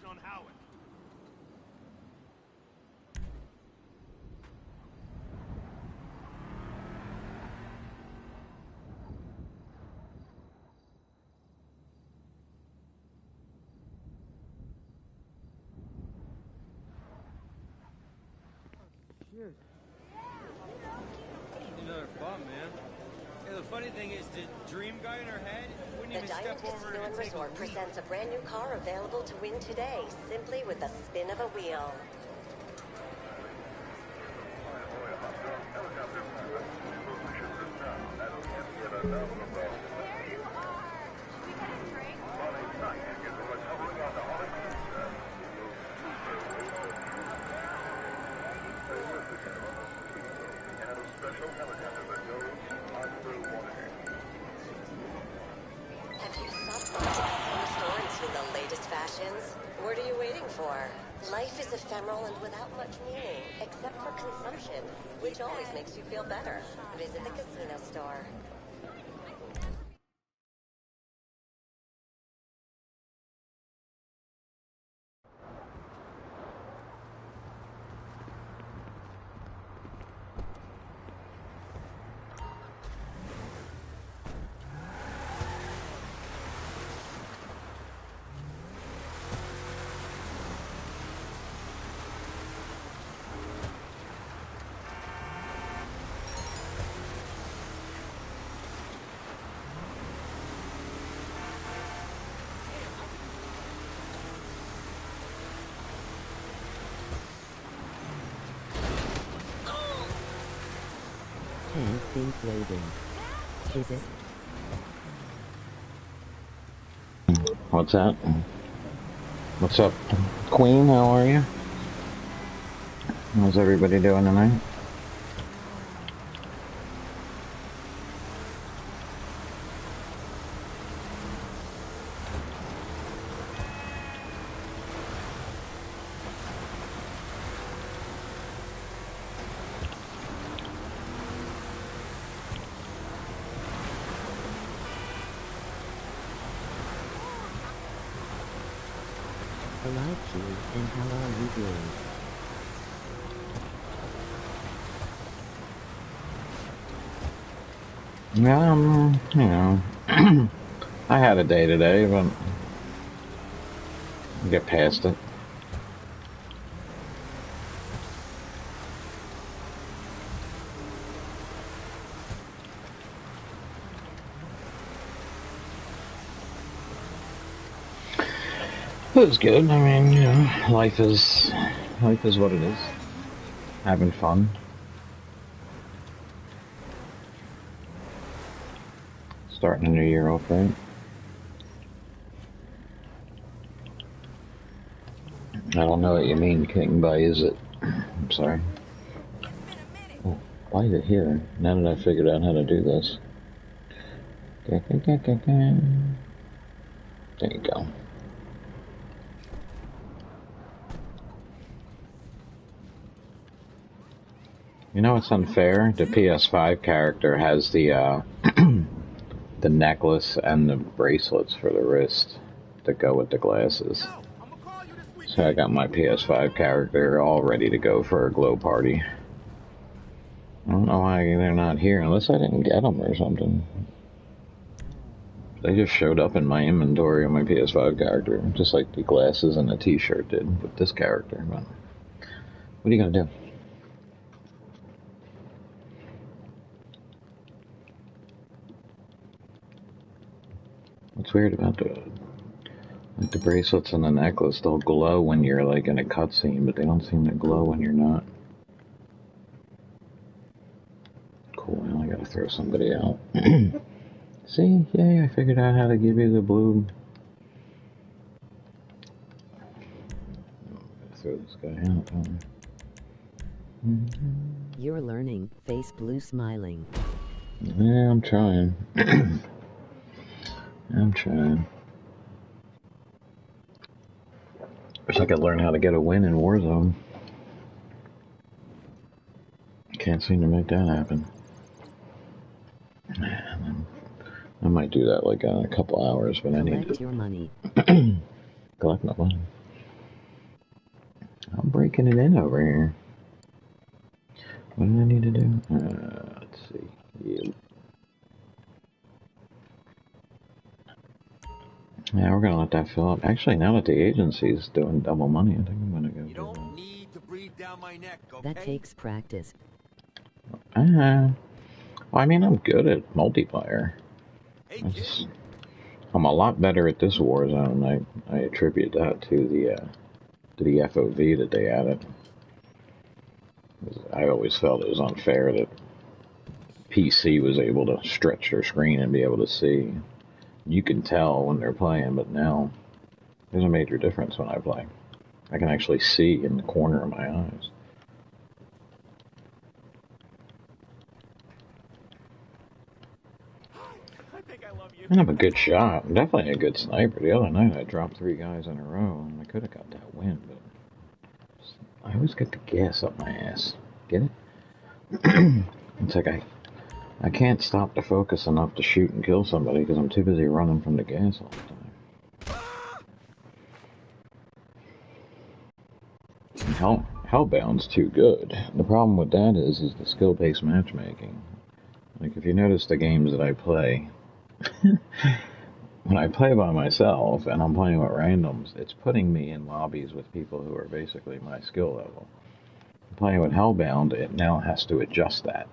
on Howard. Another bum, man. Yeah, the funny thing is, the dream guy in her head wouldn't even step over Casino and and take a Resort leap. presents a brand new car available to win today, simply with the spin of a wheel. Have you stopped by the Casino store and seen the latest fashions? What are you waiting for? Life is ephemeral and without much meaning, except for consumption, which always makes you feel better. Visit the Casino store. Can't think loading. Is it? What's that? What's up, Queen? How are you? How's everybody doing tonight? Alive, Q, and how are you doing? Yeah, you know, I had a day today, but I'll get past it. It was good. I mean, you know, life is what it is. Having fun. Starting a new year off, right? I don't know what you mean, King, by is it? I'm sorry. Oh, why is it here? Now that I figured out how to do this. There you go. You know what's unfair? The PS5 character has the the necklace and the bracelets for the wrist that go with the glasses. So I got my PS5 character all ready to go for a glow party. I don't know why they're not here, unless I didn't get them or something. They just showed up in my inventory on my PS5 character, just like the glasses and the t-shirt did with this character. But what are you gonna do? What's weird about the bracelets and the necklace, they'll glow when you're like in a cutscene, but they don't seem to glow when you're not. Cool, now I gotta throw somebody out. See? Yay, I figured out how to give you the blue. Throw this guy out. You're learning. Face blue smiling. Yeah, I'm trying. I'm trying. Wish I could learn how to get a win in Warzone. Can't seem to make that happen. I might do that like in a couple hours, but I need to Collect your money. collect my money. making it in over here. What do I need to do? Let's see. Yep. Yeah, we're gonna let that fill up. Actually, now that the agency's doing double money, I think I'm gonna go. You don't need to breathe down my neck, okay? That takes practice. Well, I mean, I'm good at multiplayer. Hey, kid. I'm a lot better at this war zone. I attribute that to the FOV that they added. I always felt it was unfair that PC was able to stretch their screen and be able to see. You can tell when they're playing, but now there's a major difference when I play. I can actually see in the corner of my eyes. And I'm a good shot. I'm definitely a good sniper. The other night I dropped 3 guys in a row and I could have got that win, but I always get the gas up my ass. Get it? It's like I can't stop to focus enough to shoot and kill somebody because I'm too busy running from the gas all the time. And Hellbound's too good. The problem with that is the skill-based matchmaking. Like, if you notice the games that I play, when I play by myself and I'm playing with randoms, it's putting me in lobbies with people who are basically my skill level. Playing with Hellbound, it now has to adjust that,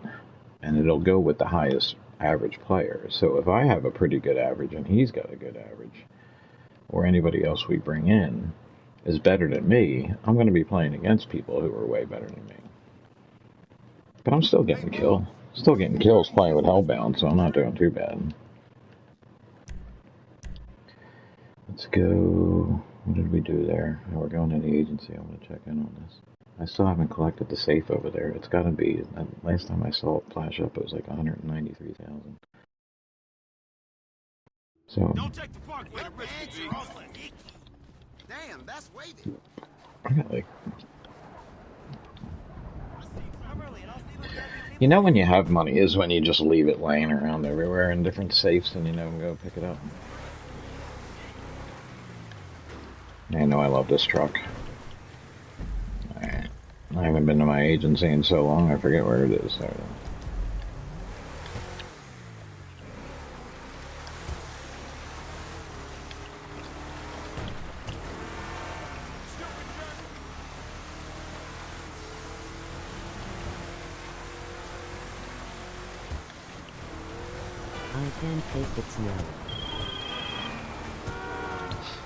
and it'll go with the highest average player. So if I have a pretty good average and he's got a good average, or anybody else we bring in is better than me, I'm going to be playing against people who are way better than me. But I'm still getting kills playing with Hellbound, so I'm not doing too bad. Let's go. What did we do there? Oh, we're going to the agency. I want to check in on this. I still haven't collected the safe over there. It's got to be. Last time I saw it flash up, it was like 193,000. So. Don't take the park with a risk. Damn, that's weighted. I got like. You know when you have money is when you just leave it laying around everywhere in different safes and you never go pick it up. I know I love this truck. Alright. I haven't been to my agency in so long, I forget where it is. There. I can taste its smell.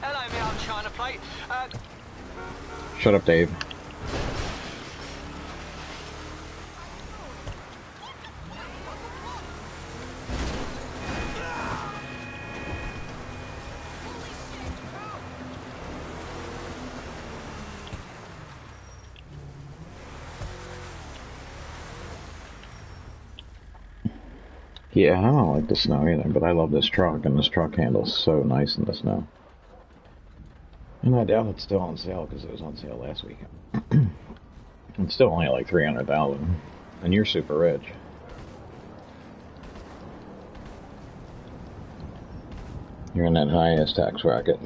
Hello, me old China plate. Shut up, Dave. Yeah, I don't like the snow either, but I love this truck, and this truck handles so nice in the snow. And I doubt it's still on sale, because it was on sale last weekend. It's still only like 300,000, and you're super rich. You're in that highest tax bracket.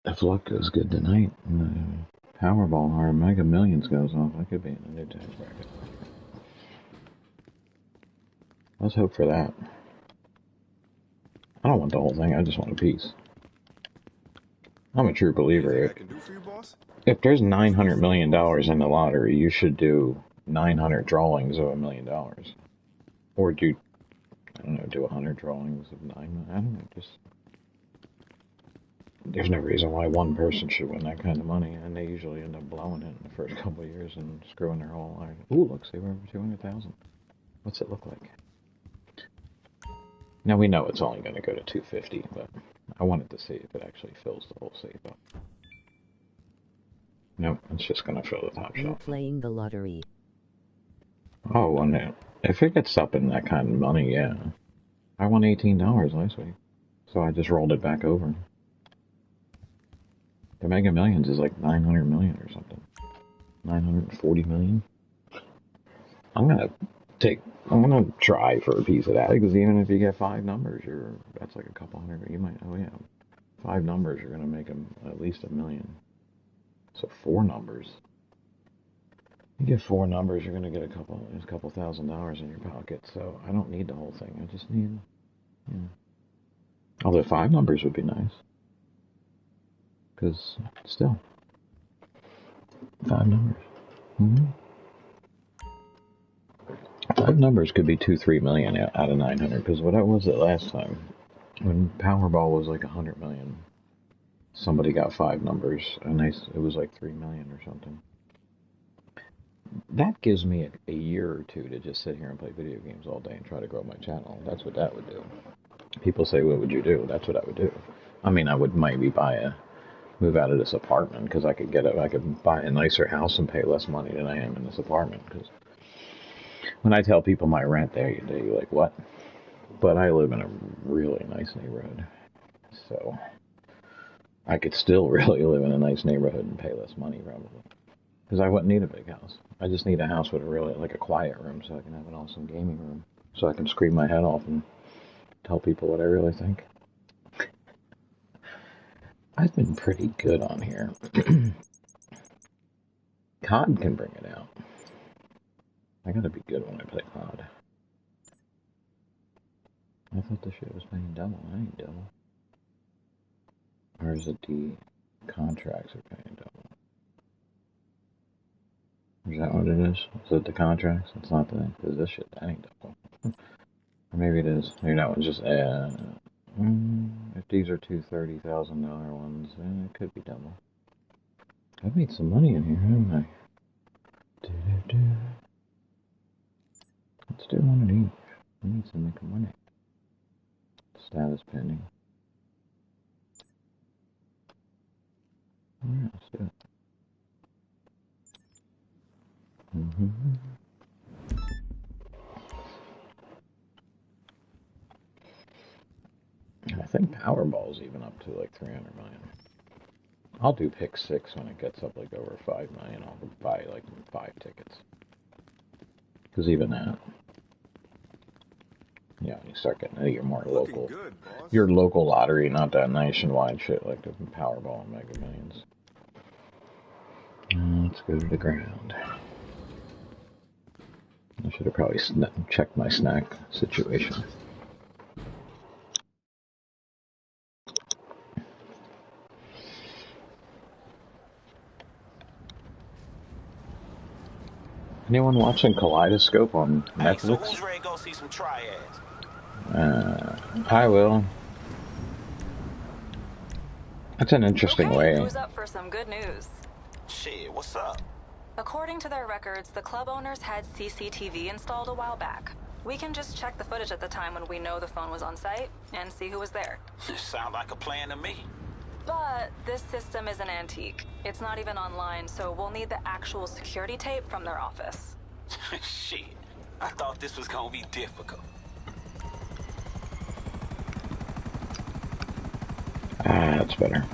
If luck goes good tonight, and the Powerball or Mega Millions goes off, I could be in a new tax bracket. Let's hope for that. I don't want the whole thing, I just want a piece. I'm a true believer. If there's $900 million in the lottery, you should do 900 drawings of $1 million. Or do, I don't know, do 100 drawings of 9, I don't know, just... There's no reason why one person should win that kind of money, and they usually end up blowing it in the first couple of years and screwing their whole life. Ooh, look, they were over 200,000. What's it look like? Now we know it's only going to go to 250, but I wanted to see if it actually fills the whole safe up. Nope, it's just going to fill the top You're shelf. playing the lottery. Oh, and if it gets up in that kind of money, yeah. I won $18 last week, so I just rolled it back over. The Mega Millions is like 900 million or something. 940 million. I'm gonna try for a piece of that, because even if you get 5 numbers, that's like a couple hundred. You might, oh yeah, 5 numbers are going to make them at least $1 million. So 4 numbers. You get 4 numbers, you're going to get a couple $1,000 in your pocket. So I don't need the whole thing. I just need, you know. Although 5 numbers would be nice. Because still, 5 numbers. 5 numbers could be 2-3 million out of 900. Because what was it last time? When Powerball was like 100 million. Somebody got 5 numbers, and it was like 3 million or something. That gives me a year or two to just sit here and play video games all day and try to grow my channel. That's what that would do. People say, what would you do? That's what I would do. I mean, I would maybe move out of this apartment because I could buy a nicer house and pay less money than I am in this apartment. Because when I tell people my rent, they're like, what? But I live in a really nice neighborhood. So I could still really live in a nice neighborhood and pay less money probably. Because I wouldn't need a big house. I just need a house with a quiet room so I can have an awesome gaming room. So I can scream my head off and tell people what I really think. I've been pretty good on here. COD can bring it out. I gotta be good when I play COD. I thought the shit was paying double. I ain't double. Or is it the contracts are paying double? Is that what it is? Is it the contracts? It's not the... Because this shit, that ain't double. Or maybe it is. Maybe that one's just... if these are two $30,000 ones, it could be double. I've made some money in here, haven't I? Let's do one of these. I need to make money. Status pending. Yeah, let's do it. I think Powerball's even up to like 300 million. I'll do pick 6 when it gets up like over 5 million. I'll buy like 5 tickets. Because even that, yeah, you start getting your more local, good, boss. Your local lottery, not that nationwide shit like the Powerball and Mega Millions. Let's go to the ground. I should have probably checked my snack situation. Anyone watching Kaleidoscope on Netflix? So who's ready to go see some triads? I will. That's an interesting way. Who's up for some good news? Shit, what's up? According to their records, the club owners had CCTV installed a while back. We can just check the footage at the time when we know the phone was on site and see who was there. Sound like a plan to me. But this system is an antique. It's not even online, so we'll need the actual security tape from their office. Shit, I thought this was gonna be difficult. That's better.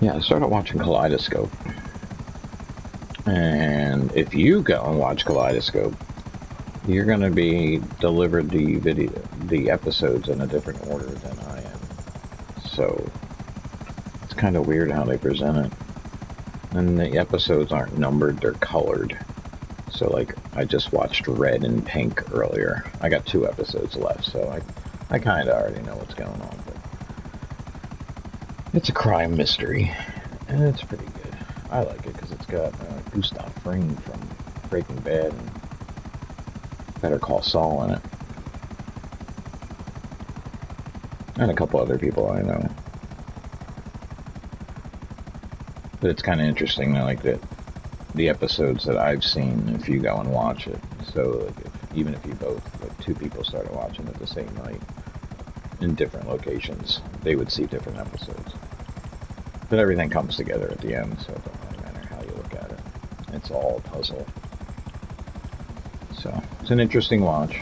Yeah, I started watching Kaleidoscope. And if you go and watch Kaleidoscope, you're going to be delivered the episodes in a different order than I am. So it's kind of weird how they present it. And the episodes aren't numbered, they're colored. So like, I just watched Red and Pink earlier. I got 2 episodes left, so I kind of already know what's going on. But it's a crime mystery, and it's pretty good. I like it because it's got Gustav Fring from Breaking Bad and Better Call Saul in it. And a couple other people I know. But it's kind of interesting, like that the episodes that I've seen, if you go and watch it. So like even if you both, like 2 people started watching it the same night in different locations, they would see different episodes. But everything comes together at the end, so it doesn't really matter how you look at it. It's all a puzzle. So it's an interesting watch.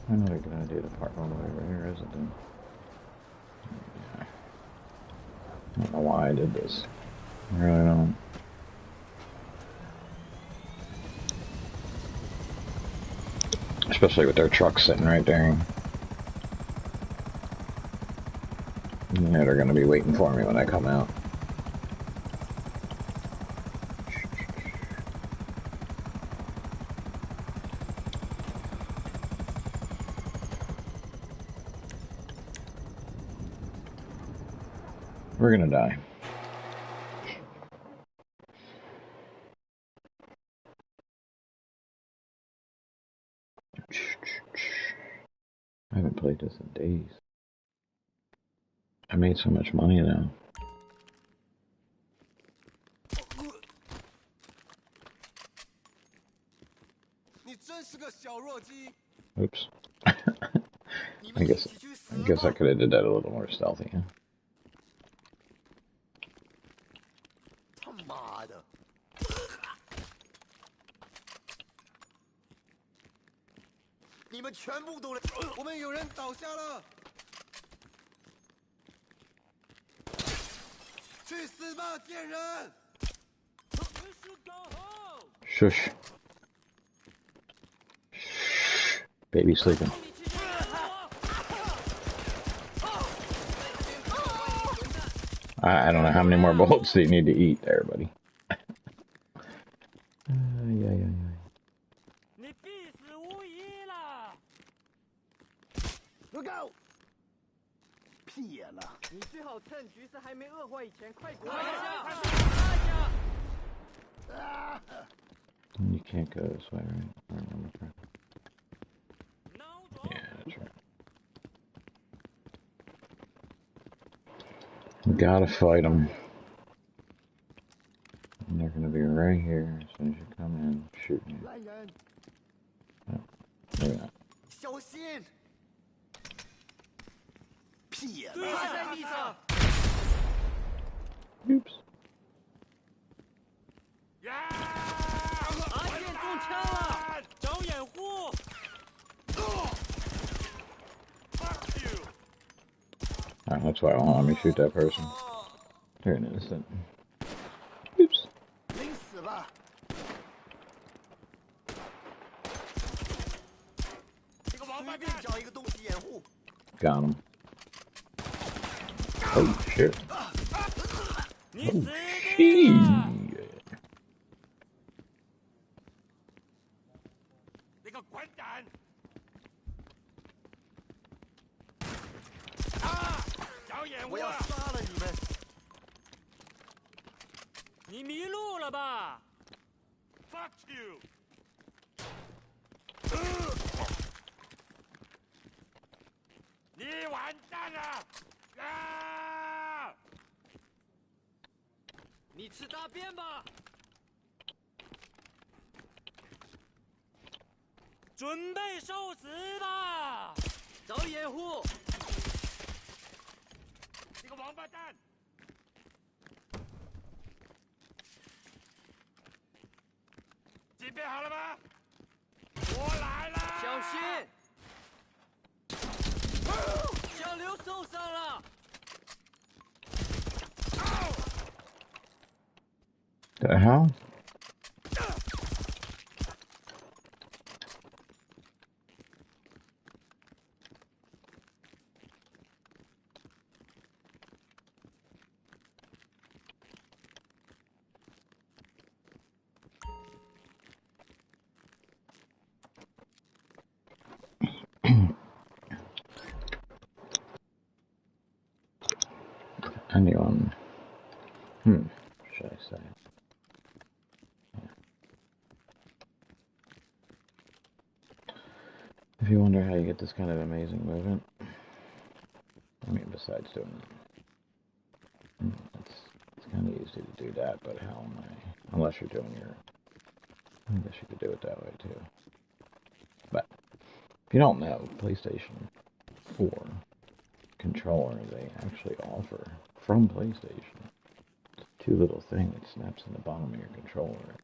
Another good idea to park all the way over here, isn't it? Yeah. why I did this. I really don't. Especially with their truck sitting right there. Yeah, they're gonna be waiting for me when I come out. We're gonna die. I haven't played this in days. I made so much money now. Oops. I guess I could have did that a little more stealthy, huh? 他妈的！你们全部都来！我们有人倒下了！去死吧，贱人！ Shush. Baby sleeping. I don't know how many more bullets do you need to eat there, buddy. Yeah. 你必死无疑了！ Look out！ 屁眼了！ 你最好趁局势还没恶化以前快躲一下！快下！ You can't go this way, right? I remember correctly. Yeah, that's right. We gotta fight them. And they're gonna be right here as soon as you come in, shooting you. No, maybe not. 小心！屁眼蹲下在地上！ Oops. 阿健中枪了，找掩护！ Alright, that's why I won't let me shoot that person. They're an innocent. Oops. 领死吧！这个王八蛋找一个东西掩护。 Got him. Oh shit. Oh shit. 那个混蛋！ 我要杀了你们！你迷路了吧 ？Fuck you！ 你完蛋了！啊！你吃大便吧！准备受死吧！找掩护！ 这个王八蛋！准备好了吗？我来了！小心！小刘受伤了。The hell? Anyone? Should I say? Yeah. If you wonder how you get this kind of amazing movement, I mean, besides doing it, it's kind of easy to do that, but how am I? Unless you're doing your, I guess you could do it that way too. But if you don't know, PlayStation 4 controller they actually offer from PlayStation. It's a two little thing that snaps in the bottom of your controller,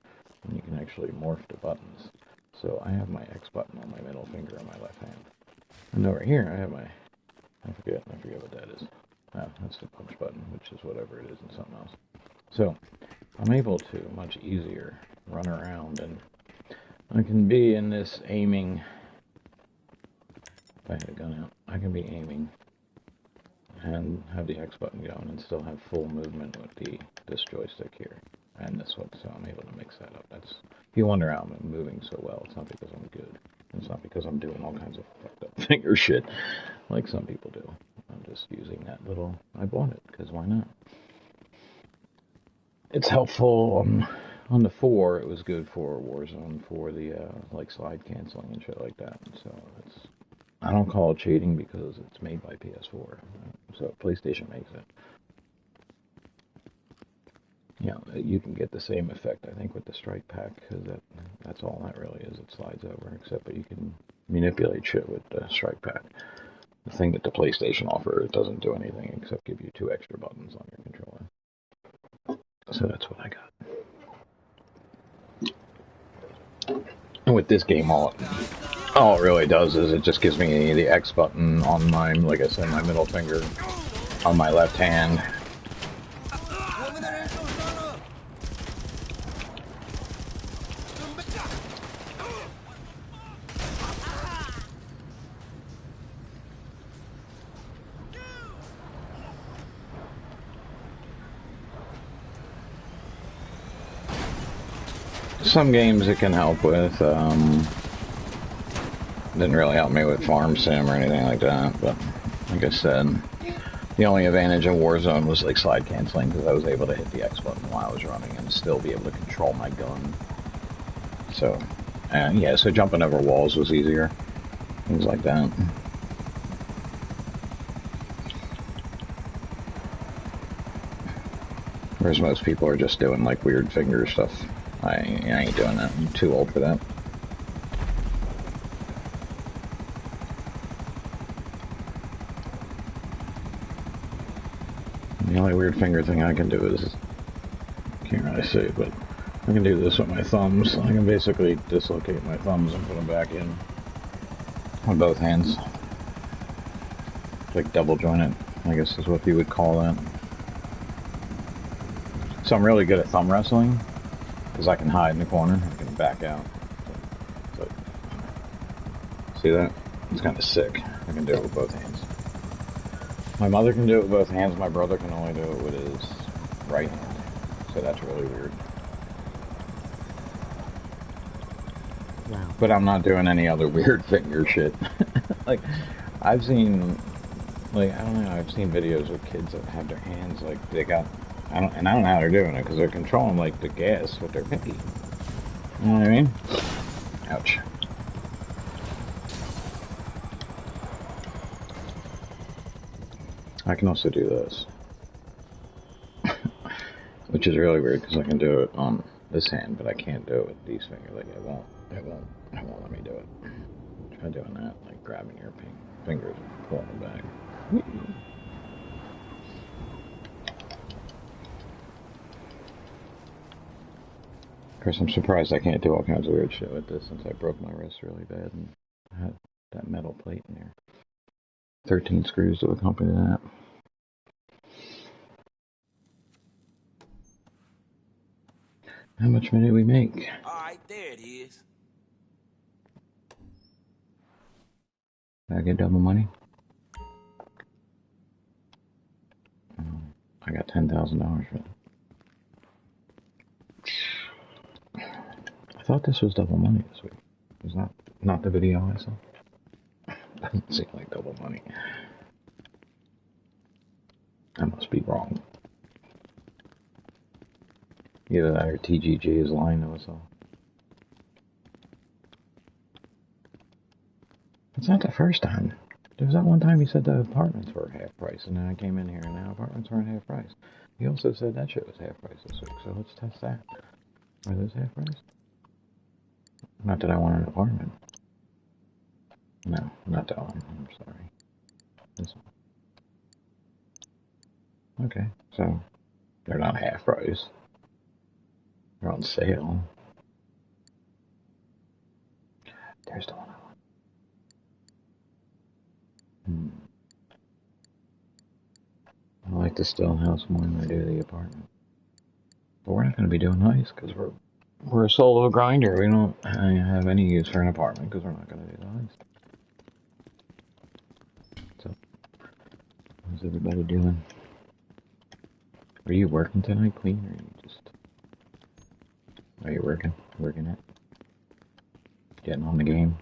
and you can actually morph the buttons. So I have my X button on my middle finger on my left hand, and over here I have my I forget what that is. Oh, that's the punch button, which is whatever it is in something else. So, I'm able to much easier run around, and I can be in this aiming. If I had a gun out, I can be aiming and have the X button going and still have full movement with this joystick here and this one, so I'm able to mix that up. If you wonder how I'm moving so well, it's not because I'm good. It's not because I'm doing all kinds of fucked up finger shit like some people do. I'm just using that little, I bought it, because why not? It's helpful on the 4, it was good for Warzone, for the, like, slide canceling and shit like that, so I don't call it cheating because it's made by PS4, so PlayStation makes it. Yeah, you can get the same effect, I think, with the strike pack, because that's all that really is. It slides over, except that you can manipulate shit with the strike pack. The thing that the PlayStation offers, it doesn't do anything except give you 2 extra buttons on your controller. So that's what I got. And with this game, all it really does is it just gives me the X button on my, like I said, my middle finger on my left hand. Some games it can help with. Didn't really help me with Farm Sim or anything like that, but like I said, the only advantage in Warzone was like slide canceling, because I was able to hit the X button while I was running and still be able to control my gun. So, yeah, so jumping over walls was easier. Things like that. Whereas most people are just doing like weird finger stuff. I ain't doing that. I'm too old for that. The only weird finger thing I can do is, can't really see, but I can do this with my thumbs. I can basically dislocate my thumbs and put them back in on both hands. Like double jointed, I guess is what you would call that. So I'm really good at thumb wrestling, because I can hide in the corner, I can back out. So, see that? It's kind of sick. I can do it with both hands. My mother can do it with both hands, my brother can only do it with his right hand. So that's really weird. Wow. But I'm not doing any other weird finger shit. Like, I've seen, like, I don't know, I've seen videos of kids that have their hands, like, they got, I don't know how they're doing it, because they're controlling, like, the gas with their pinky. You know what I mean? Ouch. I can also do this. Which is really weird, because I can do it on this hand, but I can't do it with these fingers. Like, it won't let me do it. Try doing that, like grabbing your fingers and pulling them back. Of course, I'm surprised I can't do all kinds of weird shit with this, since I broke my wrist really bad and I had that metal plate in there. 13 screws to accompany that. How much money did we make? Alright, there it is. Did I get double money? I got $10,000 for it. I thought this was double money this week. Was that not the video I saw? Doesn't seem like double money. I must be wrong. Either that or TGG is lying to us all. It's not the first time. There was that one time he said the apartments were half price, and then I came in here and now apartments weren't half price. He also said that shit was half price this week, so let's test that. Are those half price? Not that I want an apartment. No, not that one. I'm sorry. This one. Okay, so they're not half price. They're on sale. There's the one I want. like the still house more than I do the apartment. But we're not going to be doing heist because we're a solo grinder. We don't have any use for an apartment because we're not going to do the heist. So, how's everybody doing? Are you working tonight, Queen, or are you just... Are you working? Working it? Getting on the game?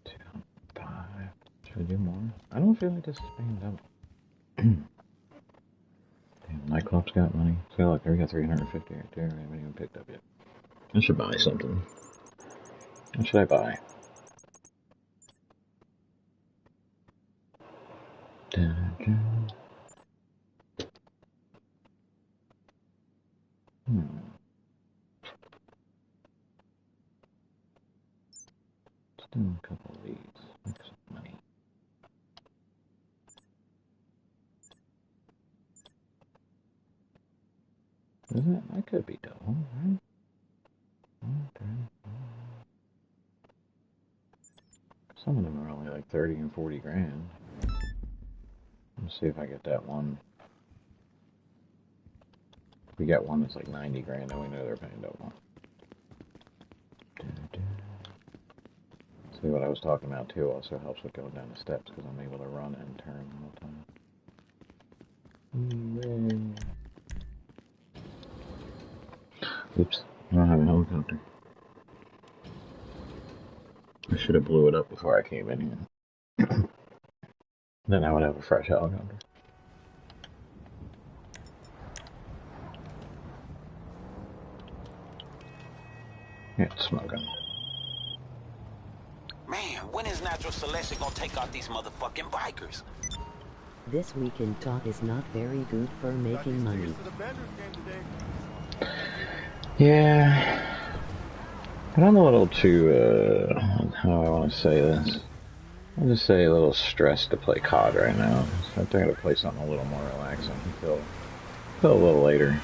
2, 5. Should I do more? I don't feel like this is paying up. Damn, nightclub's got money. So look, we got 350 right there. We haven't even picked up yet. I should buy something. What should I buy? Let's do a couple of these. Make some money. Is it? That could be double, right? Okay. Some of them are only like 30 and 40 grand. Let's see if I get that one. If we get one that's like 90 grand, then we know they're paying double. See, what I was talking about too also helps with going down the steps because I'm able to run and turn all the time. Oops, I don't have a helicopter. I should have blew it up before I came in here. Then I would have a fresh helicopter. Yeah, it's smoking. Man, when is natural selection gonna take out these motherfucking bikers? This weekend talk is not very good for making money. Yeah. But I'm a little too, how do I want to say this? I'll just say a little stressed to play COD right now. So I think I'm gonna play something a little more relaxing until a little later.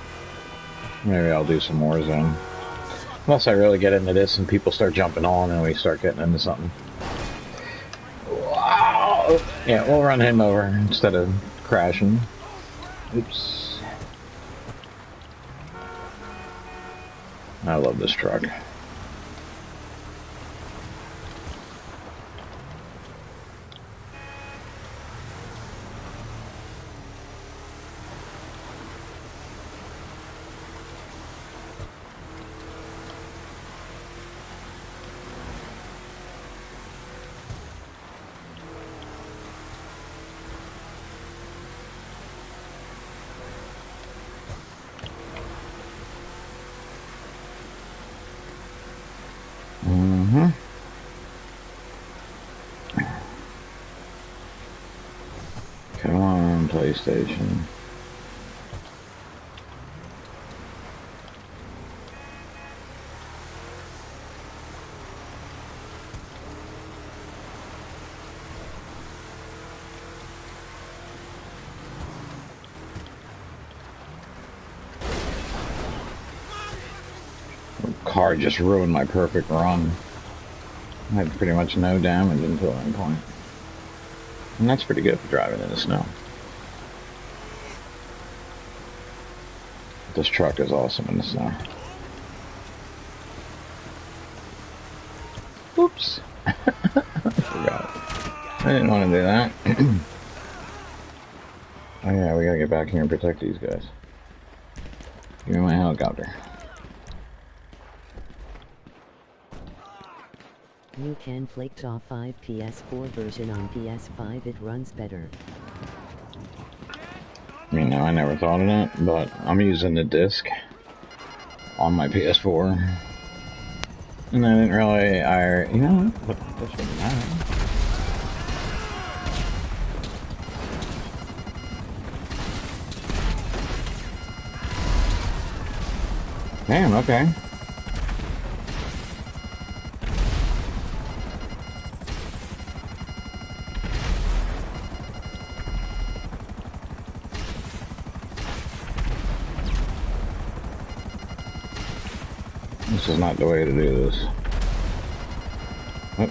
Maybe I'll do some Warzone. Unless I really get into this and people start jumping on and we start getting into something. Wow! Yeah, we'll run him over instead of crashing. Oops. I love this truck. Come on, PlayStation. Car just ruined my perfect run. I had pretty much no damage until that point. And that's pretty good for driving in the snow. This truck is awesome in the snow. Oops. I forgot. I didn't want to do that. Oh yeah, we gotta get back here and protect these guys. Give me my helicopter. You can flick off 5 PS4 version on PS5, it runs better. You know, I never thought of that, but I'm using the disc on my PS4. And I didn't really, you know what, that shouldn't matter. Damn, okay. This is not the way to do this. Oh.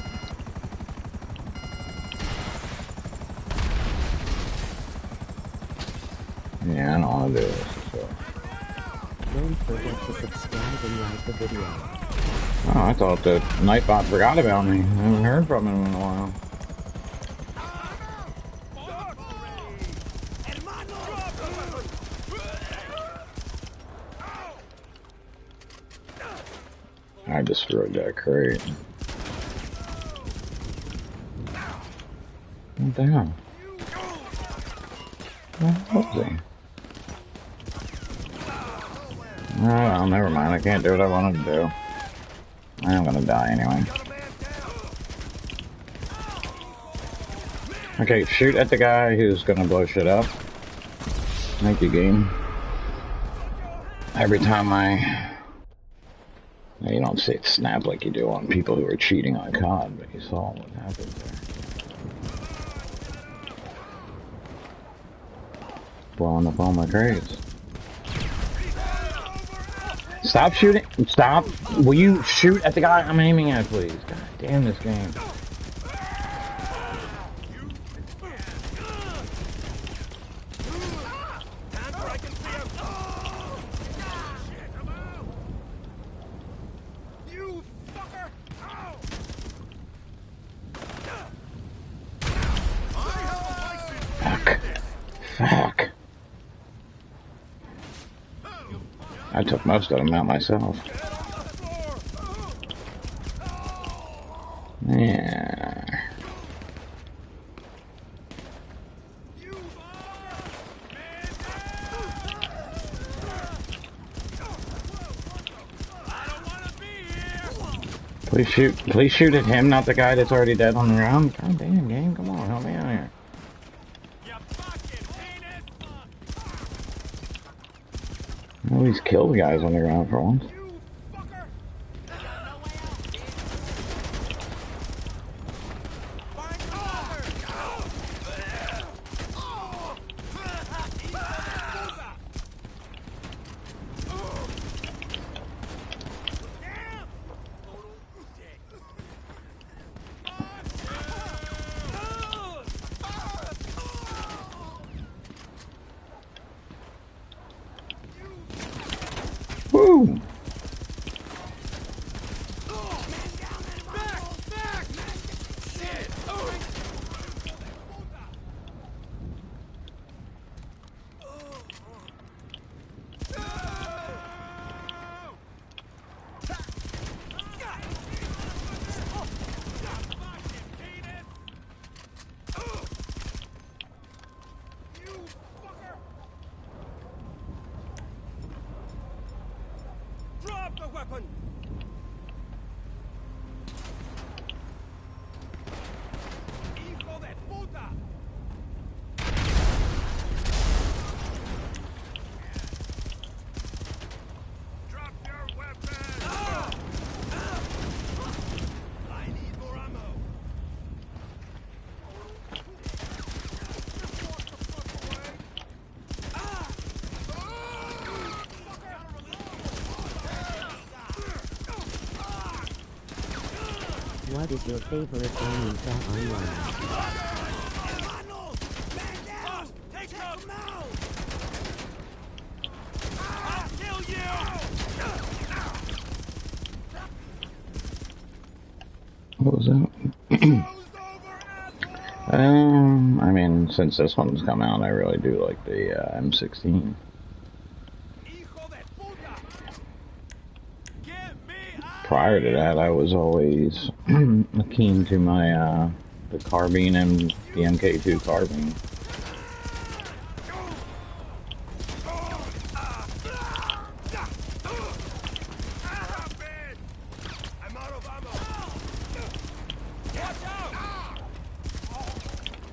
Yeah, I don't want to do this. So. Don't forget to subscribe and like the video. Oh, I thought that Nightbot forgot about me. I haven't heard from him in a while. I destroyed that crate. What the hell? What was he? Oh, well, never mind. I can't do what I wanted to do. I'm gonna die anyway. Okay, shoot at the guy who's gonna blow shit up. Thank you, game. Every time you don't see it snap like you do on people who are cheating on COD, but you saw what happened there. Blowing up all my crates. Stop shooting! Stop! Will you shoot at the guy I'm aiming at, please? God damn this game. Fuck. I took most of them out myself. Yeah. Please shoot at him, not the guy that's already dead on the ground. God damn, game, come on, help me out here. At least kill the guys on the ground for once. Woo! Drop the weapon! Hijo de puta! Drop your weapon! I need more ammo! What is your favorite game in online? I'll kill you! What was that? I mean, since this one's come out, I really do like the M16. Prior to that, I was always keen to my the carbine and the MK2 carbine. I'm out of ammo! Watch out!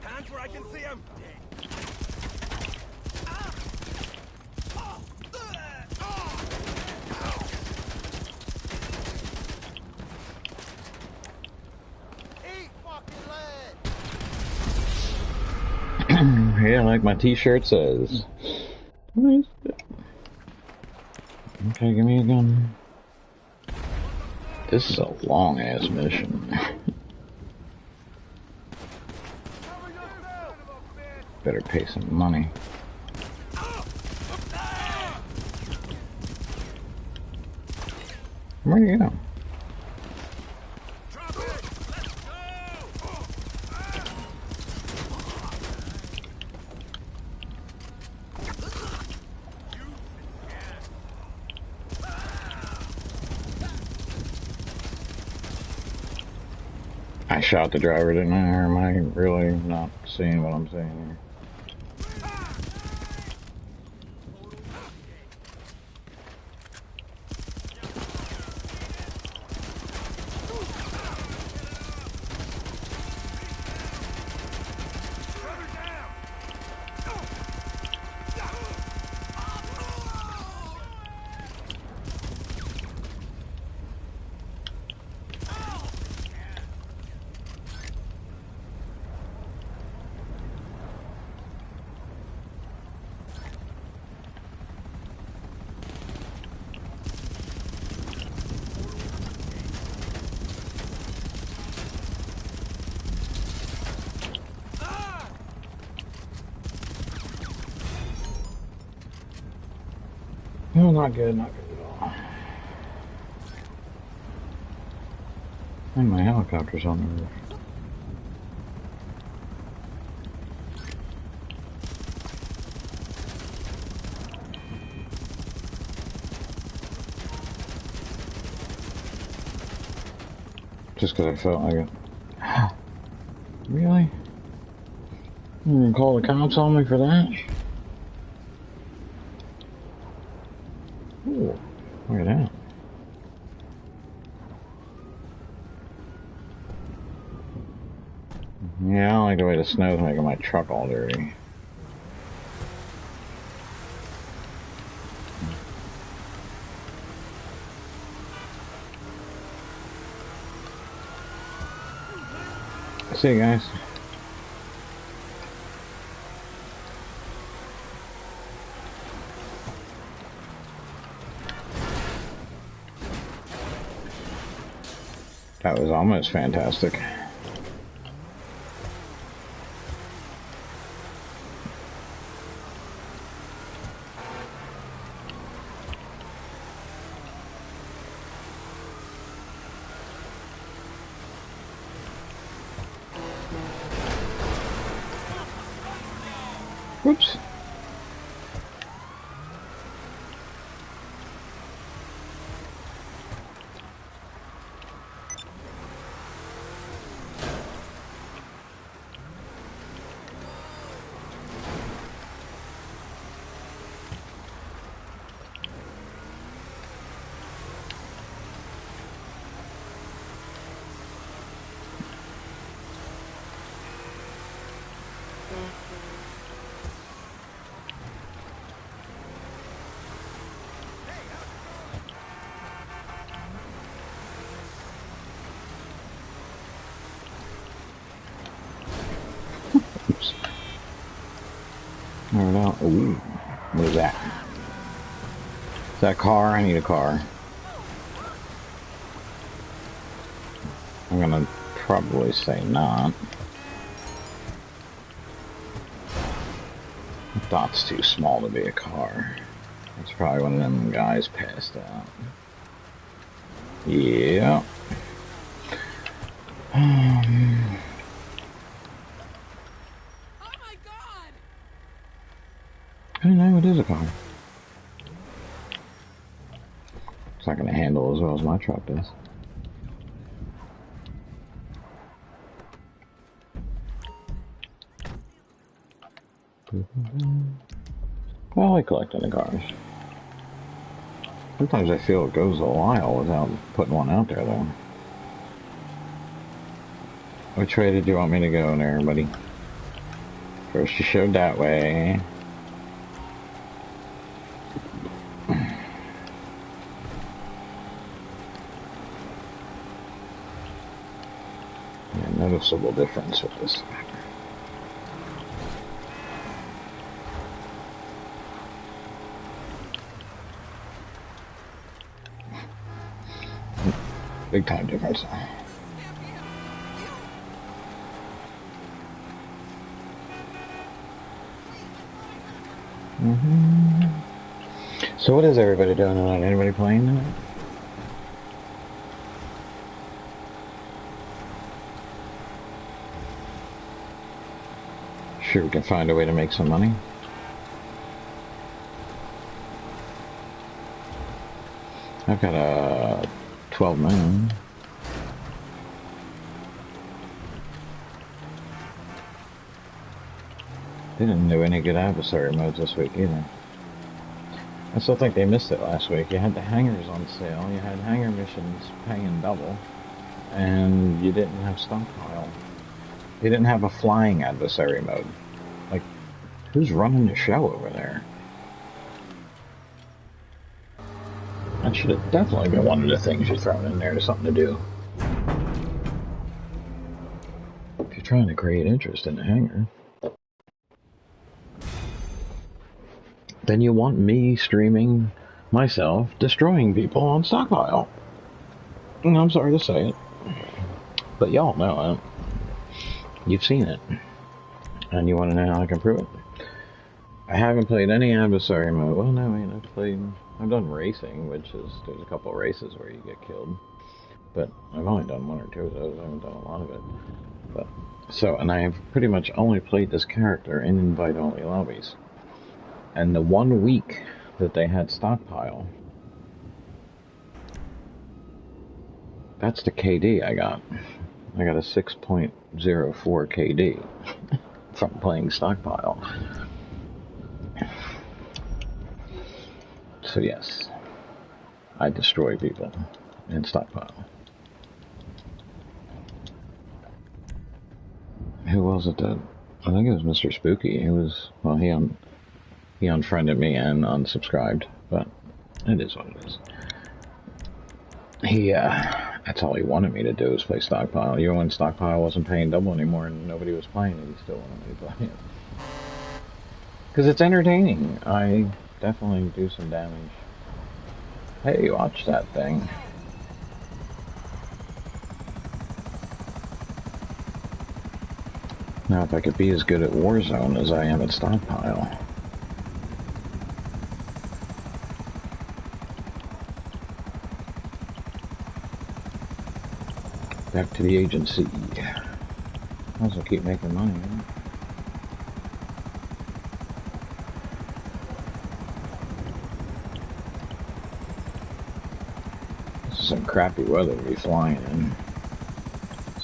Hands where I can see him! Yeah, like my t-shirt says. What is that? Okay, give me a gun. This is a long-ass mission. Better pay some money. Where do you go? I shot the driver, didn't I? Or am I really not seeing what I'm seeing here? No, not good, not good at all. And my helicopter's on the roof. Just because I felt like it. Really? You gonna call the cops on me for that? Ooh, look at that. Yeah, I don't like the way the snow's making my truck all dirty. See you guys. That was almost fantastic. Whoops. Never know. Ooh, what is that? Is that a car? I need a car. I'm gonna probably say not. The dot's too small to be a car. That's probably one of them guys passed out. Yeah. Oh my god! I don't know, it is a car. It's not gonna handle as well as my truck does. I like collecting the cars. Sometimes I feel it goes a while without putting one out there, though. Which way did you want me to go there, buddy? First you showed that way. Yeah, noticeable difference with this. Big time difference. So what is everybody doing tonight? Anybody playing tonight? Sure, we can find a way to make some money. I've got a 12 million. They didn't do any good adversary modes this week either. I still think they missed it last week. You had the hangars on sale, you had hangar missions paying double, and you didn't have stockpile. You didn't have a flying adversary mode. Like, who's running the show over there? That should have definitely been one of the things you're throwing in there to something to do. If you're trying to create interest in the hangar, then you want me streaming myself destroying people on stockpile. And I'm sorry to say it, but y'all know it. You've seen it. And you want to know how I can prove it? I haven't played any adversary mode. Well, no, I mean, I've done racing, which is, there's a couple of races where you get killed. But I've only done one or two of those. I haven't done a lot of it. But, so, and I have pretty much only played this character in invite-only lobbies. And the 1 week that they had stockpile, that's the KD I got. I got a 6.04 KD from playing stockpile. So yes, I destroy people in stockpile. Who was it that? I think it was Mr. Spooky. He was, well, he unfriended me and unsubscribed, but it is what it is. That's all he wanted me to do was play stockpile. Even when stockpile wasn't paying double anymore and nobody was playing it, he still wanted me to play it. Because it's entertaining. I definitely do some damage. Hey, watch that thing. Now, if I could be as good at Warzone as I am at stockpile. Back to the agency. Might as well keep making money, right? This is some crappy weather to be flying in.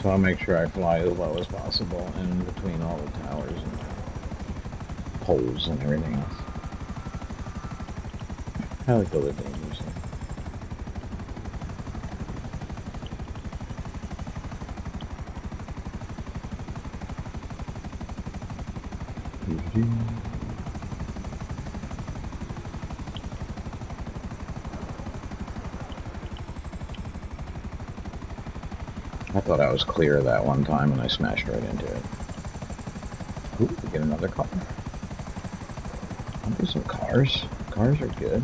So I'll make sure I fly as low as possible in between all the towers and poles and everything else. I like to live dangerously. I thought I was clear that one time and I smashed right into it. Ooh, we get another car. I'll do some cars. Cars are good.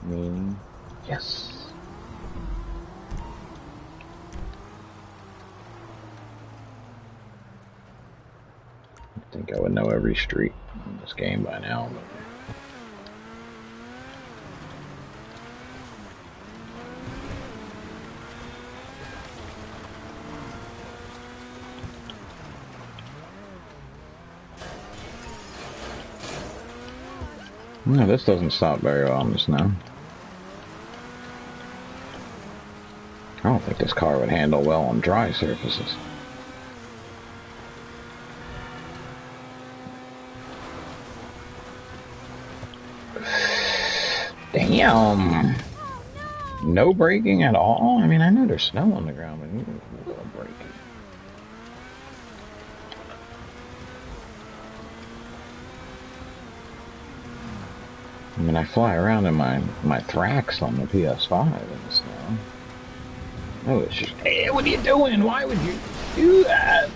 Meaning, yes. I think I would know every street in this game by now, but... No, this doesn't stop very well on the snow. I don't think this car would handle well on dry surfaces. Damn! No braking at all? I mean, I know there's snow on the ground, but you need a little braking. I mean, I fly around in my Thrax on the PS5 in the snow. Oh, it's just, hey, what are you doing? Why would you do that?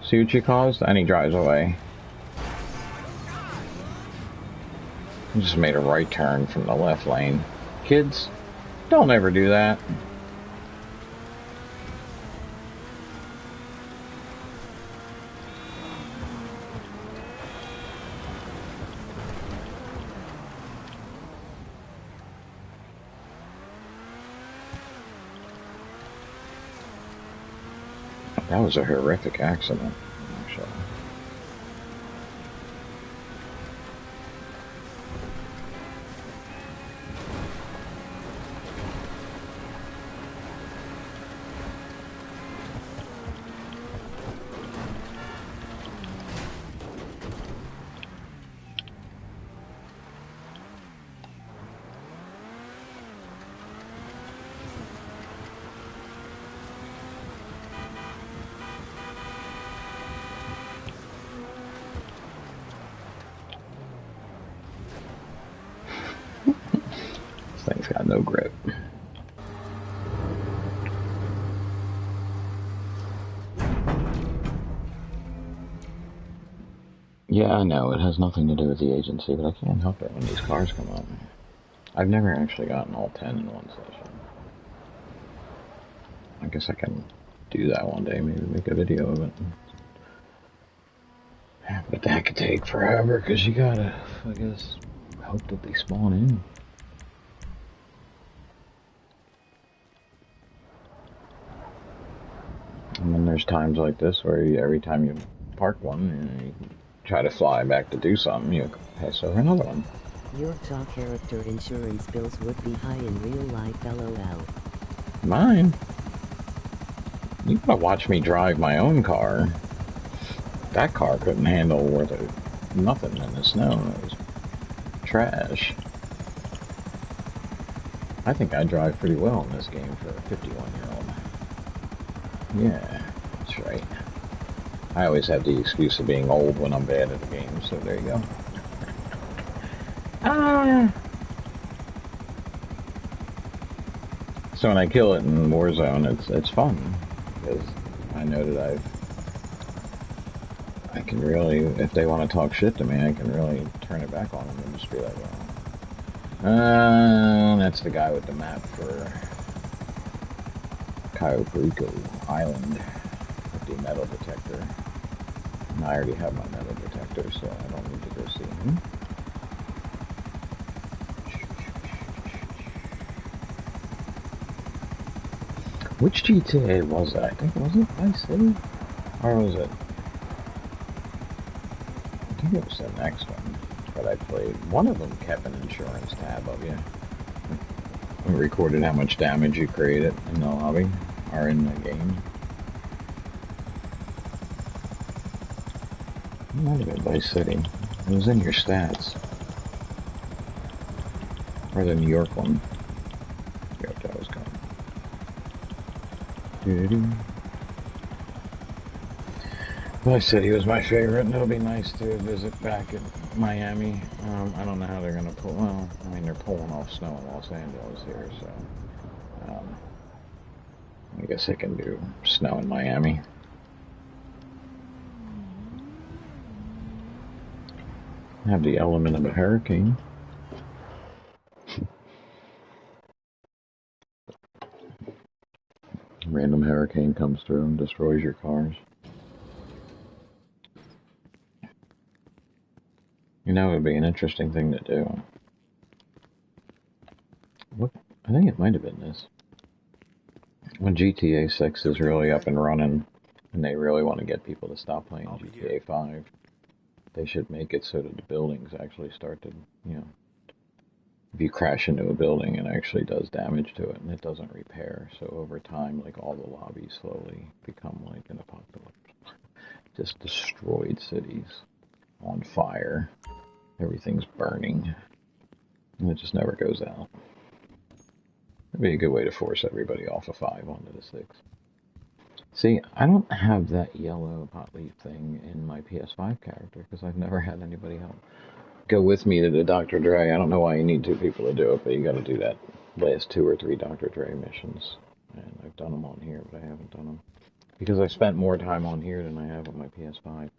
See what you caused? And he drives away. I just made a right turn from the left lane. Kids, don't ever do that. That was a horrific accident, actually. This thing's got no grip. Yeah, I know, it has nothing to do with the agency, but I can't help it when these cars come up. I've never actually gotten all 10 in one session. I guess I can do that one day, maybe make a video of it. But that could take forever, because you gotta, I guess, hope that they spawn in. And then there's times like this where every time you park one, you try to fly back to do something, you pass over another one. Your top character insurance bills would be high in real life, lol. Mine? You gotta watch me drive my own car. That car couldn't handle worth of nothing in the snow. It was trash. I think I drive pretty well in this game for a 51-year-old. Yeah, that's right. I always have the excuse of being old when I'm bad at the game, so there you go. So when I kill it in Warzone, it's fun, because I know that I can really, if they want to talk shit to me, I can really turn it back on them and just be like, that's the guy with the map for Cayo Perico Island with the metal detector. And I already have my metal detector, so I don't need to go see him. Which GTA was that? I think, was it Vice City? Or was it? I think it was the next one that I played. One of them kept an insurance tab of you. It recorded how much damage you created in the lobby, or in the game. It might have been Vice City. It was in your stats. Or the New York one. I forgot what that was called. Vice City was my favorite, and it'll be nice to visit back in Miami. I don't know how they're going to pull. Well, I mean, they're pulling off snow in Los Angeles here, so I guess they can do snow in Miami. Have the element of a hurricane. Random hurricane comes through and destroys your cars. You know, it would be an interesting thing to do. What? I think it might have been this. When GTA 6 is really up and running, and they really want to get people to stop playing GTA5, they should make it so that the buildings actually start to, you know, if you crash into a building, it actually does damage to it, and it doesn't repair. So over time, like, all the lobbies slowly become like an apocalypse. Just destroyed cities, on fire, everything's burning, and it just never goes out. It'd be a good way to force everybody off of 5 onto the 6. See, I don't have that yellow pot leaf thing in my PS5 character, because I've never had anybody help go with me to the Dr. Dre. I don't know why you need 2 people to do it, but you gotta do that last 2 or 3 Dr. Dre missions. And I've done them on here, but I haven't done them because I spent more time on here than I have on my PS5.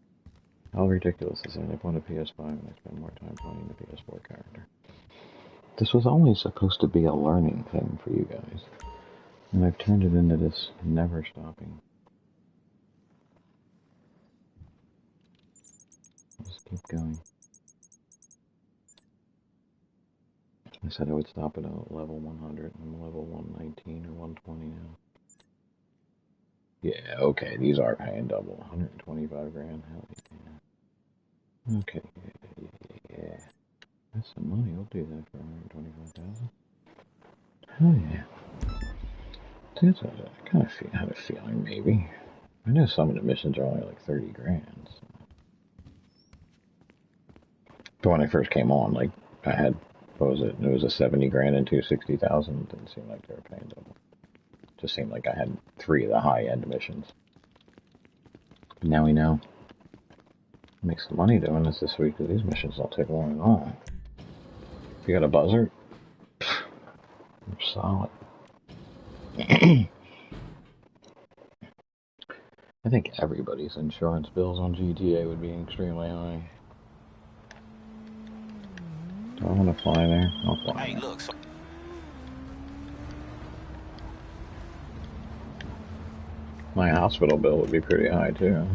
How ridiculous is it? I bought a PS5 and I spend more time playing the PS4 character. This was only supposed to be a learning thing for you guys. And I've turned it into this never stopping. Just keep going. I said I would stop at a level 100. I'm level 119 or 120 now. Yeah, okay, these are paying double. 125 grand. Hell yeah. Okay, yeah. That's some money. I'll do that for 125,000. Hell yeah. I kind of had a feeling, maybe. I know some of the missions are only like 30 grand. So. But when I first came on, like, I had, what was it? It was a 70 grand and 260,000. Didn't seem like they were paying double. Just seemed like I had 3 of the high-end missions. Now we know. Make some money doing this week, because these missions don't take long at all. If you got a buzzer, you're solid. I think everybody's insurance bills on GTA would be extremely high. Do I want to fly there? I'll fly there. Look, My hospital bill would be pretty high, too.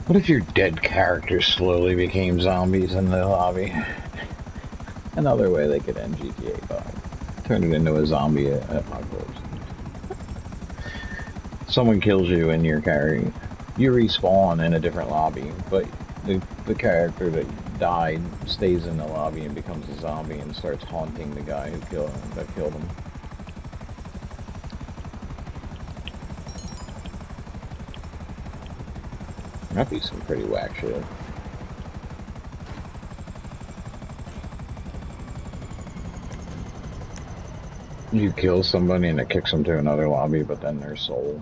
What if your dead characters slowly became zombies in the lobby? Another way they could end GTA5. Turn it into a zombie apocalypse. Someone kills you and you're carrying. You respawn in a different lobby, but the character that died stays in the lobby and becomes a zombie and starts haunting the guy that killed him. That'd be some pretty whack shit. You kill somebody and it kicks them to another lobby, but then their soul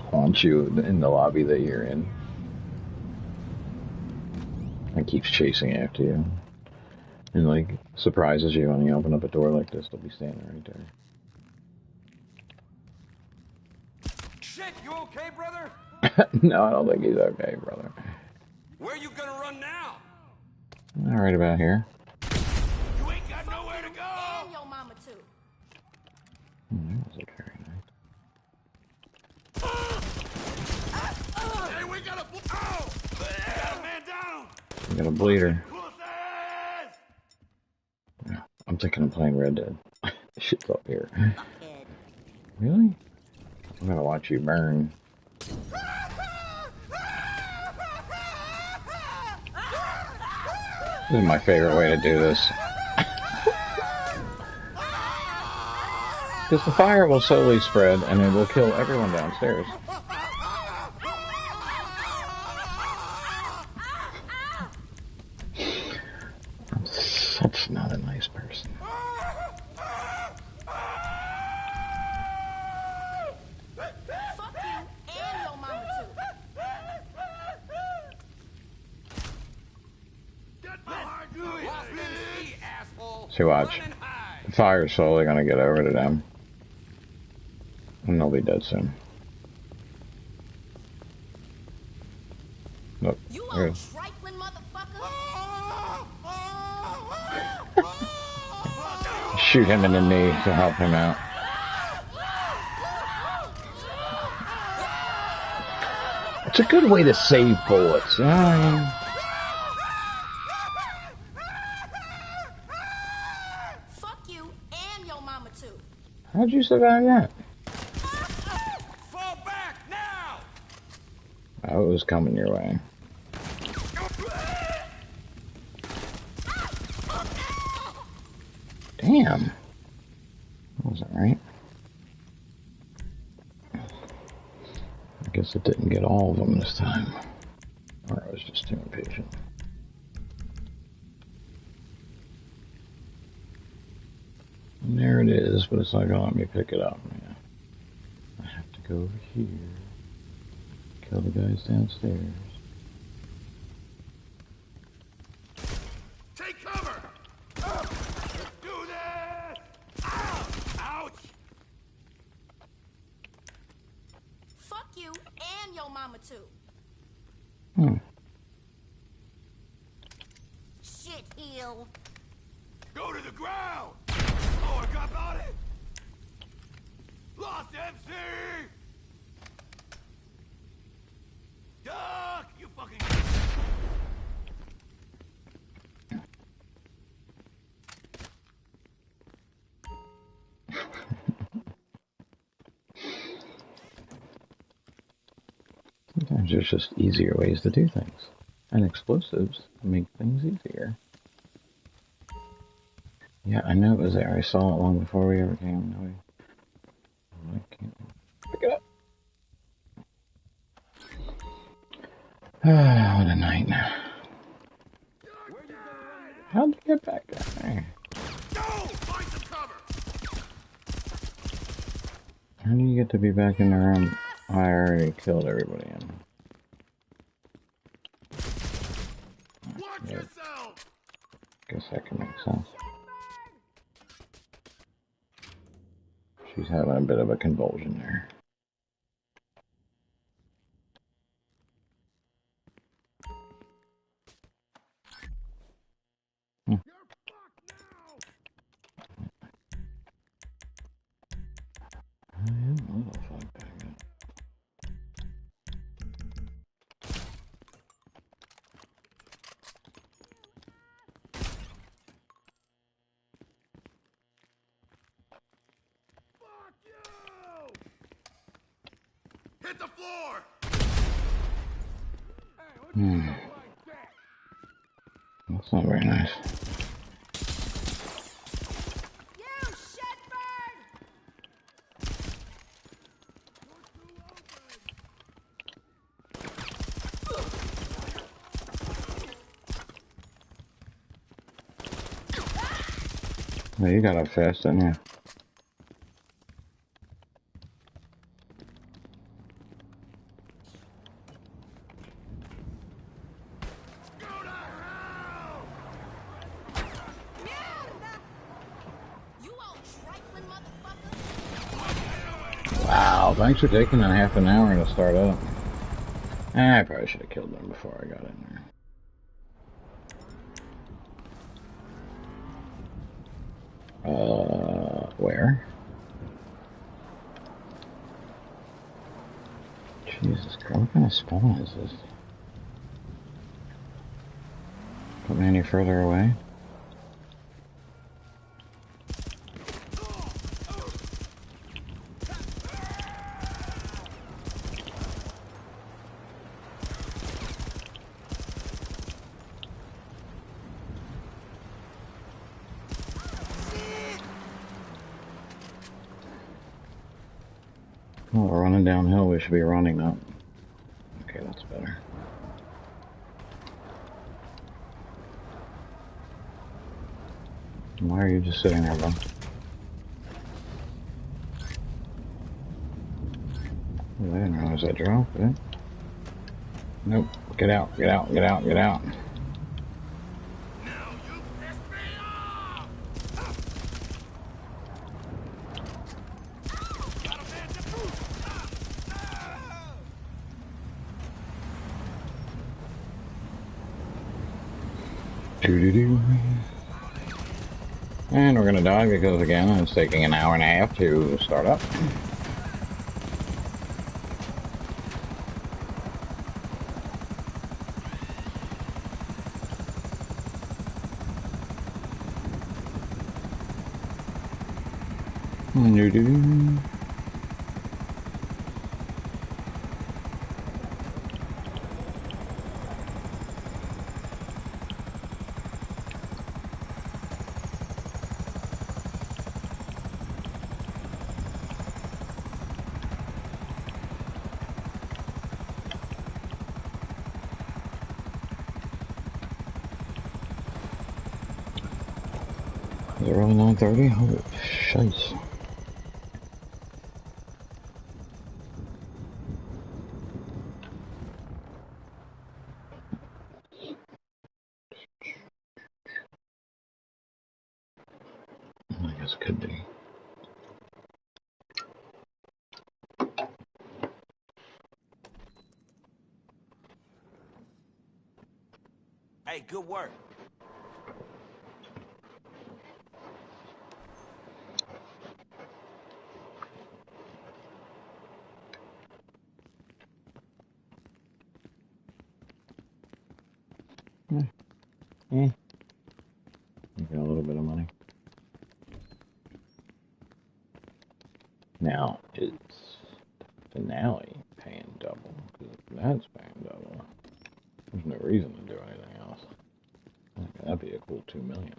haunts you in the lobby that you're in. And keeps chasing after you. And, like, surprises you when you open up a door like this. They'll be standing right there. Shit, you okay, brother? No, I don't think he's okay, brother. Where you gonna run now? All right about here. You ain't got nowhere to go. And your mama too. That was very nice. Hey, we got a... Oh! We got a man down! We got a bleeder. Yeah, I'm thinking of playing Red Dead. Shit's up here. Really? I'm gonna watch you burn. This is my favorite way to do this. Because the fire will slowly spread and it will kill everyone downstairs. I'm such not a nice person. Fuck you and your mama too. See, watch. The fire's slowly gonna get over to them. And they'll be dead soon. Look. You old trifling motherfucker. Shoot him in the knee to help him out. It's a good way to save bullets, you know what I mean? Fuck you and your mama too. How'd you survive that? Fall back now! Oh, it was coming your way. Damn. That wasn't right. I guess it didn't get all of them this time. Or I was just too impatient. And there it is, but it's not gonna let me pick it up. Yeah. I have to go over here. Kill the guys downstairs. Take cover! Let's do this! Ow! Ouch! Fuck you and your mama too. Hmm. Shit, heel. Go to the ground! Oh, I got body! Lost MC! Duck! You fucking... Sometimes there's just easier ways to do things. And explosives make things easier. Yeah, I know it was there. I saw it long before we ever came. No, I can't pick it up. Ah, what a night. How'd you get back there? Go! Find some cover! How do you get to be back in the room? I already killed everybody in. Watch Yeah, yourself! guess that can make sense. She's having a bit of a convulsion there. Hmm. I am a little fucked back up. Fuck you! Hit the floor! Hmm. That's not very nice. You shitbird! Oh, you got up fast, didn't you? You old trifling motherfucker! Wow, thanks for taking a half an hour to start up. I probably should have killed them before I got in there. Where? Jesus Christ, what kind of spawn is this? Put me any further away? Oh, we're running downhill, we should be running up. Okay, that's better. Why are you just sitting there, bro? Oh, I didn't realize I dropped it. Nope. Get out, get out, get out, get out. Now you pissed me off! Got a man to boot! Doo-doo-doo. And we're gonna die because, again, it's taking an hour and a half to start up. Doo-doo-doo. Is it really 9:30? Holy shice. I guess it could be. Hey, good work. You got a little bit of money. Now, it's finale paying double. Because if that's paying double, there's no reason to do anything else. I think that'd be a cool 2 million.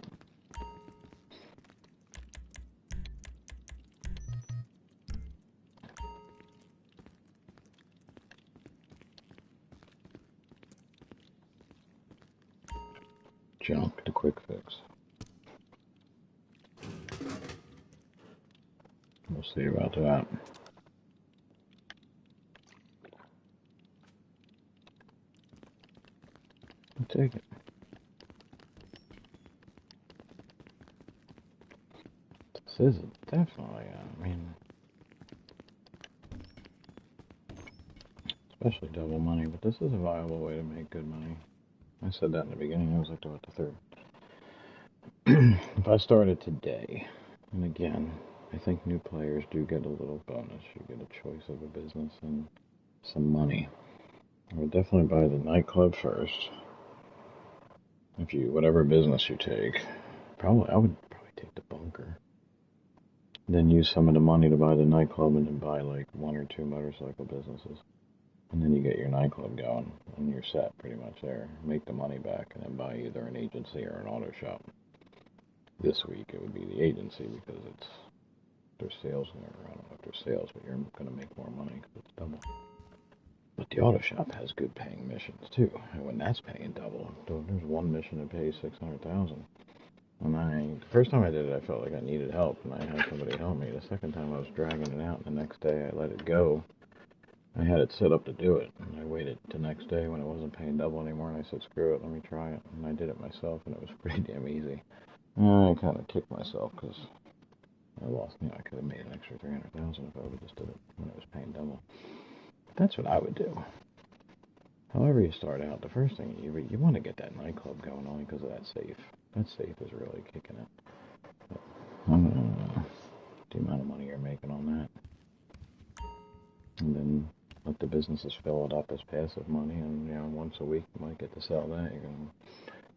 Junk to quick fix. We'll see about that. I'll take it. This is definitely, I mean, especially double money, but this is a viable way to make good money. I said that in the beginning. I was up to what, the third. If I started today, and again, I think new players do get a little bonus. You get a choice of a business and some money. I would definitely buy the nightclub first. If you, whatever business you take, I would probably take the bunker. Then use some of the money to buy the nightclub and then buy like 1 or 2 motorcycle businesses. And then you get your nightclub going and you're set pretty much there. Make the money back and then buy either an agency or an auto shop. This week it would be the agency because there's sales in there. I don't know if there's sales, but you're going to make more money because it's double. But the auto shop has good paying missions too. And when that's paying double, there's one mission that pays $600,000. And the first time I did it, I felt like I needed help, and I had somebody help me. The second time I was dragging it out, and the next day I let it go. I had it set up to do it, and I waited the next day when it wasn't paying double anymore, and I said, screw it, let me try it. And I did it myself, and it was pretty damn easy. I kind of kicked myself, because I lost, I could have made an extra $300,000 if I would have just did it when it was paying double. But that's what I would do. However you start out, the first thing, you want to get that nightclub going only because of that safe. That safe is really kicking it. But I don't know the amount of money you're making on that. And then let the businesses fill it up as passive money, and once a week you might get to sell that.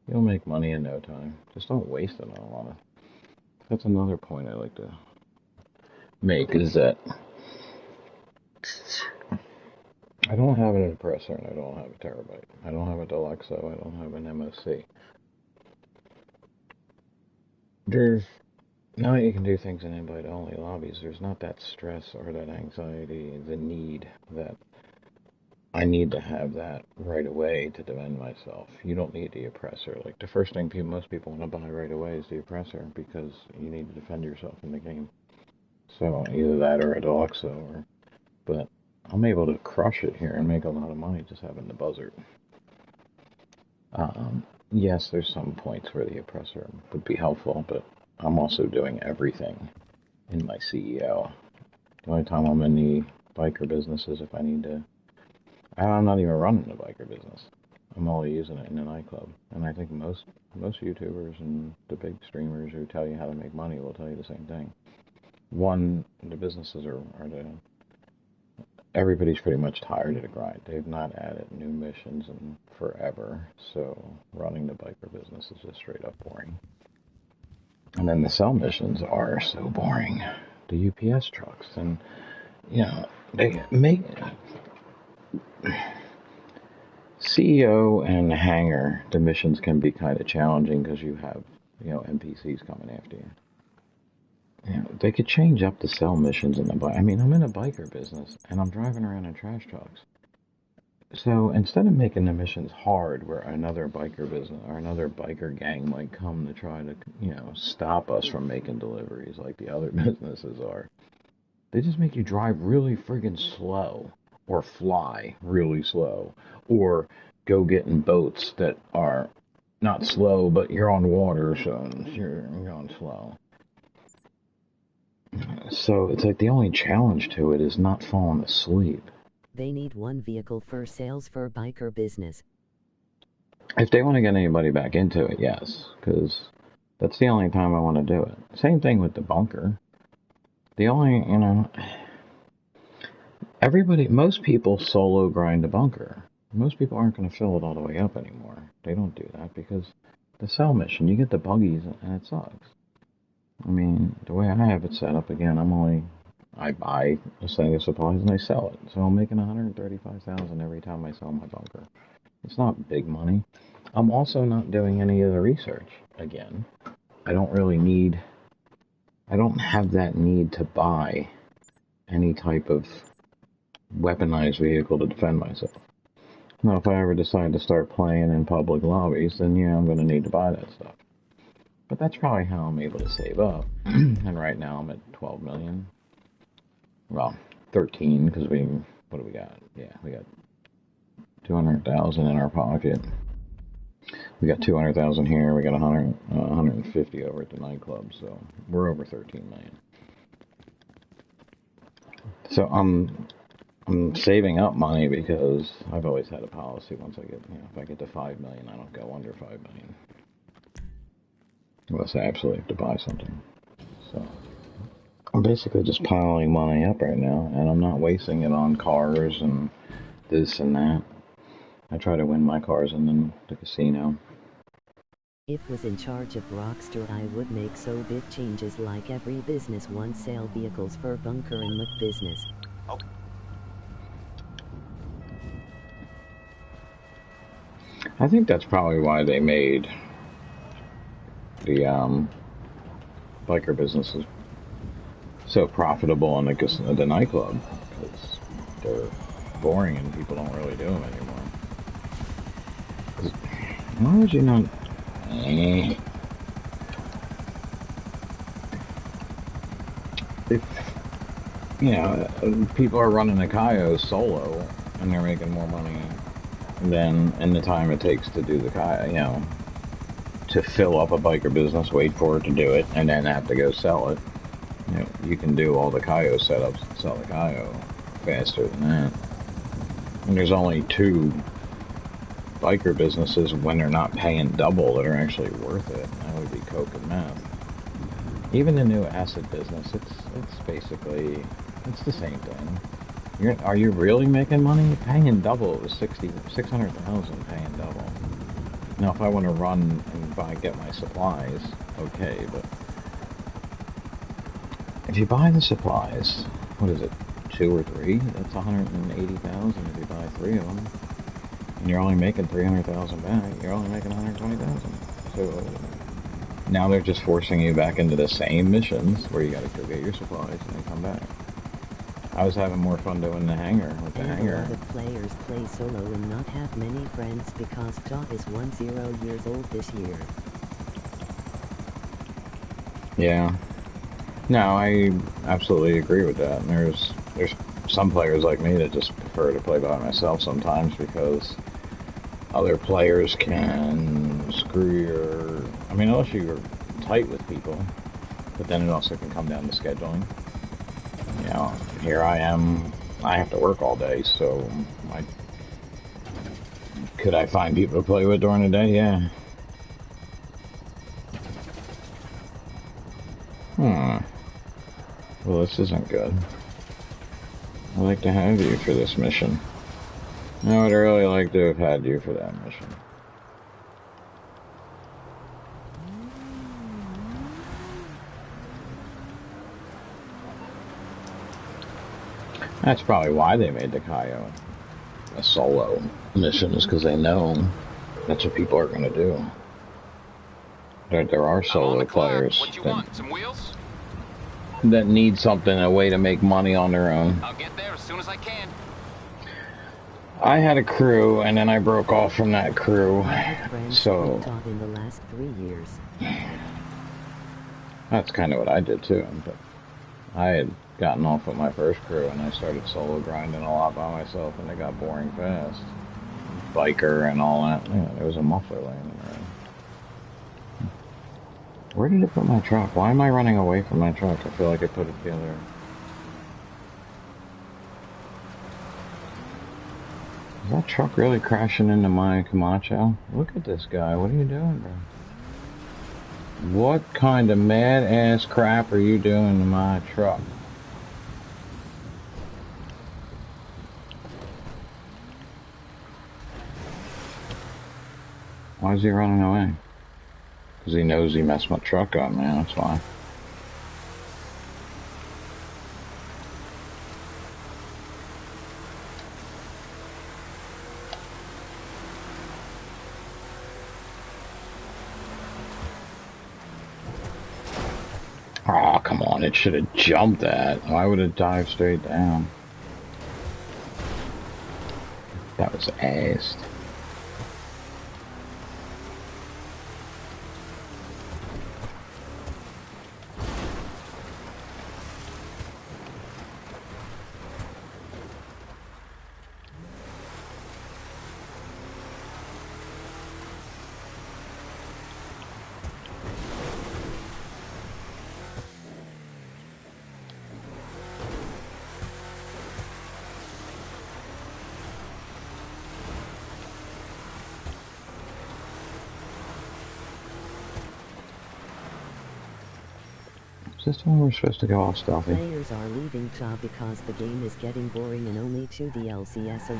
You'll make money in no time. Just don't waste it on a lot of. That's another point I like to make, is that I don't have an Impressor and I don't have a Terabyte. I don't have a Deluxo. I don't have an MOC. Now you can do things in invite-only lobbies. There's not that stress or that anxiety, the need that I need to have that right away to defend myself. You don't need the oppressor. Like, the first thing most people want to buy right away is the oppressor because you need to defend yourself in the game. So either that or a Deluxo, but I'm able to crush it here and make a lot of money just having the buzzard. Yes, there's some points where the oppressor would be helpful, but I'm also doing everything in my CEO. The only time I'm in the biker business is if I need to. I'm not even running the biker business. I'm only using it in a nightclub. And I think most YouTubers and the big streamers who tell you how to make money will tell you the same thing. One, the businesses are everybody's pretty much tired of the grind. They've not added new missions in forever. So running the biker business is just straight up boring. And then the sell missions are so boring. The UPS trucks, and they make CEO and hangar. The missions can be kind of challenging because you have NPCs coming after you. They could change up the sell missions in the bike. I mean, I'm in a biker business and I'm driving around in trash trucks. So instead of making the missions hard, where another biker business or another biker gang might come to try to, stop us from making deliveries like the other businesses are, they just make you drive really friggin' slow, or fly really slow, or go get in boats that are not slow, but you're on water, so you're going slow. So it's like the only challenge to it is not falling asleep. They need one vehicle for sales for biker business. If they want to get anybody back into it, yes, because that's the only time I want to do it. Same thing with the bunker. The only, most people solo grind a bunker. Most people aren't going to fill it all the way up anymore. They don't do that because the sell mission, you get the buggies and it sucks. I mean, the way I have it set up, again, I buy a set of supplies and I sell it. So I'm making $135,000 every time I sell my bunker. It's not big money. I'm also not doing any of the research. Again, I don't have that need to buy any type of weaponized vehicle to defend myself. Now, if I ever decide to start playing in public lobbies, then yeah, I'm going to need to buy that stuff. But that's probably how I'm able to save up. And right now I'm at 12 million. Well, 13, because what do we got? Yeah, we got 200,000 in our pocket. We got 200,000 here. We got 150 over at the nightclub. So we're over 13 million. So I'm saving up money because I've always had a policy once I get, if I get to 5 million, I don't go under 5 million. Unless I absolutely have to buy something. So I'm basically just piling money up right now, and I'm not wasting it on cars and this and that. I try to win my cars in the casino. If was in charge of Rockstar, I would make so big changes like every business wants sell vehicles for bunker and loot business. Okay. I think that's probably why they made the biker businesses so profitable in the nightclub, because they're boring and people don't really do them anymore. Why would you not? If people are running a Kaio solo and they're making more money than in the time it takes to do the Kaio, to fill up a biker business, wait for it to do it, and then have to go sell it. You can do all the Kaio setups and sell the Kaio faster than that. And there's only 2 biker businesses when they're not paying double that are actually worth it. That would be coke and meth. Even the new acid business, it's basically, it's the same thing. Are you really making money? Paying double is 600,000 paying double. Now, if I want to run and get my supplies, okay, but if you buy the supplies, what is it, 2 or 3? That's 180,000 if you buy 3 of them. And you're only making 300,000 back. You're only making 120,000. So now they're just forcing you back into the same missions where you got to go get your supplies and then come back. I was having more fun doing the hangar with the hangar. A lot of players play solo and not have many friends because Jaw is 10 years old this year. Yeah. No, I absolutely agree with that. And there's some players like me that just prefer to play by myself sometimes because other players can screw your... I mean, unless you're tight with people, but then it also can come down to scheduling. Here I am, I have to work all day, so could I find people to play with during the day? Yeah. Well, this isn't good. I'd like to have you for this mission. I would really like to have had you for that mission. That's probably why they made the Kaio a solo mission, is because they know that's what people are going to do. There are solo players that need something, a way to make money on their own. I'll get there as soon as I can. I had a crew, and then I broke off from that crew, so in the last 3 years. That's kind of what I did too. But I had gotten off with my first crew, and I started solo grinding a lot by myself, and it got boring fast. Biker and all that. Yeah, there was a muffler laying there. Where did I put my truck? Why am I running away from my truck? I feel like I put it the other... Is that truck really crashing into my Camacho? Look at this guy. What are you doing, bro? What kind of mad-ass crap are you doing to my truck? Why is he running away? Because he knows he messed my truck up, man. That's why. Oh, come on. It should have jumped that. Why would it dive straight down? That was assed. Is this when we're supposed to go all stealthy? Players are leaving CHA because the game is getting boring and only 2 DLCs a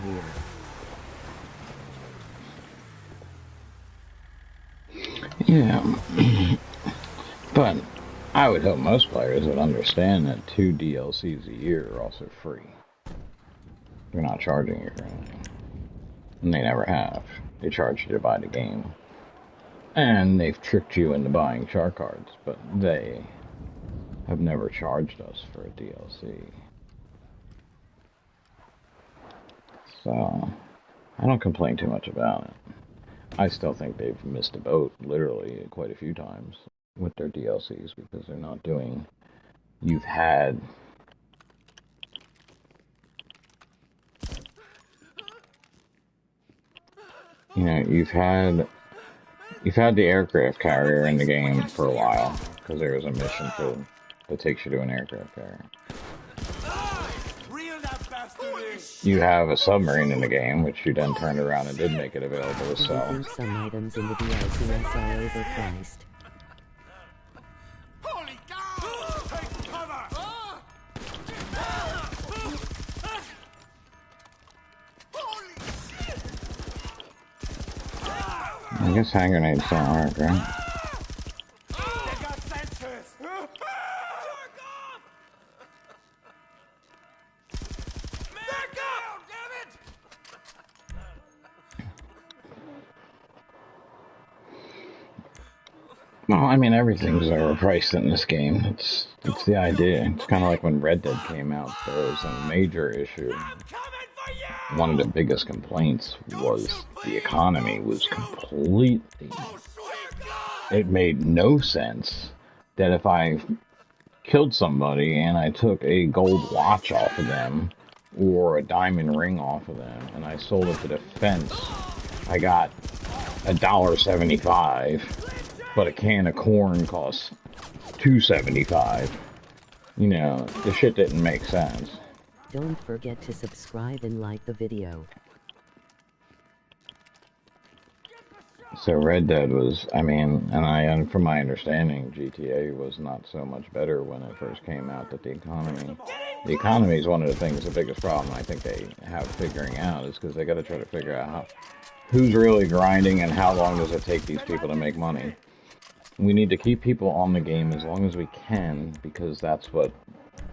year. Yeah. But I would hope most players would understand that 2 DLCs a year are also free. They're not charging you for anything. And they never have. They charge you to buy the game. And they've tricked you into buying char cards, but they have never charged us for a DLC. So, I don't complain too much about it. I still think they've missed a boat, literally, quite a few times with their DLCs because they're not doing... You've had... You know, you've had the aircraft carrier in the game for a while because there was a mission that takes you to an aircraft carrier. You have a submarine in the game, which you then turned around and did make it available to sell. I think some items in the DLCs are overpriced. Holy cow! Take cover! Holy shit! I guess hand grenades don't work, right? Well, I mean, everything's overpriced in this game. It's the idea. It's kind of like when Red Dead came out. There was a major issue. One of the biggest complaints was the economy was completely... It made no sense that if I killed somebody and I took a gold watch off of them or a diamond ring off of them and I sold it to the fence, I got $1.75. But a can of corn costs $2.75. You know, the shit didn't make sense. Don't forget to subscribe and like the video. So Red Dead was, I mean, and from my understanding, GTA was not so much better when it first came out. That the economy is one of the things, the biggest problem I think they have figuring out is because they got to try to figure out who's really grinding and how long does it take these people to make money. We need to keep people on the game as long as we can, because that's what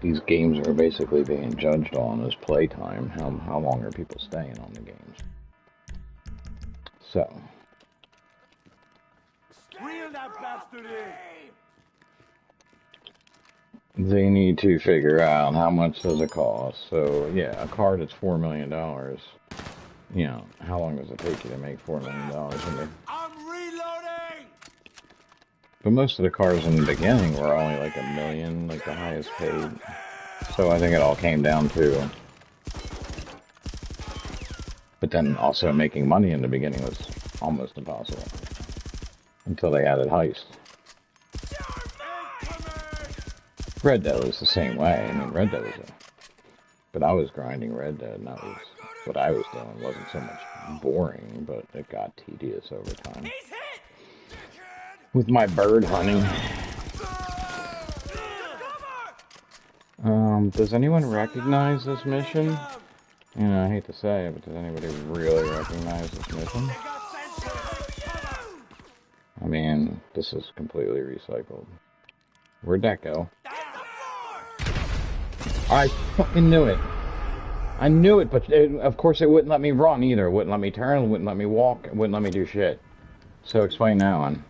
these games are basically being judged on, is playtime. How long are people staying on the games? So. Reel that bastard in! They need to figure out how much does it cost. So, yeah, a car that's $4 million, you know, how long does it take you to make $4 million? But most of the cars in the beginning were only like $1 million, like the highest paid. So I think it all came down to... But then also making money in the beginning was almost impossible. Until they added heist. Red Dead was the same way. I mean, Red Dead was but I was grinding Red Dead, and that was what I was doing. It wasn't so much boring, but it got tedious over time. With my bird hunting. Does anyone recognize this mission? You know, I hate to say it, but does anybody really recognize this mission? I mean, this is completely recycled. Where'd that go? I fucking knew it. I knew it, but of course it wouldn't let me run either. It wouldn't let me turn, it wouldn't let me walk, it wouldn't let me do shit. So explain that one.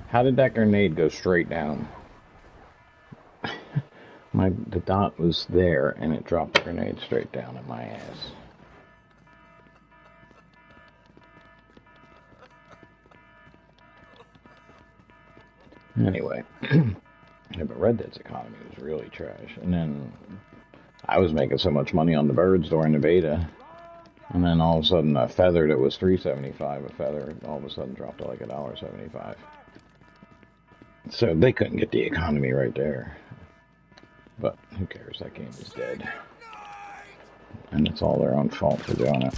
How did that grenade go straight down? The dot was there, and it dropped the grenade straight down at my ass. Anyway, yeah, but Red Dead's economy was really trash. And then I was making so much money on the birds during the beta, and then all of a sudden a feather that was $3.75 a feather all of a sudden dropped to like $1.75. So they couldn't get the economy right there. But who cares? That game is dead. And it's all their own fault for doing it.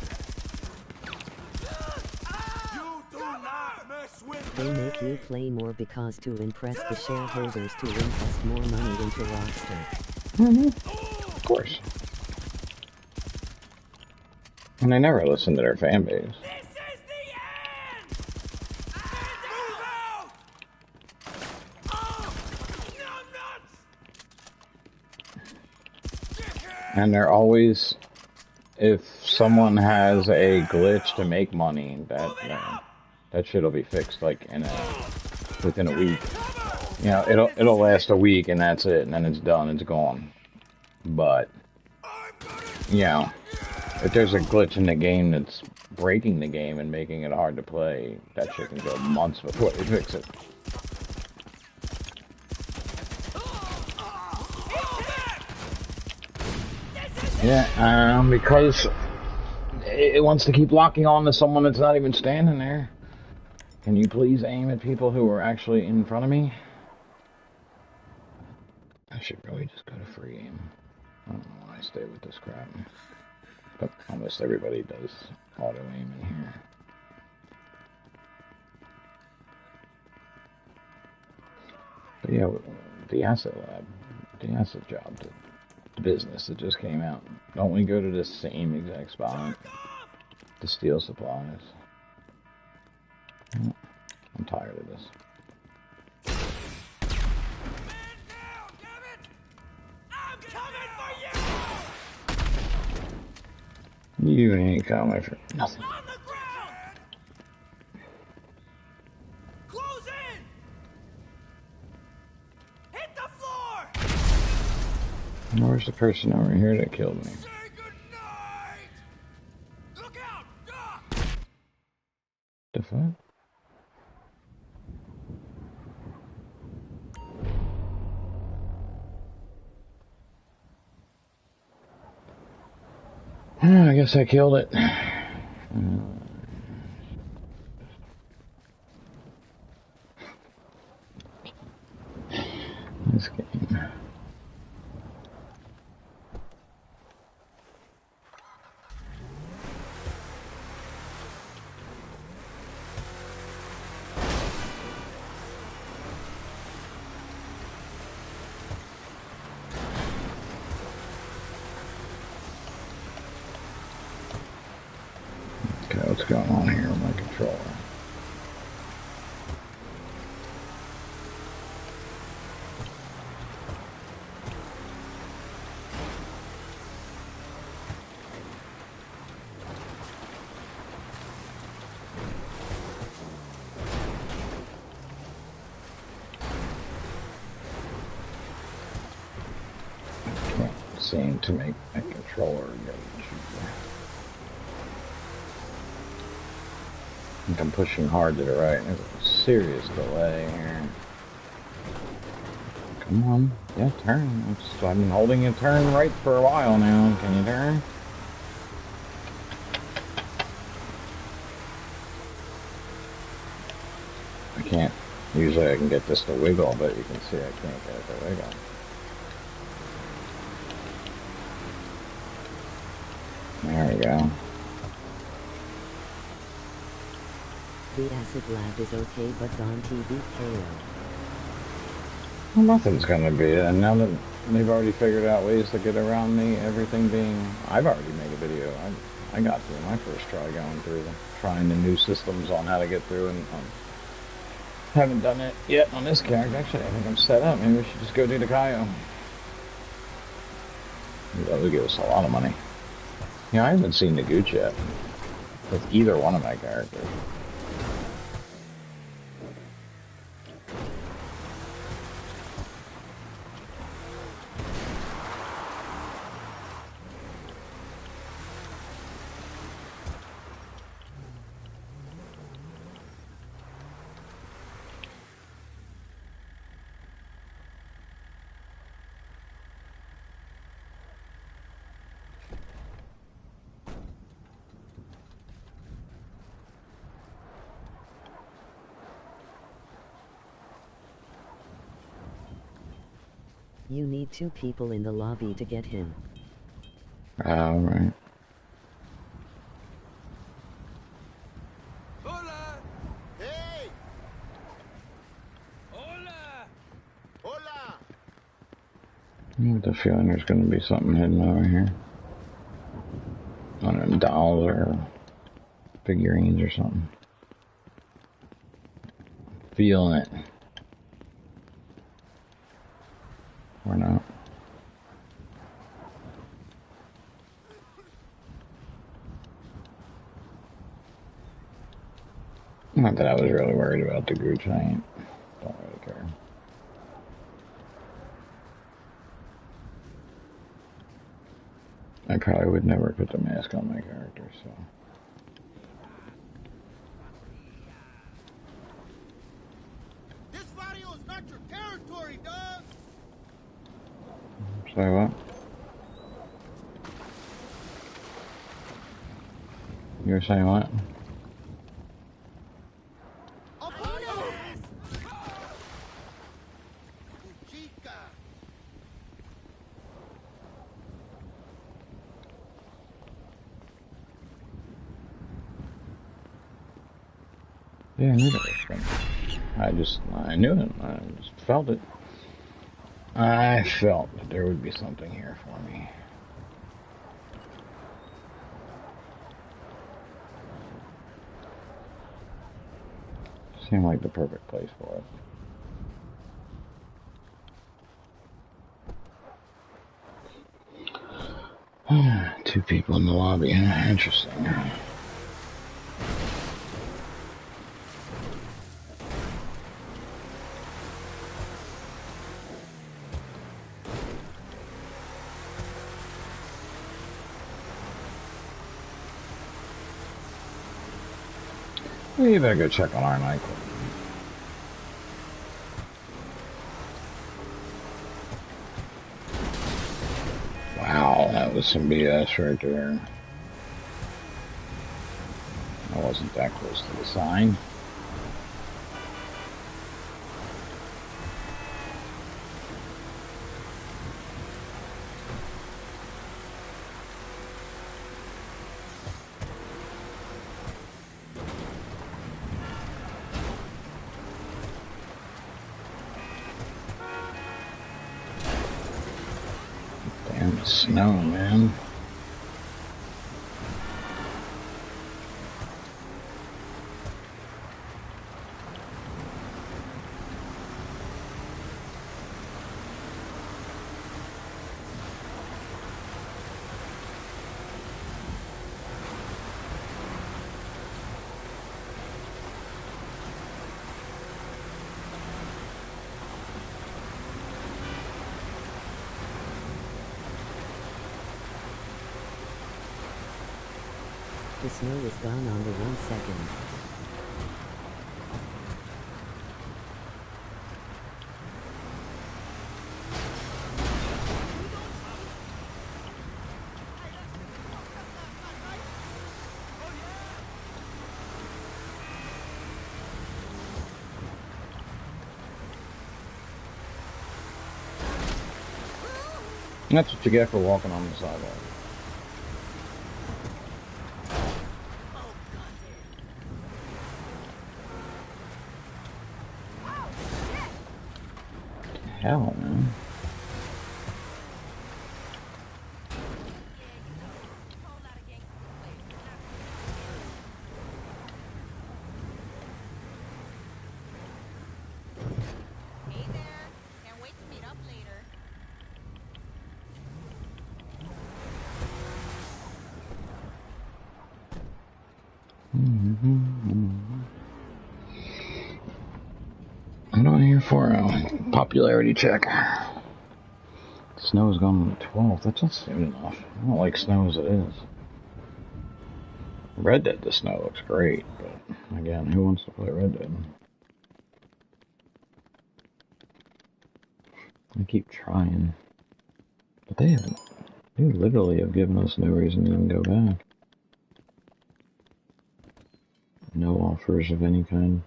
They make you play more because to impress the shareholders to invest more money into Rockstar. Of course. And they never listen to their fan base. And they're always, if someone has a glitch to make money, that shit'll be fixed like within a week. You know, it'll last a week and that's it, and then it's done, it's gone. But you know, if there's a glitch in the game that's breaking the game and making it hard to play, that shit can go months before they fix it. Yeah, because it wants to keep locking on to someone that's not even standing there. Can you please aim at people who are actually in front of me? I should really just go to free aim. I don't know why I stay with this crap. But almost everybody does auto aim in here. But yeah, the asset lab, the asset job, the business that just came out. Don't we go to the same exact spot to steal supplies? I'm tired of this. You ain't coming for nothing. Close in! Hit the floor! Where's the person over here that killed me? Say goodnight! Look out! The fuck? I guess I killed it. This game. Okay, what's going on here with my controller? Can't seem to make my controller go cheaper. I think I'm pushing hard to the right. There's a serious delay here. Come on. Yeah, turn. I've been holding you turn right for a while now. Can you turn? I can't. Usually I can get this to wiggle, but you can see I can't get it to wiggle. There we go. The acid lab is okay, but on TV KO. Well, nothing's gonna be it. And now that they've already figured out ways to get around me, everything being... I've already made a video. I got through my first try going through trying the new systems on how to get through, and haven't done it yet on this character. Actually, I think I'm set up. Maybe we should just go do the Kaio. That would give us a lot of money. Yeah, I haven't seen the Gooch yet with either one of my characters. You need 2 people in the lobby to get him. Right. Hola! Hey! Hola! Hola! I have the feeling there's going to be something hidden over here. One of them dolls or figurines or something. Feeling it. Or not. Not that I was really worried about the Gooch. I don't really care. I probably would never put the mask on my character, so. This barrio is not your territory, dog! Sorry, what? You were saying what? Yeah, I knew that was coming. I knew it. I just felt it. I felt that there would be something here for me. Seemed like the perfect place for it. 2 people in the lobby. Interesting. You better go check on our nightclub. Wow, that was some BS right there. I wasn't that close to the sign. Damn snow, man. The snow is gone under 1 second. That's what you get for walking on the sidewalk. hell, man? Hey there. Can't wait to meet up later. What am I here for? Popularity check. Snow is gone on the 12th. That's not soon enough. I don't like snow as it is. Red Dead, the snow looks great, but again, who wants to play Red Dead? I keep trying, but they literally have given us no reason to even go back. No offers of any kind.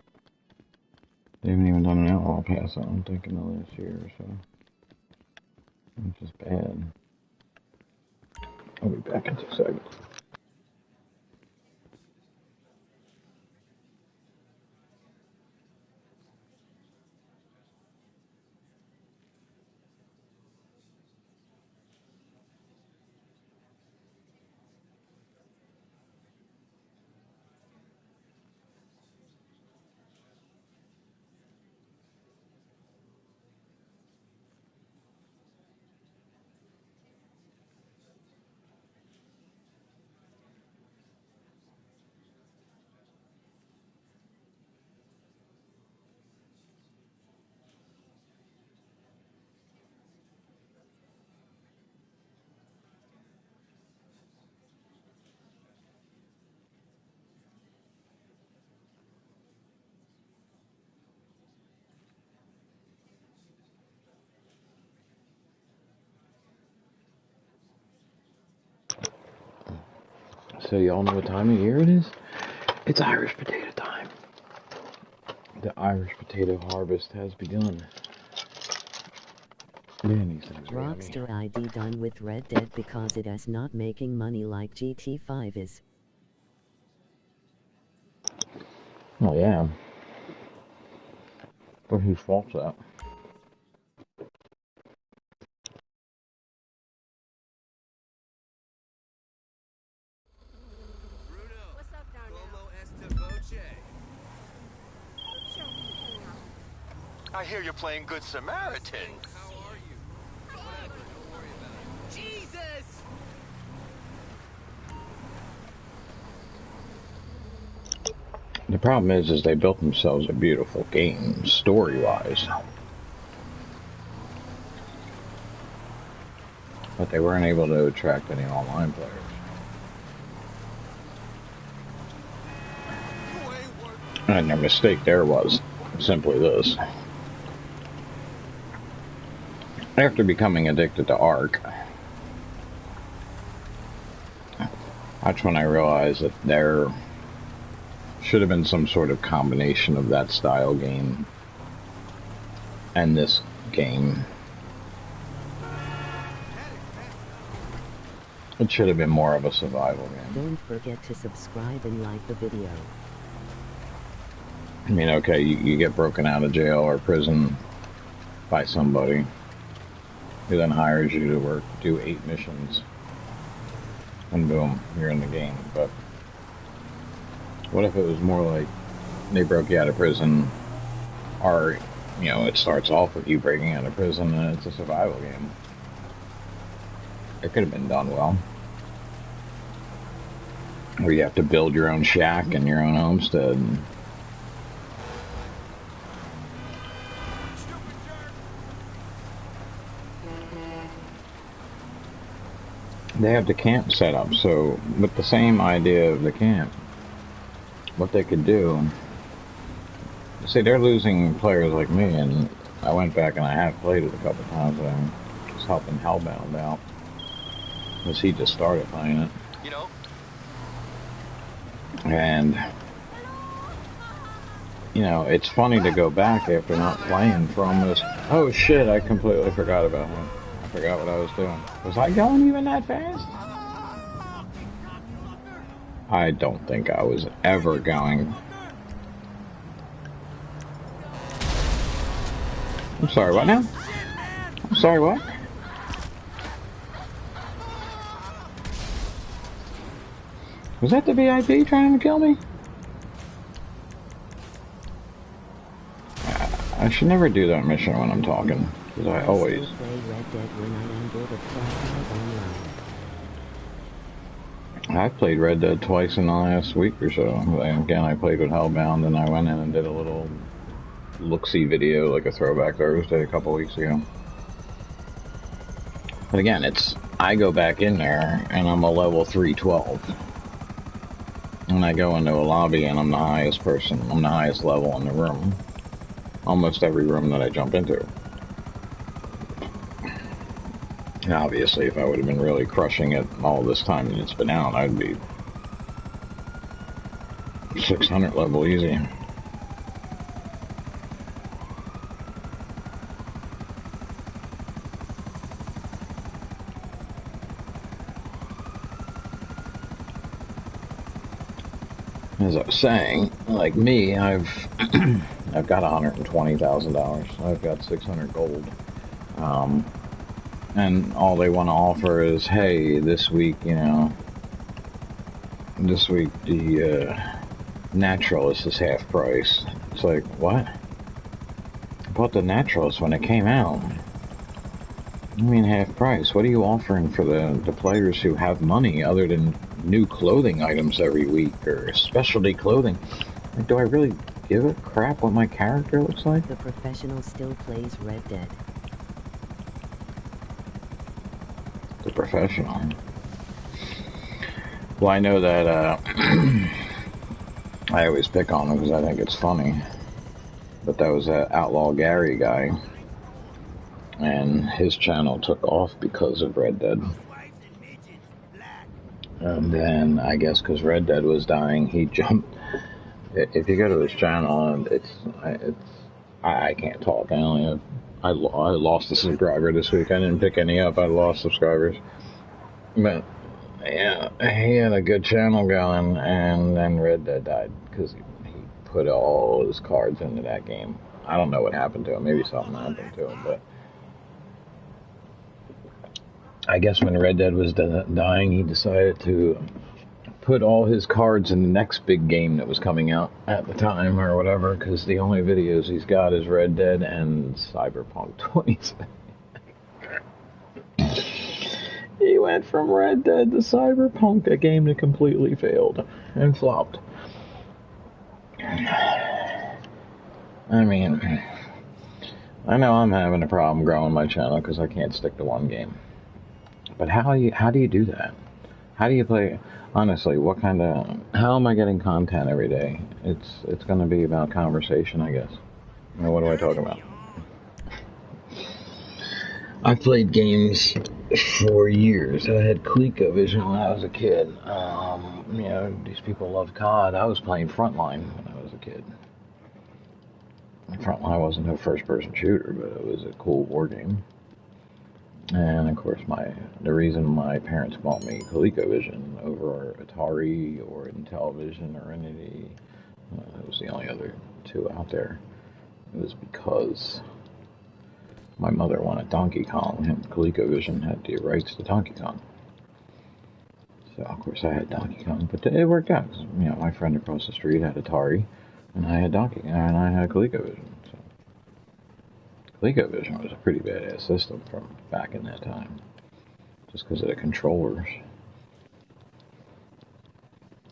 They haven't even done an outlaw pass, I don't think, in the last year or so. Which is bad. I'll be back in 2 seconds. So y'all know what time of year it is? It's Irish potato time. The Irish potato harvest has begun. Man, these things are yummy. Rockstar ID done with Red Dead because it is not making money like GTA5 is. Oh yeah. But whose fault's that? What's up down I hear you're playing Good Samaritan. Jesus! The problem is they built themselves a beautiful game, story-wise. But they weren't able to attract any online players. And their mistake there was simply this. After becoming addicted to Ark, that's when I realized that there should have been some sort of combination of that style game and this game. It should have been more of a survival game. Don't forget to subscribe and like the video. I mean, okay, you get broken out of jail or prison by somebody who then hires you to do 8 missions, and boom, you're in the game. But what if it was more like they broke you out of prison, or, you know, it starts off with you breaking out of prison and it's a survival game? It could have been done well. Where you have to build your own shack and your own homestead. They have the camp set up, so with the same idea of the camp, what they could do, see, they're losing players like me, and I went back and I have played it a couple times, and I'm just helping Hellbound out, because he just started playing it. You know? And, you know, it's funny to go back after not playing for almost, oh shit, I completely forgot about him. I forgot what I was doing. Was I going even that fast? I don't think I was ever going. I'm sorry, what now? Sorry, what? Was that the VIP trying to kill me? I should never do that mission when I'm talking, because I always... play Red Dead when I am bored of online. I've played Red Dead twice in the last week or so. And again, I played with Hellbound, and I went in and did a little look-see video, like a throwback Thursday a couple weeks ago. But again, I go back in there, and I'm a level 312. And I go into a lobby, and I'm the highest person. I'm the highest level in the room. Almost every room that I jump into. And obviously, if I would have been really crushing it all this time that it's been out, I'd be 600 level easy. As I was saying, like me, I've got $120,000. I've got 600 gold. And all they want to offer is, hey, this week, the Naturalist is half price. It's like, what? I bought the Naturalist when it came out. I mean half price. What are you offering for the players who have money other than new clothing items every week or specialty clothing? Like, do I really give a crap what my character looks like? The professional still plays Red Dead. The professional. Well, I know that I always pick on him because I think it's funny. But that was that Outlaw Gary guy. And his channel took off because of Red Dead. And then, I guess because Red Dead was dying, he jumped. If you go to his channel, I can't talk. I lost a subscriber this week. I didn't pick any up. I lost subscribers. But, yeah, he had a good channel going, and then Red Dead died because he put all his cards into that game. I don't know what happened to him. Maybe something happened to him, but I guess when Red Dead was dying, he decided to put all his cards in the next big game that was coming out at the time or whatever, because the only videos he's got is Red Dead and Cyberpunk 2077. He went from Red Dead to Cyberpunk, a game that completely failed and flopped. I mean, I know I'm having a problem growing my channel because I can't stick to one game. But how do you do that? How do you play? Honestly, how am I getting content every day? It's going to be about conversation, I guess. What do I talk about? I played games for years. I had ColecoVision when I was a kid. These people love COD. I was playing Frontline when I was a kid. Frontline wasn't a first-person shooter, but it was a cool war game. And of course, the reason my parents bought me ColecoVision over Atari or Intellivision or Entity, it was the only other two out there. It was because my mother wanted Donkey Kong, and ColecoVision had the rights to Donkey Kong. So of course I had Donkey Kong, but it worked out. My friend across the street had Atari, and I had ColecoVision. So ColecoVision was a pretty badass system from back in that time, just because of the controllers.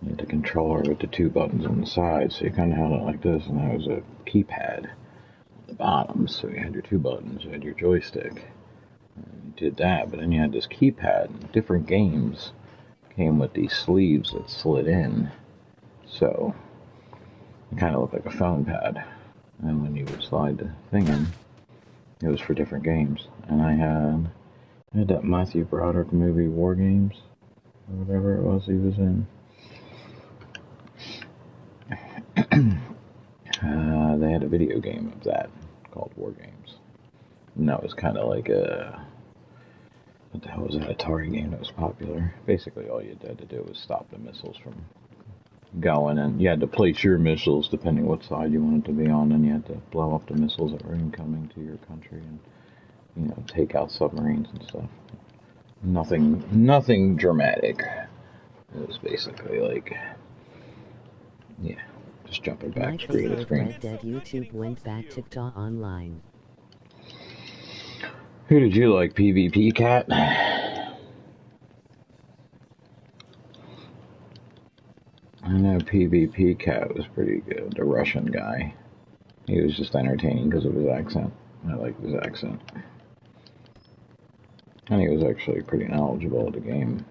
You had the controller with the two buttons on the side, so you kind of held it like this, and that was a keypad on the bottom. So you had your two buttons, you had your joystick, and you did that. But then you had this keypad. Different games came with these sleeves that slid in, so it kind of looked like a phone pad. And when you would slide the thing in, it was for different games. And I had that Matthew Broderick movie, War Games, or whatever it was he was in. They had a video game of that called War Games. And that was kind of like what the hell was that Atari game that was popular? Basically all you had to do was stop the missiles from going, and you had to place your missiles depending what side you wanted to be on, and you had to blow up the missiles that were incoming to your country. And you know, take out submarines and stuff. Nothing dramatic. It was basically like, yeah, just jumping back My screen to favorite screen. Red Dead YouTube went back to TikTok online. Who did you like, PvP Cat? I know PvP Cat was pretty good. The Russian guy. He was just entertaining because of his accent. I liked his accent. And he was actually pretty knowledgeable of the game.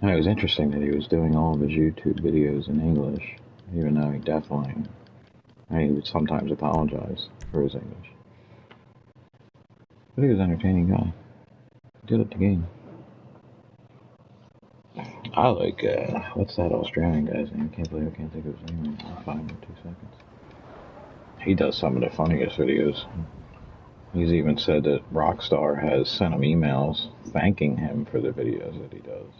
And it was interesting that he was doing all of his YouTube videos in English, even though he he would sometimes apologize for his English. But he was an entertaining guy. Good at the game. I like, what's that Australian guy's name? I can't think of his name. I'll find him in 2 seconds. He does some of the funniest videos. He's even said that Rockstar has sent him emails thanking him for the videos that he does.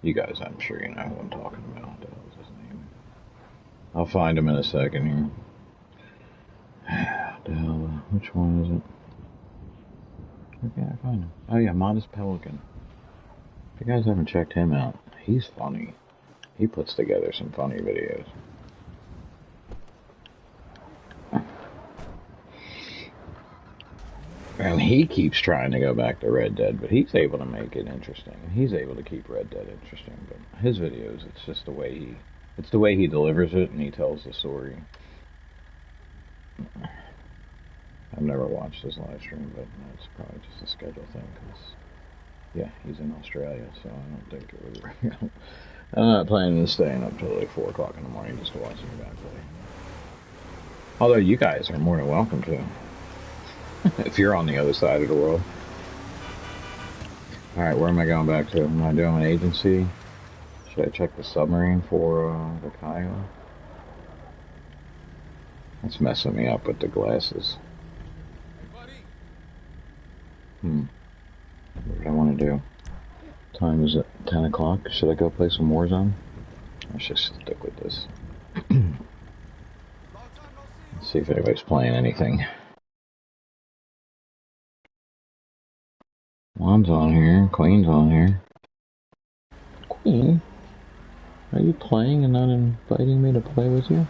You guys, I'm sure you know who I'm talking about. What the hell is his name? I'll find him in a second here. The hell, which one is it? Where can I find him? Oh yeah, Modest Pelican. If you guys haven't checked him out, he's funny. He puts together some funny videos. And he keeps trying to go back to Red Dead, but he's able to make it interesting. He's able to keep Red Dead interesting, but his videos, it's just the way he delivers it and he tells the story. I've never watched his live stream, but it's probably just a schedule thing, because, yeah, he's in Australia, so I don't think it would, you know, I'm not planning on staying up till like 4 o'clock in the morning just to watch him back play. Although you guys are more than welcome to. If you're on the other side of the world. Alright, where am I going back to? Am I doing an agency? Should I check the submarine for the Kyle? That's messing me up with the glasses. What do I want to do? What time is it? 10 o'clock? Should I go play some Warzone? Let's just stick with this. Let's see if anybody's playing anything. Juan's on here. Queen's on here. Queen? Are you playing and not inviting me to play with you?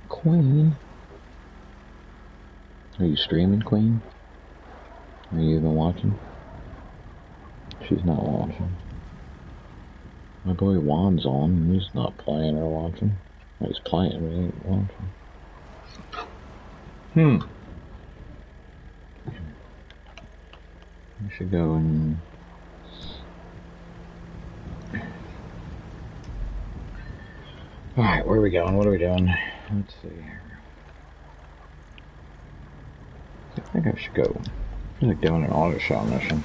Queen? Are you streaming, Queen? Are you even watching? She's not watching. My boy Juan's on. He's not playing or watching. Well, he's playing, but he ain't watching. We should go and... Alright, where are we going? What are we doing? Let's see here. I think I should go. I feel like doing an auto shot mission.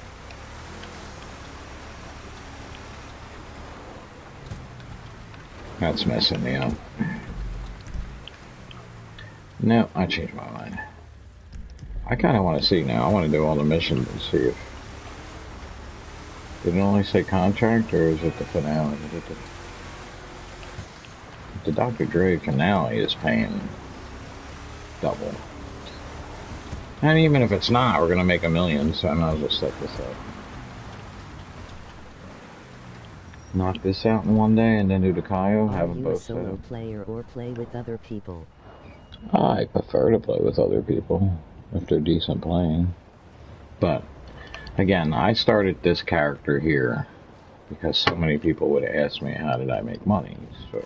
That's messing me up. No, I changed my mind. I kind of want to see now. I want to do all the missions and see if... Did it only say contract, or is it the finale? Is it the Dr. Dre finale is paying double. And even if it's not, we're going to make $1 million, so I might as well set this up. Knock this out in one day and then do the Kaio, have them both set up. Are you a solo player or play with other people? I prefer to play with other people, if they're decent playing. But, again, I started this character here because so many people would ask me how did I make money, so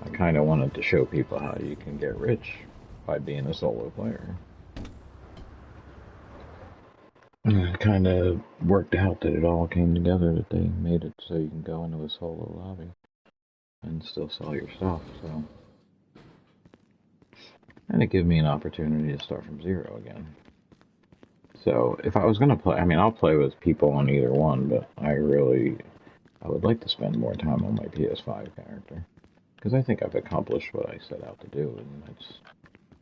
I kind of wanted to show people how you can get rich by being a solo player. And it kind of worked out that it all came together, that they made it so you can go into a solo lobby and still sell your stuff, so. And it gave me an opportunity to start from zero again. So, if I was going to play, I mean, I'll play with people on either one, but I would like to spend more time on my PS5 character. Because I think I've accomplished what I set out to do, and it's,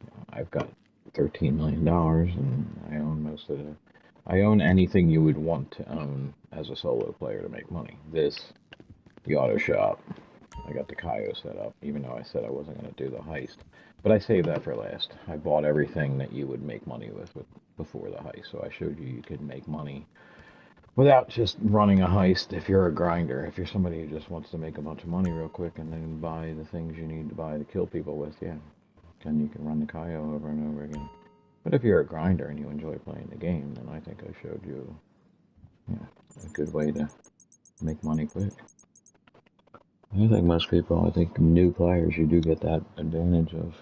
you know, I've got $13 million, and I own most of the... I own anything you would want to own as a solo player to make money. This, the auto shop, I got the Kaio set up, even though I said I wasn't going to do the heist. But I saved that for last. I bought everything that you would make money with before the heist. So I showed you could make money without just running a heist if you're a grinder. If you're somebody who just wants to make a bunch of money real quick and then buy the things you need to buy to kill people with, yeah. Then you can run the Kaio over and over again. But if you're a grinder and you enjoy playing the game, then I think I showed you a good way to make money quick. I think most people, I think new players, you do get that advantage of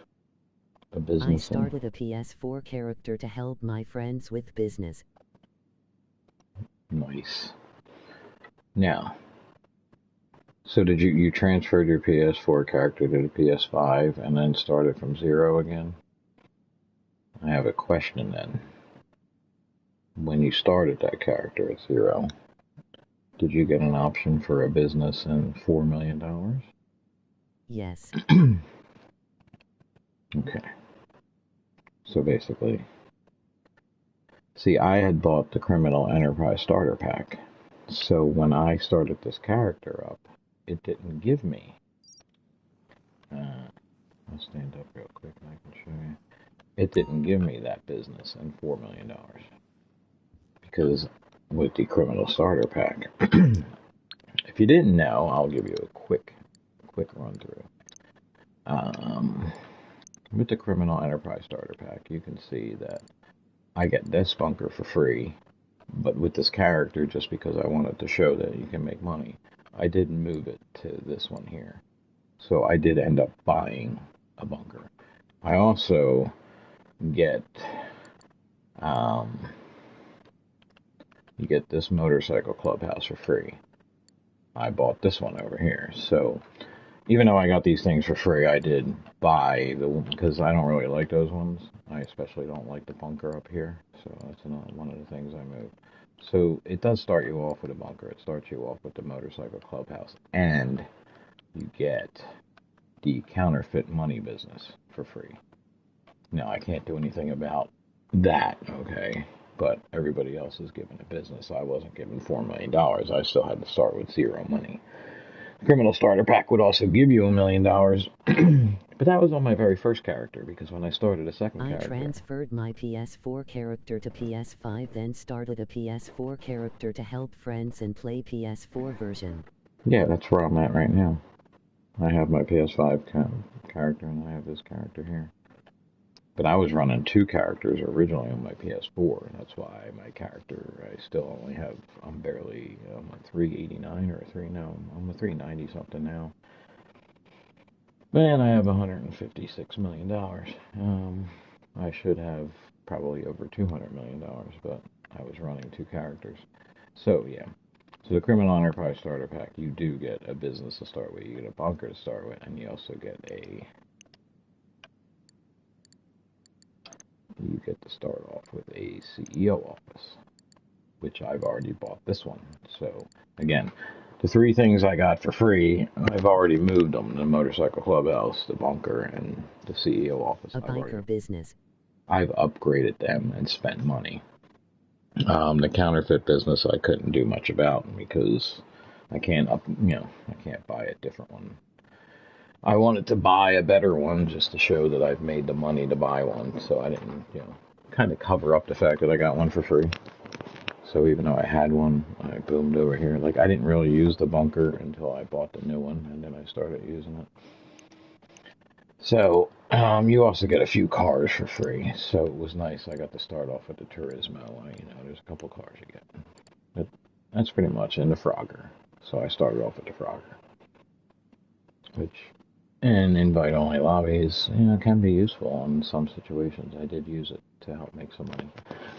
a business. I started a PS4 character to help my friends with business. Nice. Now, so did you transferred your PS4 character to the PS5 and then started from zero again? I have a question then. When you started that character at zero, did you get an option for a business and $4 million? Yes. Okay. So basically, see, I had bought the Criminal Enterprise Starter Pack. So when I started this character up, it didn't give me. I'll stand up real quick and I can show you. It didn't give me that business and $4 million. Because with the Criminal Starter Pack, if you didn't know, I'll give you a quick run through. With the Criminal Enterprise Starter Pack, you can see that I get this bunker for free, but with this character, just because I wanted to show that you can make money, I didn't move it to this one here. So I did end up buying a bunker. I also get, you get this motorcycle clubhouse for free. I bought this one over here. So even though I got these things for free, I did buy because I don't really like those ones. I especially don't like the bunker up here. So that's one of the things I moved. So it does start you off with a bunker. It starts you off with the motorcycle clubhouse. And you get the counterfeit money business for free. Now, I can't do anything about that, okay? But everybody else is given a business. I wasn't given $4 million. I still had to start with zero money. Criminal Starter Pack would also give you $1 million. But that was on my very first character, because when I started a second character... I transferred my PS4 character to PS5, then started a PS4 character to help friends and play PS4 version. Yeah, that's where I'm at right now. I have my PS5 character, and I have this character here. But I was running two characters originally on my PS4, and that's why my character, I still only have, I'm barely, I'm a 389 or a 3, no, I'm a 390 something now. Man, I have $156 million. I should have probably over $200 million, but I was running two characters. So, yeah. So the Criminal Enterprise Starter Pack, you do get a business to start with, you get a bunker to start with, and you also get you get to start off with a CEO office, which I've already bought this one. So, again, the three things I got for free, I've already moved them. The motorcycle clubhouse, the bunker, and the CEO office. A biker business. I've upgraded them and spent money. The counterfeit business I couldn't do much about because I can't I can't buy a different one. I wanted to buy a better one just to show that I've made the money to buy one, so I didn't, kind of cover up the fact that I got one for free. So even though I had one, I boomed over here. Like, I didn't really use the bunker until I bought the new one, and then I started using it. So, you also get a few cars for free, so it was nice. I got to start off with the Turismo. There's a couple cars you get. But that's pretty much in the Frogger. So I started off with the Frogger. And invite-only lobbies, can be useful in some situations. I did use it to help make some money.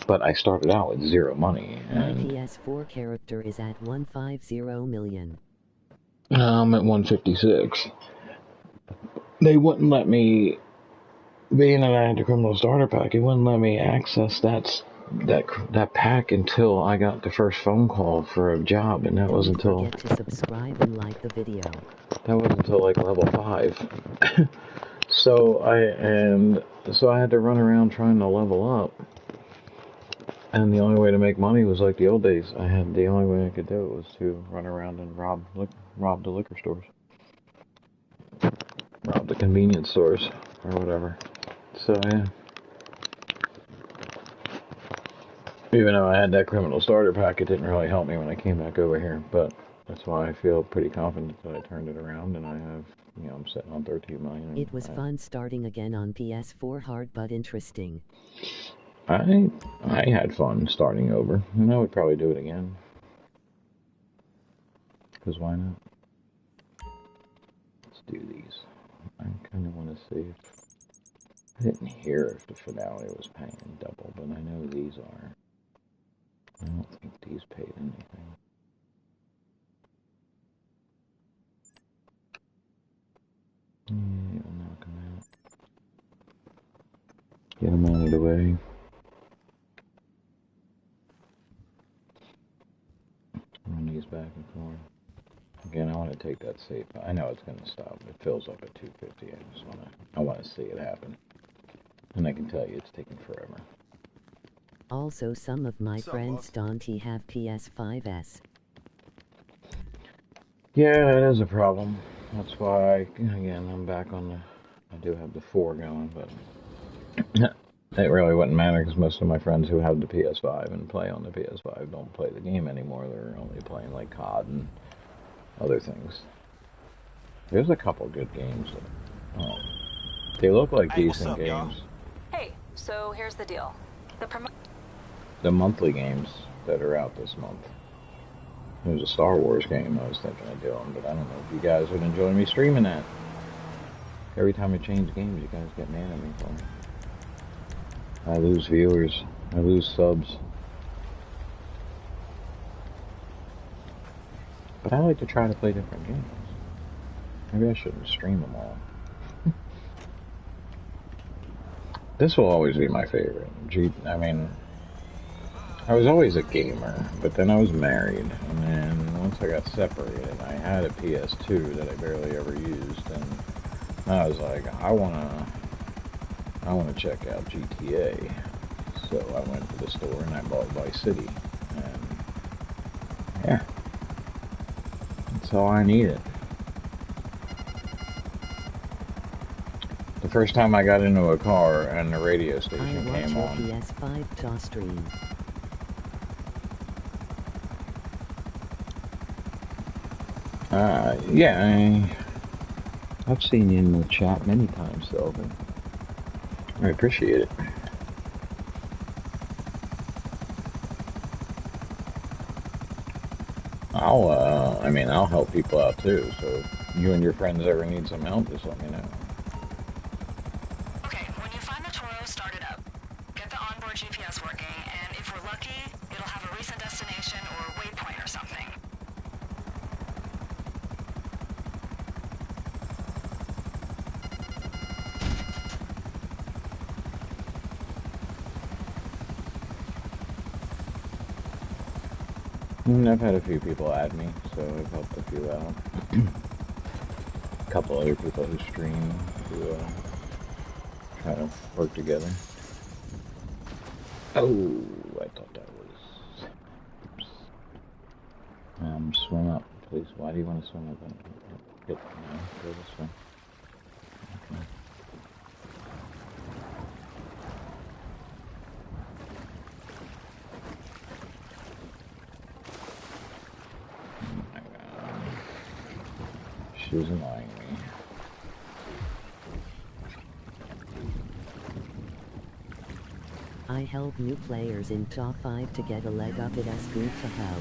But I started out with zero money. And my PS4 character is at 150 million. I'm at 156. They wouldn't let me, being that I had the Criminal Starter Pack, it wouldn't let me access that pack until I got the first phone call for a job, and that was until... Don't forget to subscribe and like the video. That was until like level 5. So I had to run around trying to level up. And the only way to make money was like the old days. The only way I could do it was to run around and rob the liquor stores. the convenience stores or whatever. So yeah. Even though I had that criminal starter pack, it didn't really help me when I came back over here. But that's why I feel pretty confident that I turned it around, and I have, you know, I'm sitting on 13 million. It was fun starting again on PS4, hard but interesting. I had fun starting over, and I would probably do it again. Because why not? Let's do these. I kind of want to see if... I didn't hear if the finale was paying double, but I know these are. I don't think these paid anything. Yeah, we'll knock them out. Get them out of the way. Run these back and forth. Again, I want to take that safe. I know it's going to stop. It fills up at 250. I want to see it happen. And I can tell you it's taking forever. Also, some of my friends don't have PS5s. Yeah, that is a problem. That's why, again, I'm back on the... I do have the 4 going, but... It really wouldn't matter because most of my friends who have the PS5 and play on the PS5 don't play the game anymore. They're only playing like COD and other things. There's a couple good games. They look like decent games. Hey, so here's the deal. The monthly games that are out this month. There's a Star Wars game I was thinking of doing, but I don't know if you guys would enjoy me streaming that. Every time I change games, you guys get mad at me for it. I lose viewers. I lose subs. But I like to try to play different games. Maybe I shouldn't stream them all. This will always be my favorite. I mean, I was always a gamer, but then I was married, and then once I got separated, I had a PS2 that I barely ever used, and I was like, I wanna check out GTA. So I went to the store and I bought Vice City, and yeah, that's all I needed. The first time I got into a car and the radio station came on. PS5 to stream. Yeah, I've seen you in the chat many times, Sylvan. I appreciate it. I'll help people out too, so if you and your friends ever need some help, just let me know. Okay, when you find the Toro, start it up. Get the onboard GPS working, and if we're lucky, it'll have a recent destination or waypoint or something. I've had a few people add me, so I've helped a few out. A couple other people who stream to try to work together. Oh, I thought that was... Oops. Swim up, please. Why do you want to swim up? Go this way. Okay. She's annoying me. I help new players in top 5 to get a leg up. It as good to how.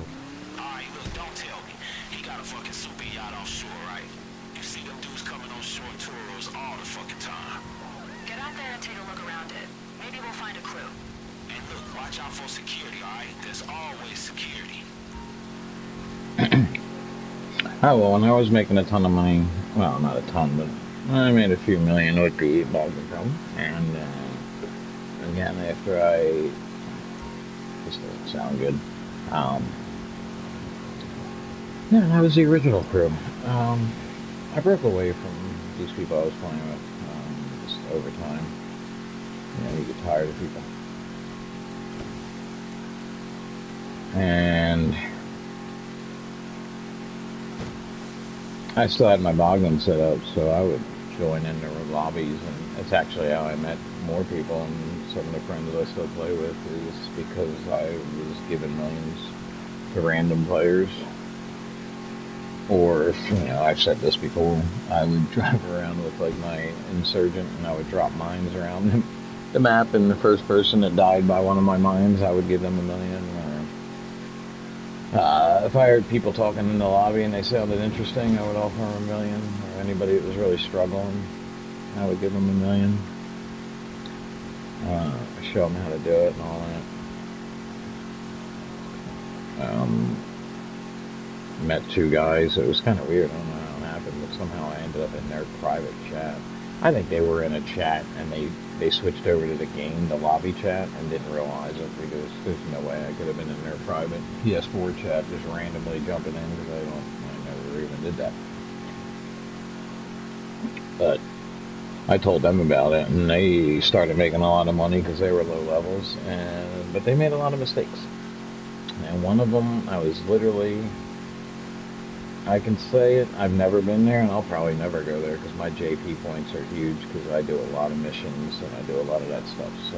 Alright, look, don't tell me. He got a fucking super yacht offshore, right? You see them dudes coming on shore tours all the fucking time. Get out there and take a look around it. Maybe we'll find a crew. And look, watch out for security, alright? There's always security. Oh, well, when I was making a ton of money, well, not a ton, but I made a few million with the bug control. And, again, after this doesn't sound good. Yeah, I was the original crew. I broke away from these people I was playing with, just over time. You know, you get tired of people. And I still had my Boglin set up, so I would join in the lobbies, and it's actually how I met more people, and some of the friends I still play with is because I was given millions to random players. Or if, I've said this before, I would drive around with like my insurgent and I would drop mines around the map, and the first person that died by one of my mines, I would give them $1 million. If I heard people talking in the lobby and they sounded interesting, I would offer them $1 million. Or anybody that was really struggling, I would give them $1 million. Show them how to do it and all that. Met two guys. It was kind of weird. I don't know how it happened, but somehow I ended up in their private chat. I think they were in a chat and they switched over to the game, the lobby chat, and didn't realize it because there's no way I could have been in their private PS4 chat just randomly jumping in because I never even did that. But I told them about it, and they started making a lot of money because they were low levels, but they made a lot of mistakes. And one of them, I was literally, I can say it, I've never been there, and I'll probably never go there because my JP points are huge because I do a lot of missions and I do a lot of that stuff, so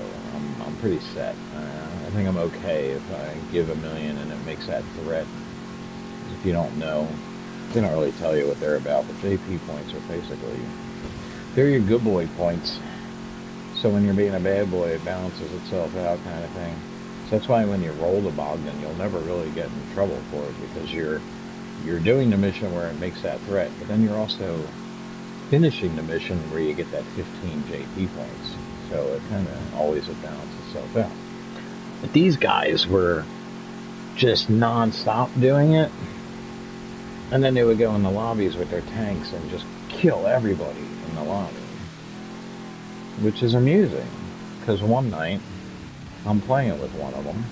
I'm pretty set. I think I'm okay if I give $1 million and it makes that threat. If you don't know, they don't really tell you what they're about, but JP points are basically, they're your good boy points. So when you're being a bad boy, it balances itself out kind of thing. So that's why when you roll the Bogdan, you'll never really get in trouble for it because you're doing the mission where it makes that threat, but then you're also finishing the mission where you get that 15 JP points. So it kind of always balances itself out. But these guys were just non-stop doing it, and then they would go in the lobbies with their tanks and just kill everybody in the lobby, which is amusing because one night I'm playing with one of them,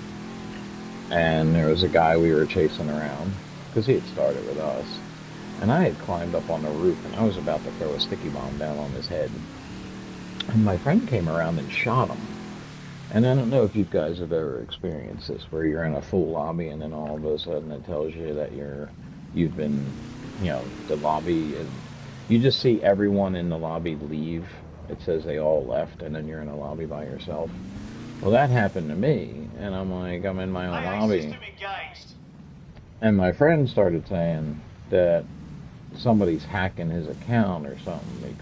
and there was a guy we were chasing around because he had started with us, and I had climbed up on the roof and I was about to throw a sticky bomb down on his head, and my friend came around and shot him. And I don't know if you guys have ever experienced this, where you're in a full lobby and then all of a sudden it tells you that you've been, the lobby, you just see everyone in the lobby leave. It says they all left, and then you're in a lobby by yourself. Well, that happened to me, and I'm like, I'm in my own lobby. And my friend started saying that somebody's hacking his account or something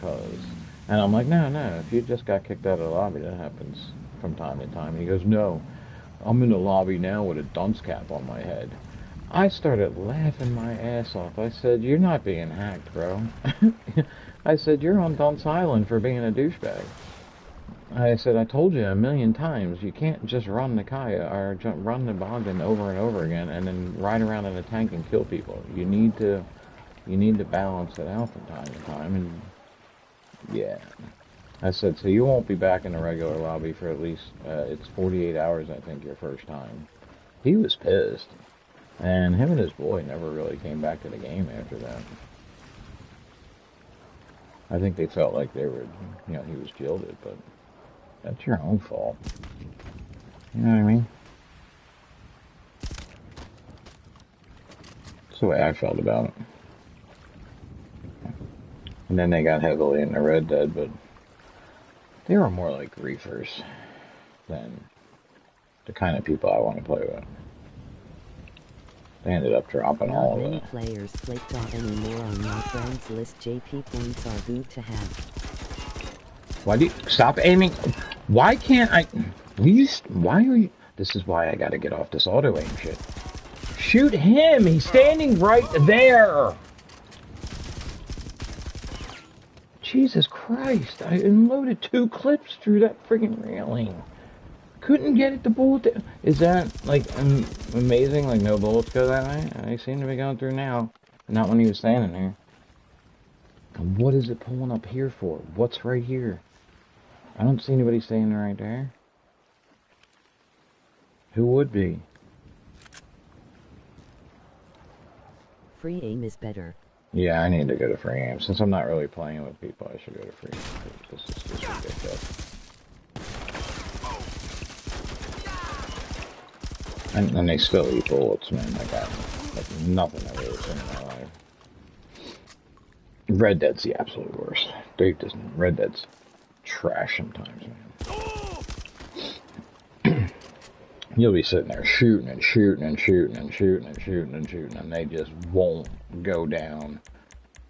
and I'm like, no, if you just got kicked out of the lobby, that happens from time to time. And he goes, no, I'm in the lobby now with a dunce cap on my head. I started laughing my ass off. I said, you're not being hacked, bro. I said, you're on Dunce Island for being a douchebag. I said, I told you 1,000,000 times, you can't just run the Kaya or run the Bogdan over and over again and then ride around in a tank and kill people. You need to balance it out from time to time, and yeah. I said, so you won't be back in the regular lobby for at least, it's 48 hours, I think, your first time. He was pissed. And him and his boy never really came back to the game after that. I think they felt like they were, he was jilted, but that's your own fault. You know what I mean? That's the way I felt about it. And then they got heavily into Red Dead, but they were more like griefers than the kind of people I want to play with. They ended up dropping all of it. Not many players flaked off anymore on my friends list. JP points are good to have. Why do you stop aiming? Why can't I? Why are you? This is why I gotta get off this auto aim shit. Shoot him! He's standing right there! Jesus Christ, I unloaded 2 clips through that friggin' railing. Couldn't get it to bullet. Is that, like, amazing? Like, no bullets go that way? They seem to be going through now. Not when he was standing there. And what is it pulling up here for? What's right here? I don't see anybody standing right there. Who would be? Free aim is better. Yeah, I need to go to free aim. Since I'm not really playing with people, I should go to free aim. This is just ridiculous. And they still eat bullets, man. Like nothing I've ever seen in my life. Red Dead's the absolute worst. State doesn't. Red Dead's trash sometimes, man. You'll be sitting there shooting and shooting and shooting and shooting and shooting and shooting, and they just won't go down.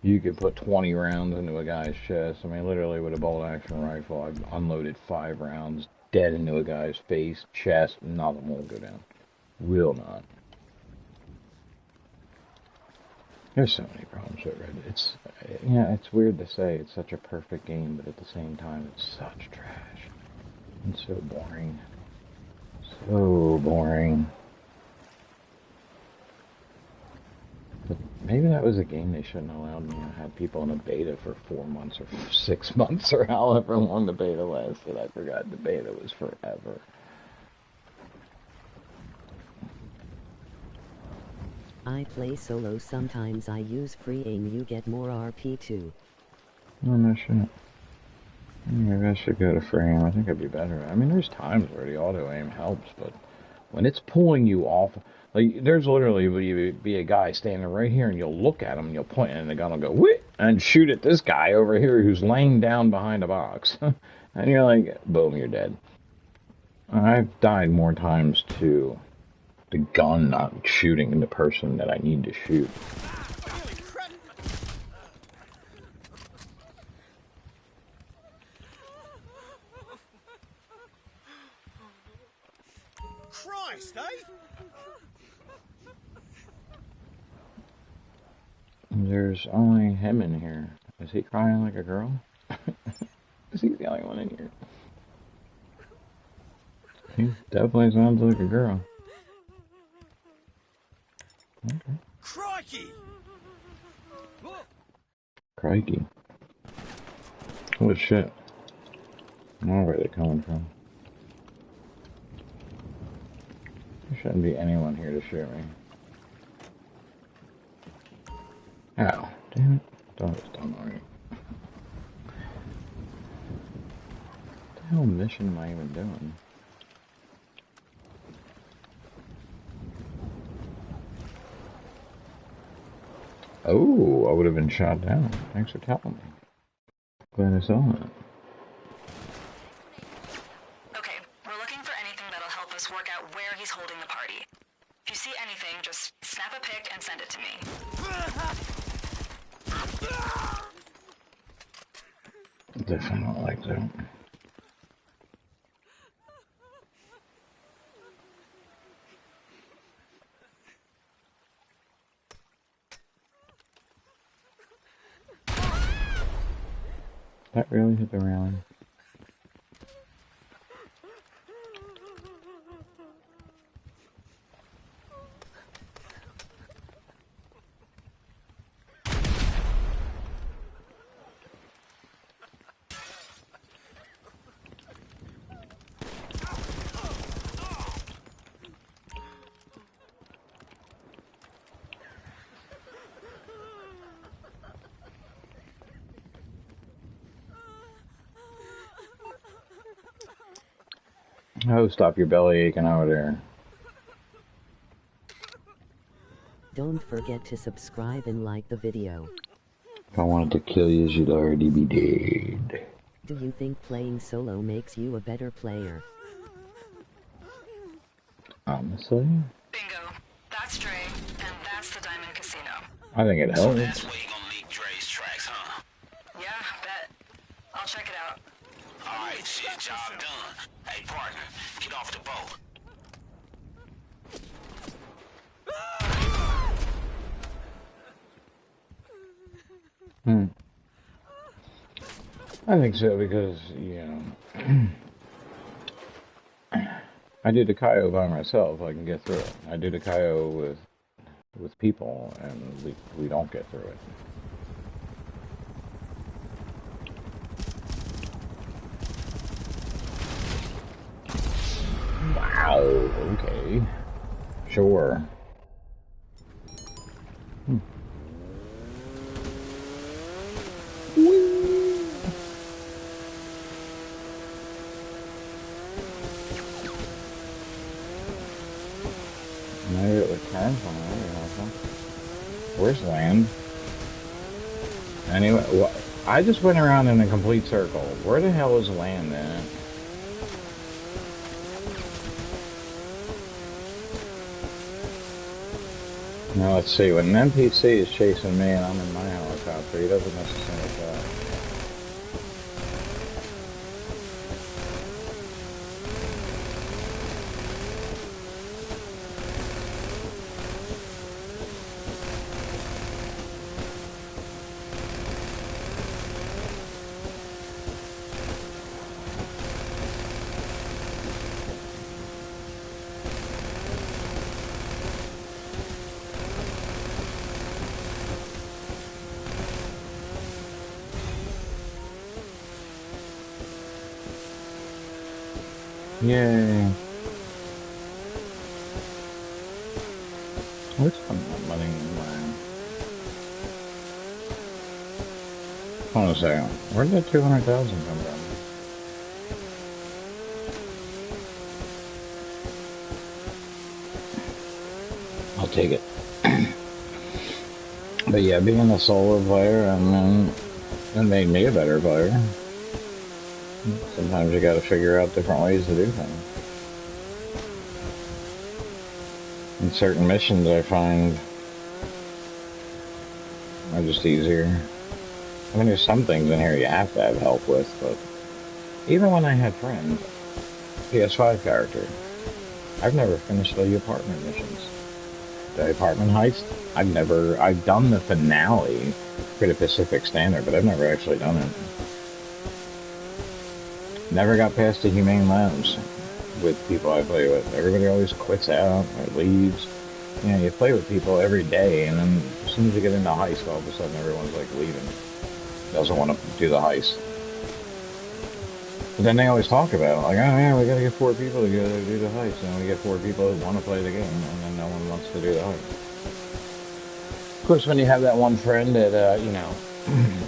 You could put 20 rounds into a guy's chest. I mean, literally with a bolt-action rifle, I've unloaded 5 rounds dead into a guy's face, chest, nothing will go down. Will not. There's so many problems with Red Dead. It's, yeah, it's weird to say it's such a perfect game, but at the same time, it's such trash. It's so boring. So boring. But maybe that was a game they shouldn't have allowed me to have people in a beta for 4 months or 6 months or however long the beta lasted. I forgot the beta was forever. I play solo sometimes. I use free aim. You get more RP too. Oh, no shit. Maybe I should go to free aim. I think it'd be better. I mean, there's times where the auto aim helps, but when it's pulling you off, like, there's literally be a guy standing right here, and you'll look at him, and you'll point, and the gun will go, whip, and shoot at this guy over here who's laying down behind a box. And you're like, boom, you're dead. I've died more times to the gun not shooting the person that I need to shoot. Christ, eh? There's only him in here. Is he crying like a girl? Is he the only one in here? He definitely sounds like a girl. Okay. Crikey! Crikey. Holy shit. I don't know where they're coming from. There shouldn't be anyone here to shoot me. Ow. Damn it. Don't worry. What the hell mission am I even doing? Oh, I would have been shot down. Thanks for telling me. Glad I saw that. Okay, we're looking for anything that'll help us work out where he's holding the party. If you see anything, just snap a pic and send it to me. Definitely not like that. That really hit the railing. Oh, stop your belly aching over there. Don't forget to subscribe and like the video. If I wanted to kill you, you'd already be dead. Do you think playing solo makes you a better player? Honestly? Bingo. That's Dre, and that's the Diamond Casino. I think it So helps. that's where you gonna leak Dre's tracks, huh? Yeah, bet. I'll check it out. Alright, shit, job done. Hey, partner, get off the boat. I think so because, you know, I did the Kaio by myself. I can get through it. I did the Kaio with people, and we don't get through it. Wow. Okay. Sure. Maybe it would turn from there, you know. Where's land? Anyway, what? I just went around in a complete circle. Where the hell is land at? Now let's see, when an NPC is chasing me and I'm in my helicopter, he doesn't necessarily shot. Yay. Where's some money in land? Hold on a second. Where did that 200,000 come from? I'll take it. But yeah, being a solo player, it made me a better player. Sometimes you gotta figure out different ways to do things. In certain missions I find are just easier. I mean, there's some things in here you have to have help with, but even when I had friends, PS5 character, I've never finished the apartment missions. The apartment heist, I've done the finale for the Pacific Standard, but I've never actually done it. Never got past the Humane Labs with people I play with. Everybody always quits out or leaves. You know, you play with people every day, and then as soon as you get into heist, all of a sudden everyone's like leaving. Doesn't want to do the heist. But then they always talk about it, like, oh yeah, we gotta get 4 people to do the heist. And we get 4 people who want to play the game, and then no one wants to do the heist. Of course, when you have that one friend that, you know,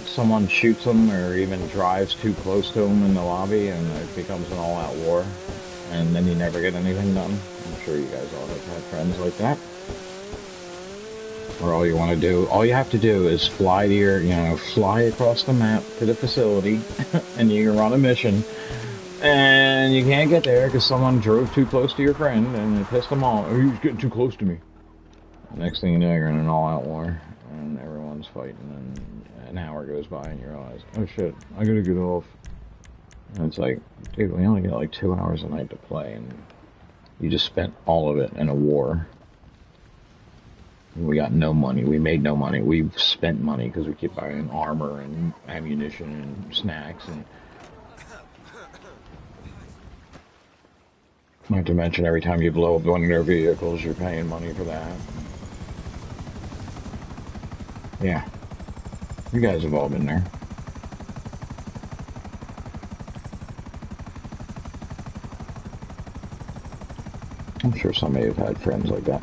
someone shoots them or even drives too close to them in the lobby, and it becomes an all-out war, and then you never get anything done. I'm sure you guys all have had friends like that. Or all you have to do is fly to fly across the map to the facility, and you can run a mission, and you can't get there because someone drove too close to your friend, and it pissed them off. Oh, he's getting too close to me. Next thing you know, you're in an all-out war, and everyone's fighting, and an hour goes by, and you realize, oh shit, I gotta get off. And it's like, dude, we only get like 2 hours a night to play, and you just spent all of it in a war. We got no money. We made no money. We spent money because we keep buying armor and ammunition and snacks, and not to mention every time you blow up one of their vehicles, you're paying money for that. Yeah. You guys have all been there. I'm sure some of you have had friends like that.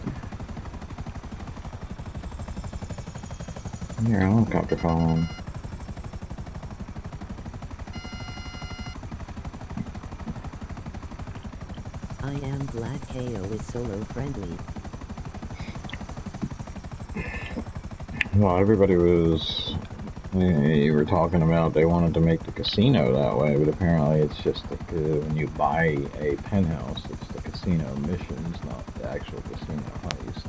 Here, I'll cop the phone. I am glad KO is solo friendly. Well, everybody was... You were talking about they wanted to make the casino that way, but apparently it's just when you buy a penthouse, it's the casino missions, not the actual casino heist.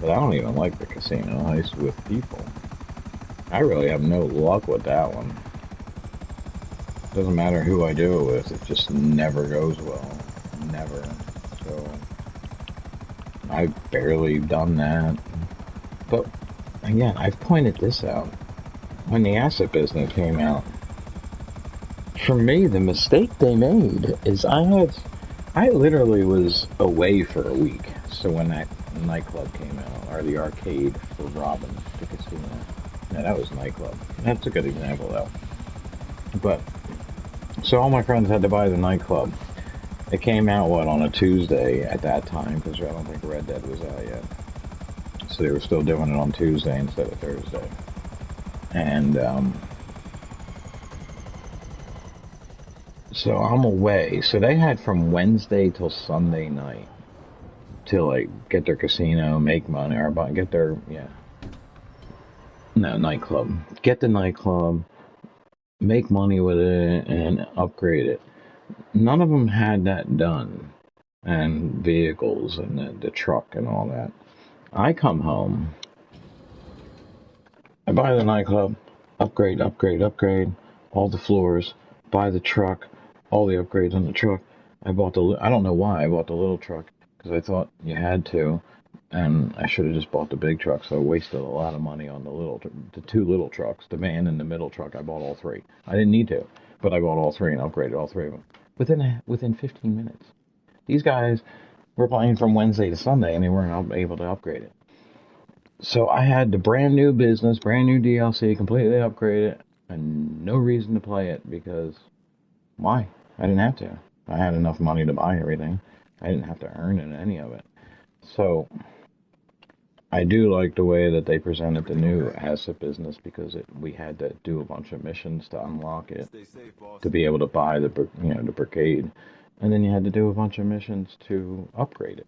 But I don't even like the casino heist with people. I really have no luck with that one. Doesn't matter who I do it with, it just never goes well. Never. So, I've barely done that. But, again, I've pointed this out. When the asset business came out, for me, the mistake they made is I literally was away for a week. So when that nightclub came out, or the arcade for Robin, the casino. Yeah, that was nightclub. That's a good example, though. But, so all my friends had to buy the nightclub. It came out, on a Tuesday at that time, because I don't think Red Dead was out yet. So they were still doing it on Tuesday instead of Thursday. And, so I'm away. So they had from Wednesday till Sunday night to, like, get their casino, make money, or get their, nightclub. Get the nightclub, make money with it and upgrade it. None of them had that done, and vehicles and the truck and all that. I come home, I buy the nightclub, upgrade, upgrade, upgrade, all the floors, buy the truck, all the upgrades on the truck. I don't know why I bought the little truck, because I thought you had to, and I should have just bought the big truck, so I wasted a lot of money on the two little trucks, the van and the middle truck. I bought all three. I didn't need to, but I bought all three and upgraded all three of them within 15 minutes. These guys were playing from Wednesday to Sunday, and they weren't able to upgrade it. So I had the brand new business, brand new DLC, completely upgraded, and no reason to play it because why? I didn't have to. I had enough money to buy everything. I didn't have to earn any of it. So I do like the way that they presented the new asset business because we had to do a bunch of missions to unlock it, to be able to buy the brigade, and then you had to do a bunch of missions to upgrade it.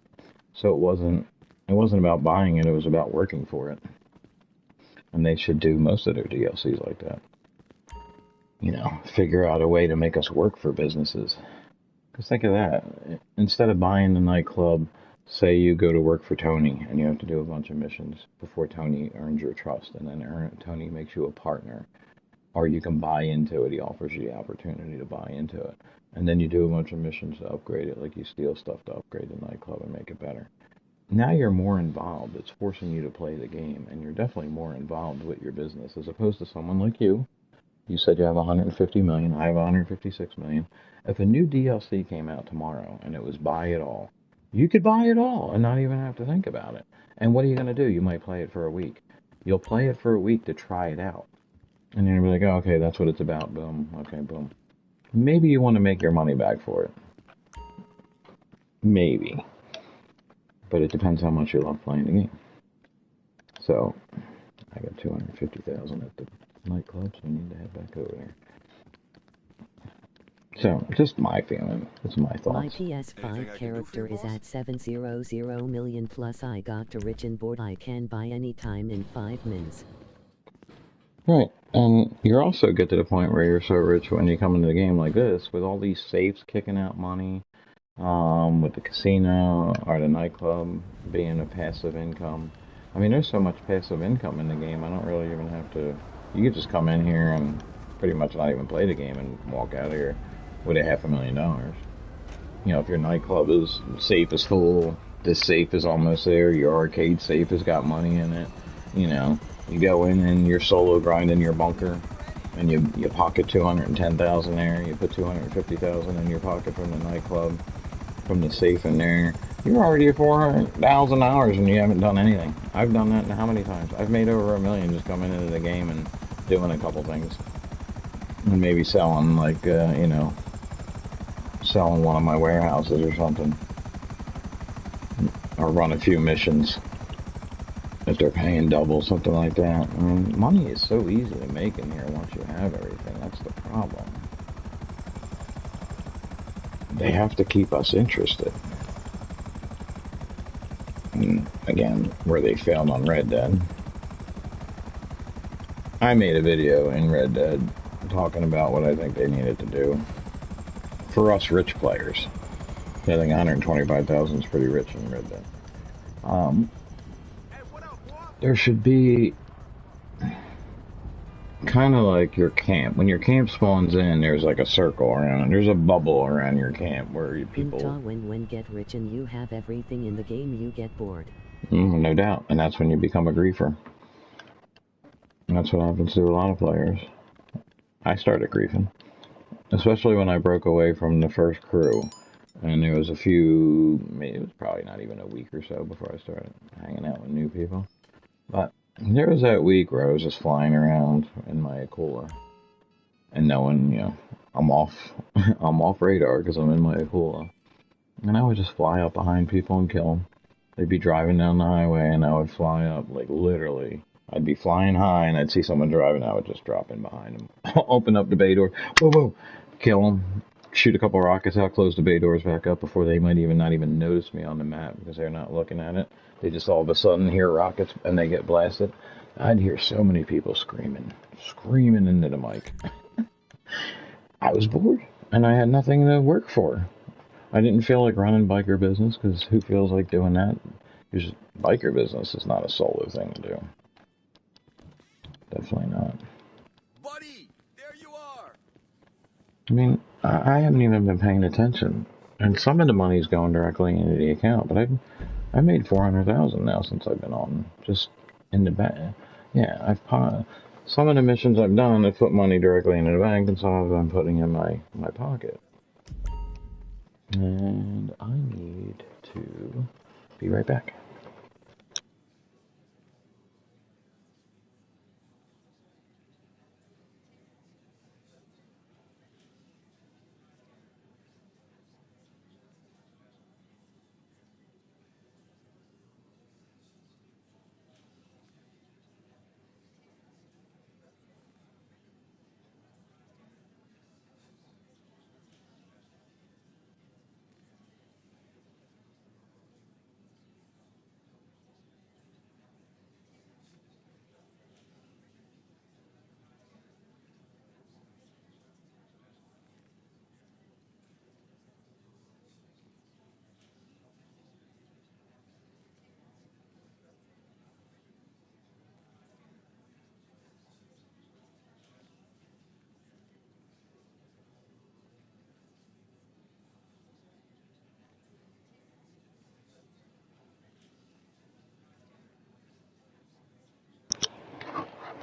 So it wasn't about buying it, it was about working for it. And they should do most of their DLCs like that. Figure out a way to make us work for businesses. Because think of that. Instead of buying the nightclub, say you go to work for Tony and you have to do a bunch of missions before Tony earns your trust, and then Tony makes you a partner. Or you can buy into it. He offers you the opportunity to buy into it. And then you do a bunch of missions to upgrade it, like you steal stuff to upgrade the nightclub and make it better. Now you're more involved. It's forcing you to play the game, and you're definitely more involved with your business as opposed to someone like you. You said you have 150 million. I have 156 million. If a new DLC came out tomorrow and it was buy it all, you could buy it all and not even have to think about it. And what are you going to do? You might play it for a week. You'll play it for a week to try it out. And you're going to be like, oh, okay, that's what it's about. Boom. Okay, boom. Maybe you want to make your money back for it. Maybe. But it depends how much you love playing the game. So, I got 250,000 at the nightclub, so I need to head back over there. So, just my feeling. It's my thoughts. My PS5 character is at 700 million plus I got a rich and board I can buy anytime in 5 minutes. Right, and you also get to the point where you're so rich when you come into the game like this, with all these safes kicking out money, with the casino or the nightclub being a passive income. I mean, there's so much passive income in the game, I don't really even have to... You could just come in here and pretty much not even play the game and walk out of here with $500,000. If your nightclub safe is full, this safe is almost there, your arcade safe has got money in it, you go in and you're solo grinding your bunker, and you pocket 210,000 there, you put 250,000 in your pocket from the nightclub, from the safe in there. You're already at $400,000 and you haven't done anything. I've done that how many times? I've made over $1 million just coming into the game and doing a couple things. And maybe selling, selling one of my warehouses or something. Or run a few missions. If they're paying double, something like that. I mean, money is so easy to make in here once you have everything. That's the problem. They have to keep us interested. And again, where they failed on Red Dead. I made a video in Red Dead talking about what I think they needed to do. For us rich players. I think 125,000 is pretty rich in Red Dead. There should be kind of like your camp. When your camp spawns in, there's like a circle around it. There's a bubble around your camp where people... When get rich and you have everything in the game, you get bored. No doubt. And that's when you become a griefer. And that's what happens to a lot of players. I started griefing. Especially when I broke away from the first crew. And there was it was probably not even a week or so before I started hanging out with new people. But there was that week where I was just flying around in my Akula. And knowing, I'm off radar because I'm in my Akula. And I would just fly up behind people and kill them. They'd be driving down the highway and I would fly up, like literally. I'd be flying high and I'd see someone driving, I would just drop in behind them. Open up the bay door, whoa, whoa, kill them. Shoot a couple rockets out, close the bay doors back up before they might not even notice me on the map because they're not looking at it. They just all of a sudden hear rockets and they get blasted. I'd hear so many people screaming into the mic. I was bored, and I had nothing to work for. I didn't feel like running biker business, because who feels like doing that? Because biker business is not a solo thing to do. Definitely not. Buddy, there you are. I mean, I haven't even been paying attention, and some of the money's going directly into the account. But I made 400,000 now since I've been on, just in the bank. Yeah, some of the missions I've done, I've put money directly into the bank, and some of them I'm putting in my pocket. And I need to be right back.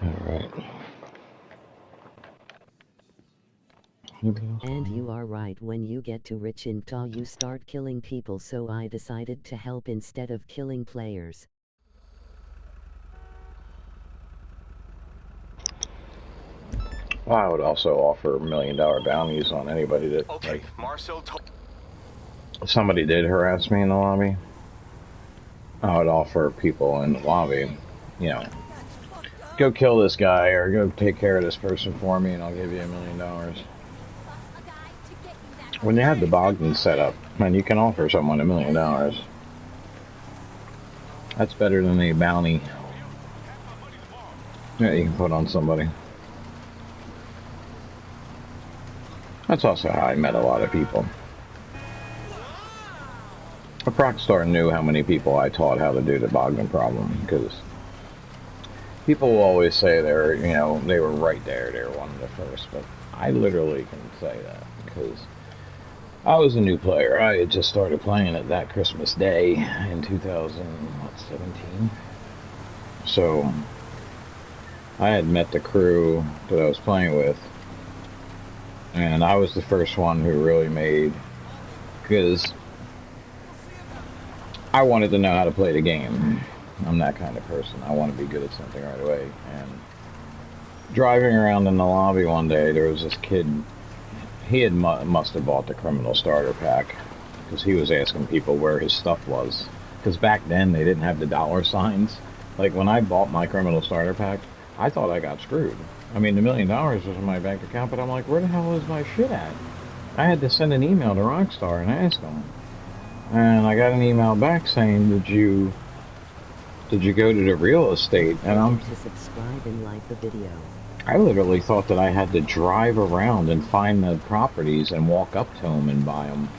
Alright. And you are right, when you get to rich in TA you start killing people, so I decided to help instead of killing players. Well, I would also offer $1 million bounties on anybody that, Okay, Marcel told... somebody did harass me in the lobby. I would offer people in the lobby, you know, go kill this guy or go take care of this person for me and I'll give you $1 million. When you have the Bogdan set up, man, you can offer someone $1 million. That's better than a bounty that you can put on somebody. That's also how I met a lot of people. A Procstar knew how many people I taught how to do the Bogdan problem, because people will always say they were right there, they were one of the first, but I literally can say that because I was a new player. I had just started playing it that Christmas Day in 2017. So I had met the crew that I was playing with, and I was the first one who really made, because I wanted to know how to play the game. I'm that kind of person. I want to be good at something right away. And driving around in the lobby one day, there was this kid. He had must have bought the criminal starter pack, because he was asking people where his stuff was. Because back then they didn't have the dollar signs. Like when I bought my criminal starter pack, I thought I got screwed. I mean, the $1 million was in my bank account, but I'm like, where the hell is my shit at? I had to send an email to Rockstar and ask them. And I got an email back saying, did you go to the real estate? And I'm to subscribe and like the video. I literally thought that I had to drive around and find the properties and walk up to them and buy them,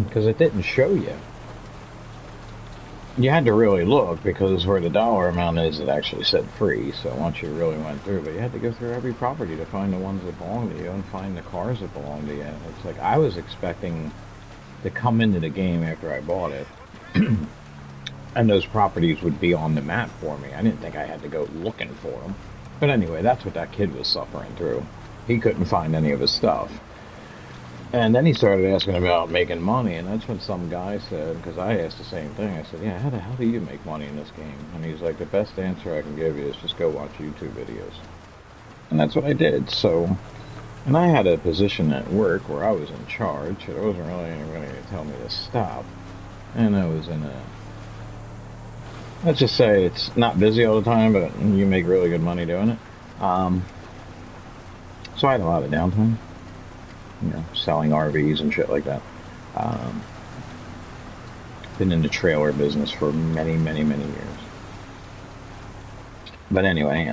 because it didn't show you. You had to really look, because where the dollar amount is, it actually said free. So once you really went through, but you had to go through every property to find the ones that belong to you and find the cars that belong to you. It's like I was expecting to come into the game after I bought it, and those properties would be on the map for me. I didn't think I had to go looking for them. But anyway, that's what that kid was suffering through. He couldn't find any of his stuff. And then he started asking about making money, and that's when some guy said, because I asked the same thing, I said, yeah, how the hell do you make money in this game? And he's like, the best answer I can give you is just go watch YouTube videos. And that's what I did. So, and I had a position at work where I was in charge. There wasn't really anybody to tell me to stop. And I was in a, let's just say it's not busy all the time, but you make really good money doing it. So I had a lot of downtime, you know, selling RVs and shit like that. Been in the trailer business for many, many, many years. But anyway,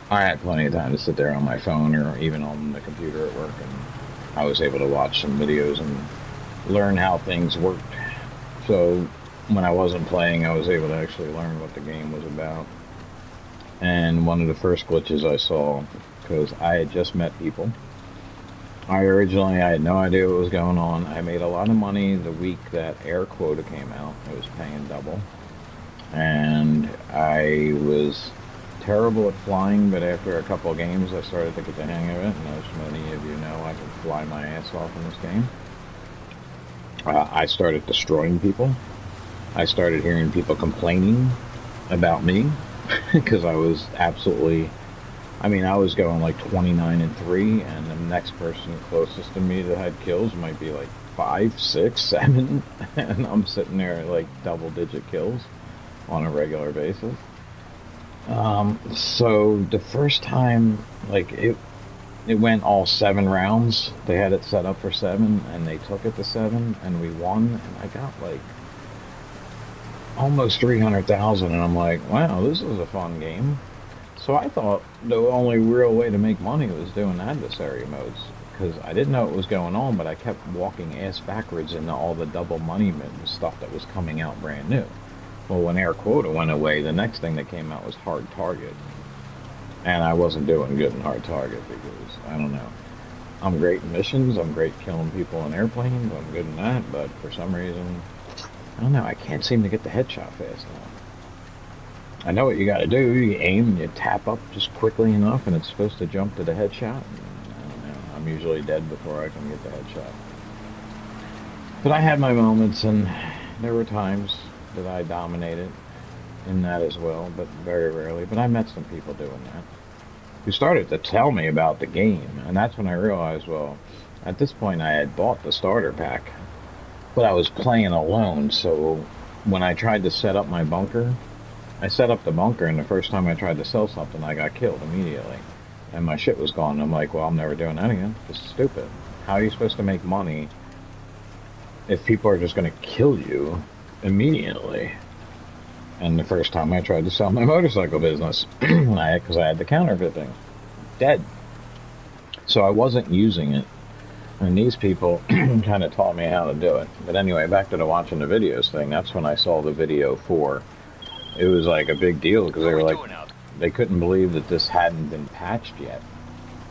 I had plenty of time to sit there on my phone or even on the computer at work, and I was able to watch some videos and learn how things worked. So when I wasn't playing, I was able to actually learn what the game was about. And one of the first glitches I saw, because I had just met people, I had no idea what was going on. I made a lot of money the week that Air Quota came out. It was paying double. And I was terrible at flying, but after a couple of games I started to get the hang of it, and as many of you know, I can fly my ass off in this game. I started destroying people. I started hearing people complaining about me because I was absolutely, I was going like 29-3, and the next person closest to me that had kills might be like 5, 6, 7, and I'm sitting there at like double-digit kills on a regular basis. So the first time, like, it went all 7 rounds. They had it set up for 7, and they took it to 7, and we won, and I got like almost 300,000, and I'm like, wow, this is a fun game. So I thought the only real way to make money was doing adversary modes, because I didn't know what was going on, but I kept walking ass backwards into all the double money stuff that was coming out brand new. Well, when Air Quota went away, the next thing that came out was Hard Target. And I wasn't doing good in Hard Target because, I don't know. I'm great in missions, I'm great killing people in airplanes, I'm good in that, but for some reason, I don't know, I can't seem to get the headshot fast enough. I know what you gotta do, you aim and you tap up just quickly enough and it's supposed to jump to the headshot. I don't know, I'm usually dead before I can get the headshot. But I had my moments, and there were times that I dominated in that as well, but very rarely. But I met some people doing that who started to tell me about the game, and that's when I realized, well, at this point I had bought the starter pack, but I was playing alone, so when I tried to set up my bunker, I set up the bunker, and the first time I tried to sell something, I got killed immediately, and my shit was gone. I'm like, well, I'm never doing that again. This is stupid. How are you supposed to make money if people are just going to kill you immediately? And the first time I tried to sell my motorcycle business, because I had the counterfeit thing, dead. So I wasn't using it, and these people kind of taught me how to do it. But anyway, back to the watching the videos thing. That's when I saw the video for. It was like a big deal because they were like, they couldn't believe that this hadn't been patched yet.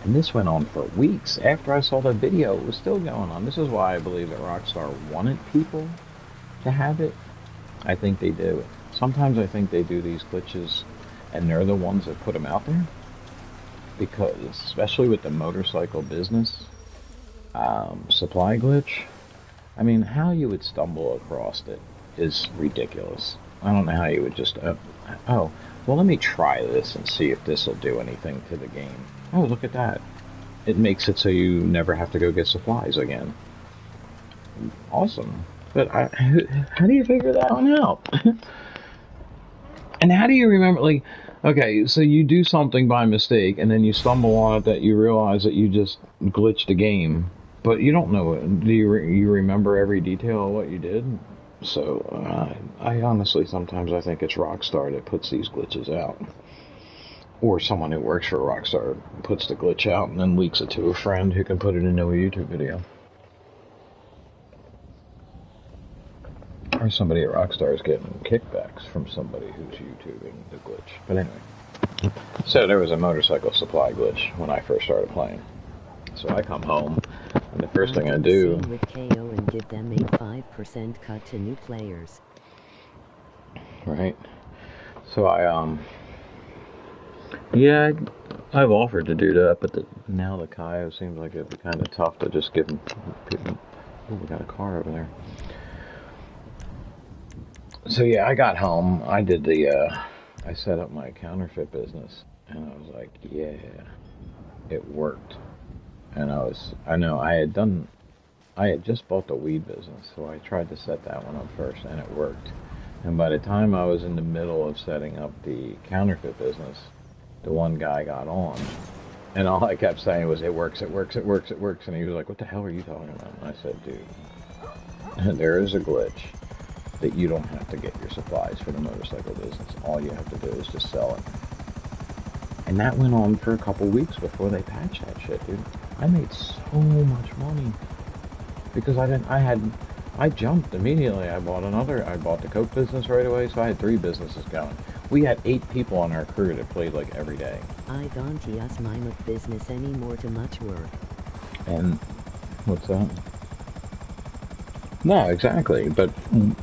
And this went on for weeks. After I saw the video, it was still going on. This is why I believe that Rockstar wanted people to have it. I think they do. Sometimes I think they do these glitches, and they're the ones that put them out there. Because, especially with the motorcycle business, supply glitch, I mean, how you would stumble across it is ridiculous. I don't know how you would just, oh, well, let me try this and see if this will do anything to the game. Oh, look at that. It makes it so you never have to go get supplies again. Awesome. But how do you figure that one out? And how do you remember, like, okay, so you do something by mistake, and then you stumble on it that you realize that you just glitched the game, but you don't know it. Do you remember every detail of what you did? So, I honestly, sometimes I think it's Rockstar that puts these glitches out. Or someone who works for Rockstar puts the glitch out and then leaks it to a friend who can put it into a YouTube video. Or somebody at Rockstar is getting kickbacks from somebody who's YouTubing the glitch. But anyway. So there was a motorcycle supply glitch when I first started playing. So I come home, and the first thing I do... with KO and give them a 5% cut to new players. Right. So yeah, I've offered to do that, but now the Kaio seems like it'd be kind of tough to just give them people... Oh, we got a car over there. So yeah, I got home, I did I set up my counterfeit business, and I was like, yeah, it worked. And I had just bought the weed business, so I tried to set that one up first, and it worked. And by the time I was in the middle of setting up the counterfeit business, the one guy got on, and all I kept saying was, it works, it works, it works, it works, and he was like, what the hell are you talking about? And I said, dude, there is a glitch that you don't have to get your supplies for the motorcycle business. All you have to do is just sell it. And that went on for a couple weeks before they patched that shit, dude. I made so much money because I jumped immediately. I bought the Coke business right away, so I had 3 businesses going. We had 8 people on our crew that played like every day. I don't see us mime of business anymore, too much work. And what's that? No, exactly. But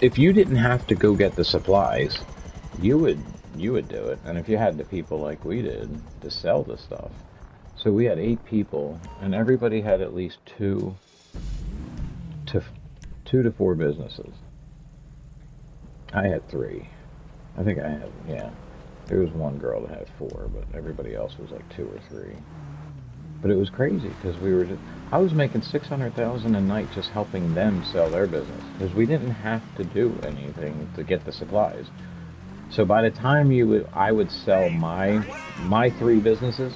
if you didn't have to go get the supplies, you would do it. And if you had the people like we did to sell the stuff. So we had 8 people, and everybody had at least 2 to 4 businesses. I had 3. I think I had, yeah. There was one girl that had 4, but everybody else was like 2 or 3. But it was crazy because I was making $600,000 a night just helping them sell their business because we didn't have to do anything to get the supplies. So by the time I would sell my 3 businesses,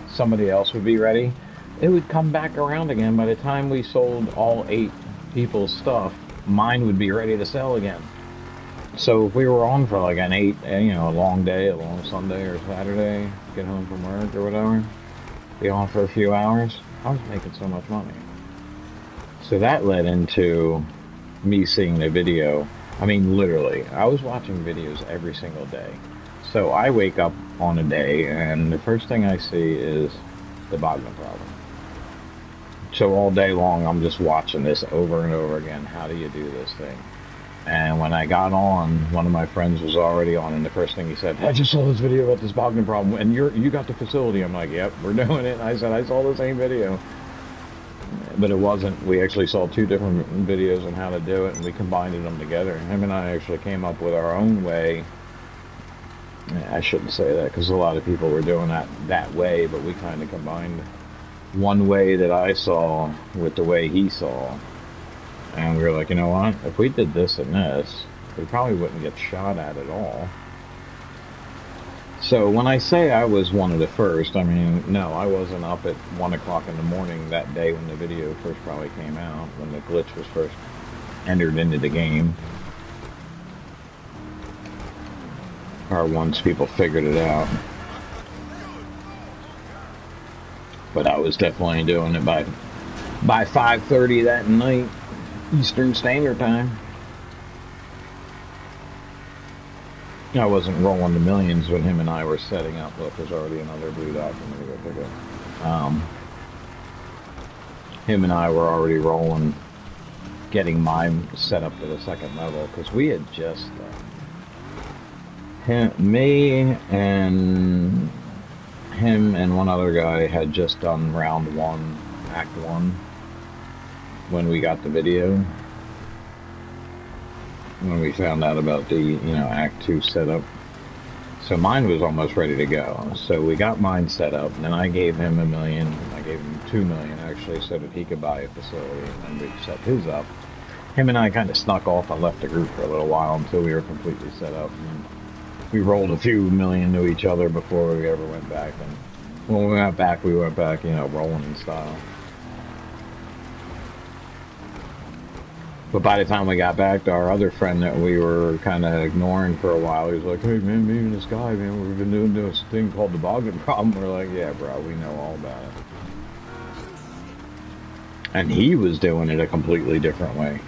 somebody else would be ready. It would come back around again. By the time we sold all 8 people's stuff, mine would be ready to sell again. So if we were on for like a long day, a long Sunday or Saturday, get home from work or whatever, be on for a few hours, I was making so much money. So that led into me seeing the video. I mean, literally, I was watching videos every single day. So I wake up on a day, and the first thing I see is the Bogdan problem. So all day long, I'm just watching this over and over again. How do you do this thing? And when I got on, one of my friends was already on, and the first thing he said, I just saw this video about this Bogdan problem, and you got the facility. I'm like, yep, we're doing it. And I said, I saw the same video. But it wasn't. We actually saw 2 different videos on how to do it, and we combined them together. Him and I actually came up with our own way. I shouldn't say that, because a lot of people were doing that way, but we kind of combined one way that I saw with the way he saw. And we were like, you know what? If we did this and this, we probably wouldn't get shot at all. So when I say I was one of the first, I mean, no, I wasn't up at 1 o'clock in the morning that day when the video first probably came out, when the glitch was first entered into the game. Or once people figured it out. But I was definitely doing it by 5:30 that night. Eastern Standard Time. I wasn't rolling the millions when him and I were setting up. Look, there's already another blue dot for me to go pick up. Him and I were already rolling, getting mine set up to the 2nd level, because we had just, me and him and one other guy had just done round 1, act 1. When we got the video, when we found out about the, Act 2 setup. So mine was almost ready to go. So we got mine set up, and then I gave him $1 million. I gave him $2 million, actually, so that he could buy a facility, and then we set his up. Him and I kind of snuck off and left the group for a little while until we were completely set up. And we rolled a few million to each other before we ever went back. And when we went back, rolling in style. But by the time we got back, our other friend that we were kind of ignoring for a while, he was like, hey man, me and this guy, man, we've been doing this thing called the Bogdan problem. We're like, yeah bro, we know all about it. And he was doing it a completely different way.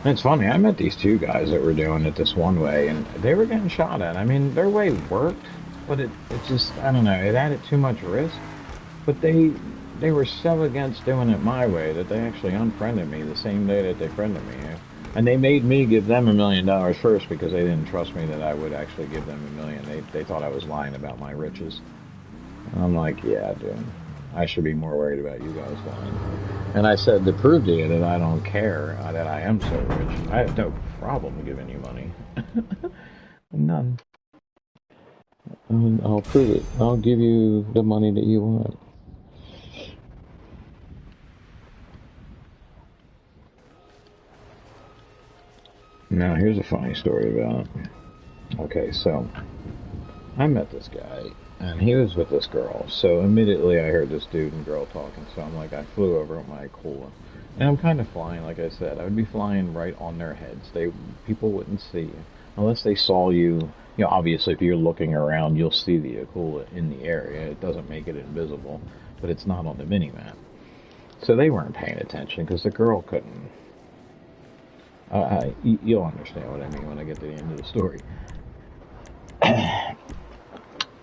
And it's funny, I met these 2 guys that were doing it this one way, and they were getting shot at. I mean, their way worked, but it just, I don't know, it added too much risk. But they were so against doing it my way that they actually unfriended me the same day that they friended me. And they made me give them $1 million first because they didn't trust me that I would actually give them $1 million. They thought I was lying about my riches. And I'm like, yeah, dude, I should be more worried about you guys lying. And I said, to prove to you that I don't care, that I am so rich, I have no problem giving you money. None. I'll prove it. I'll give you the money that you want. Now, here's a funny story about it. Okay, so I met this guy, and he was with this girl. So immediately I heard this dude and girl talking, so I'm like, I flew over with my Cola. And I'm kind of flying, like I said. I would be flying right on their heads. People wouldn't see you. Unless they saw you You know, obviously if you're looking around, you'll see the Akula in the area. It doesn't make it invisible, but it's not on the mini-map. So they weren't paying attention because the girl couldn't. You'll understand what I mean when I get to the end of the story.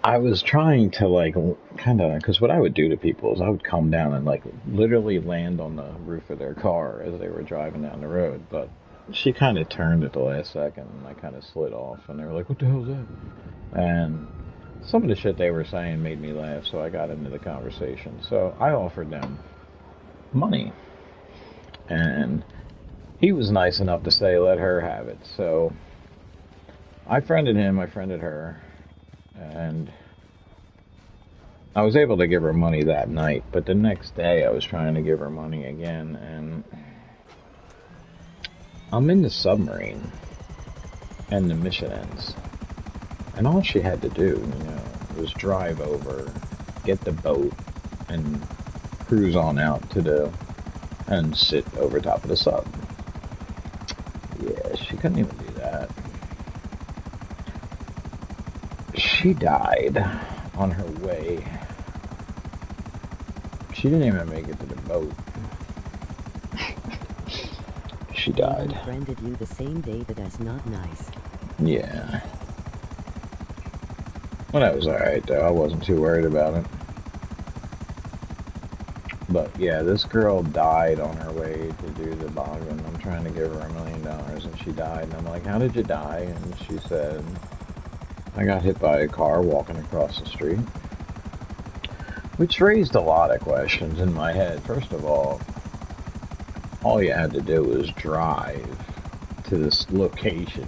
I was trying to, like, kind of, because what I would do to people is I would come down and, like, literally land on the roof of their car as they were driving down the road, but she kind of turned at the last second, and I kind of slid off, and they were like, what the hell is that? And some of the shit they were saying made me laugh, so I got into the conversation. So I offered them money, and he was nice enough to say, let her have it. So I friended him, I friended her, and I was able to give her money that night, but the next day I was trying to give her money again, and I'm in the submarine, and the mission ends. And all she had to do, was drive over, get the boat, and cruise on out and sit over top of the sub. Yeah, she couldn't even do that. She died on her way. She didn't even make it to the boat. She died. He friended you the same day, that's not nice. Yeah. Well, that was alright, though. I wasn't too worried about it. But, yeah, this girl died on her way to do the boggin. I'm trying to give her $1 million, and she died. And I'm like, how did you die? And she said, I got hit by a car walking across the street. Which raised a lot of questions in my head. First of all you had to do was drive to this location.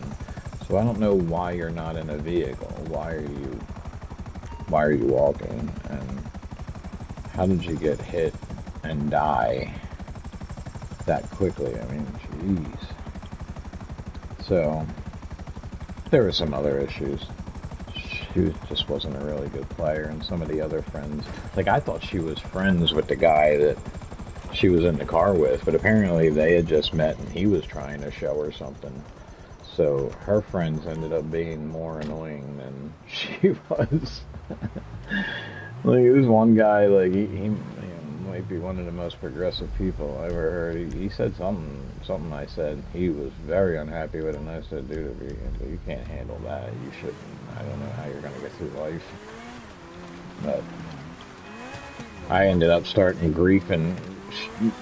So I don't know why you're not in a vehicle. Why are you walking? And how did you get hit and die that quickly? I mean, jeez. So there were some other issues. She just wasn't a really good player, and some of the other friends, like, I thought she was friends with the guy that she was in the car with, but apparently they had just met and he was trying to show her something. So her friends ended up being more annoying than she was. Like, this one guy, like, he might be one of the most progressive people I ever heard. He said something I said. He was very unhappy with it, and I said, dude, if you can't handle that, you shouldn't. I don't know how you're going to get through life. But I ended up starting griefing.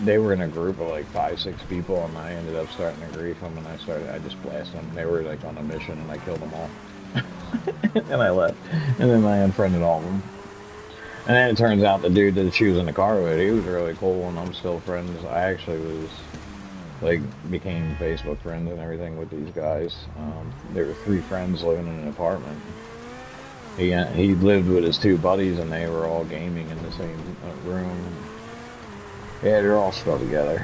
They were in a group of like 5-6 people, and I ended up starting to grief them, and I just blasted them. They were like on a mission, and I killed them all. And I left. And then I unfriended all of them. And then it turns out the dude that she was in the car with, he was really cool, and I'm still friends. I actually became Facebook friends and everything with these guys. There were 3 friends living in an apartment. He lived with his 2 buddies, and they were all gaming in the same room. Yeah, they're all still together.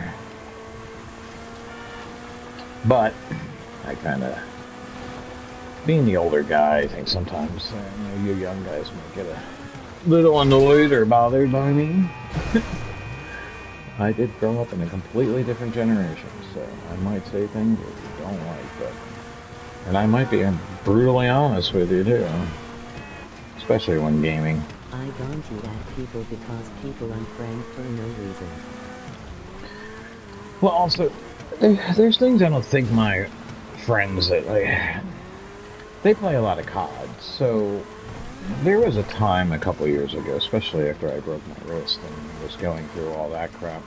But I kind of, being the older guy, I think sometimes you young guys might get a little annoyed or bothered by me. I did grow up in a completely different generation, so I might say things that you don't like, but, and I might be brutally honest with you too, especially when gaming. I don't shoot at people because people unfriend for no reason. Well, also, there's things I don't think my friends that, like, they play a lot of COD, so there was a time a couple years ago, especially after I broke my wrist and was going through all that crap,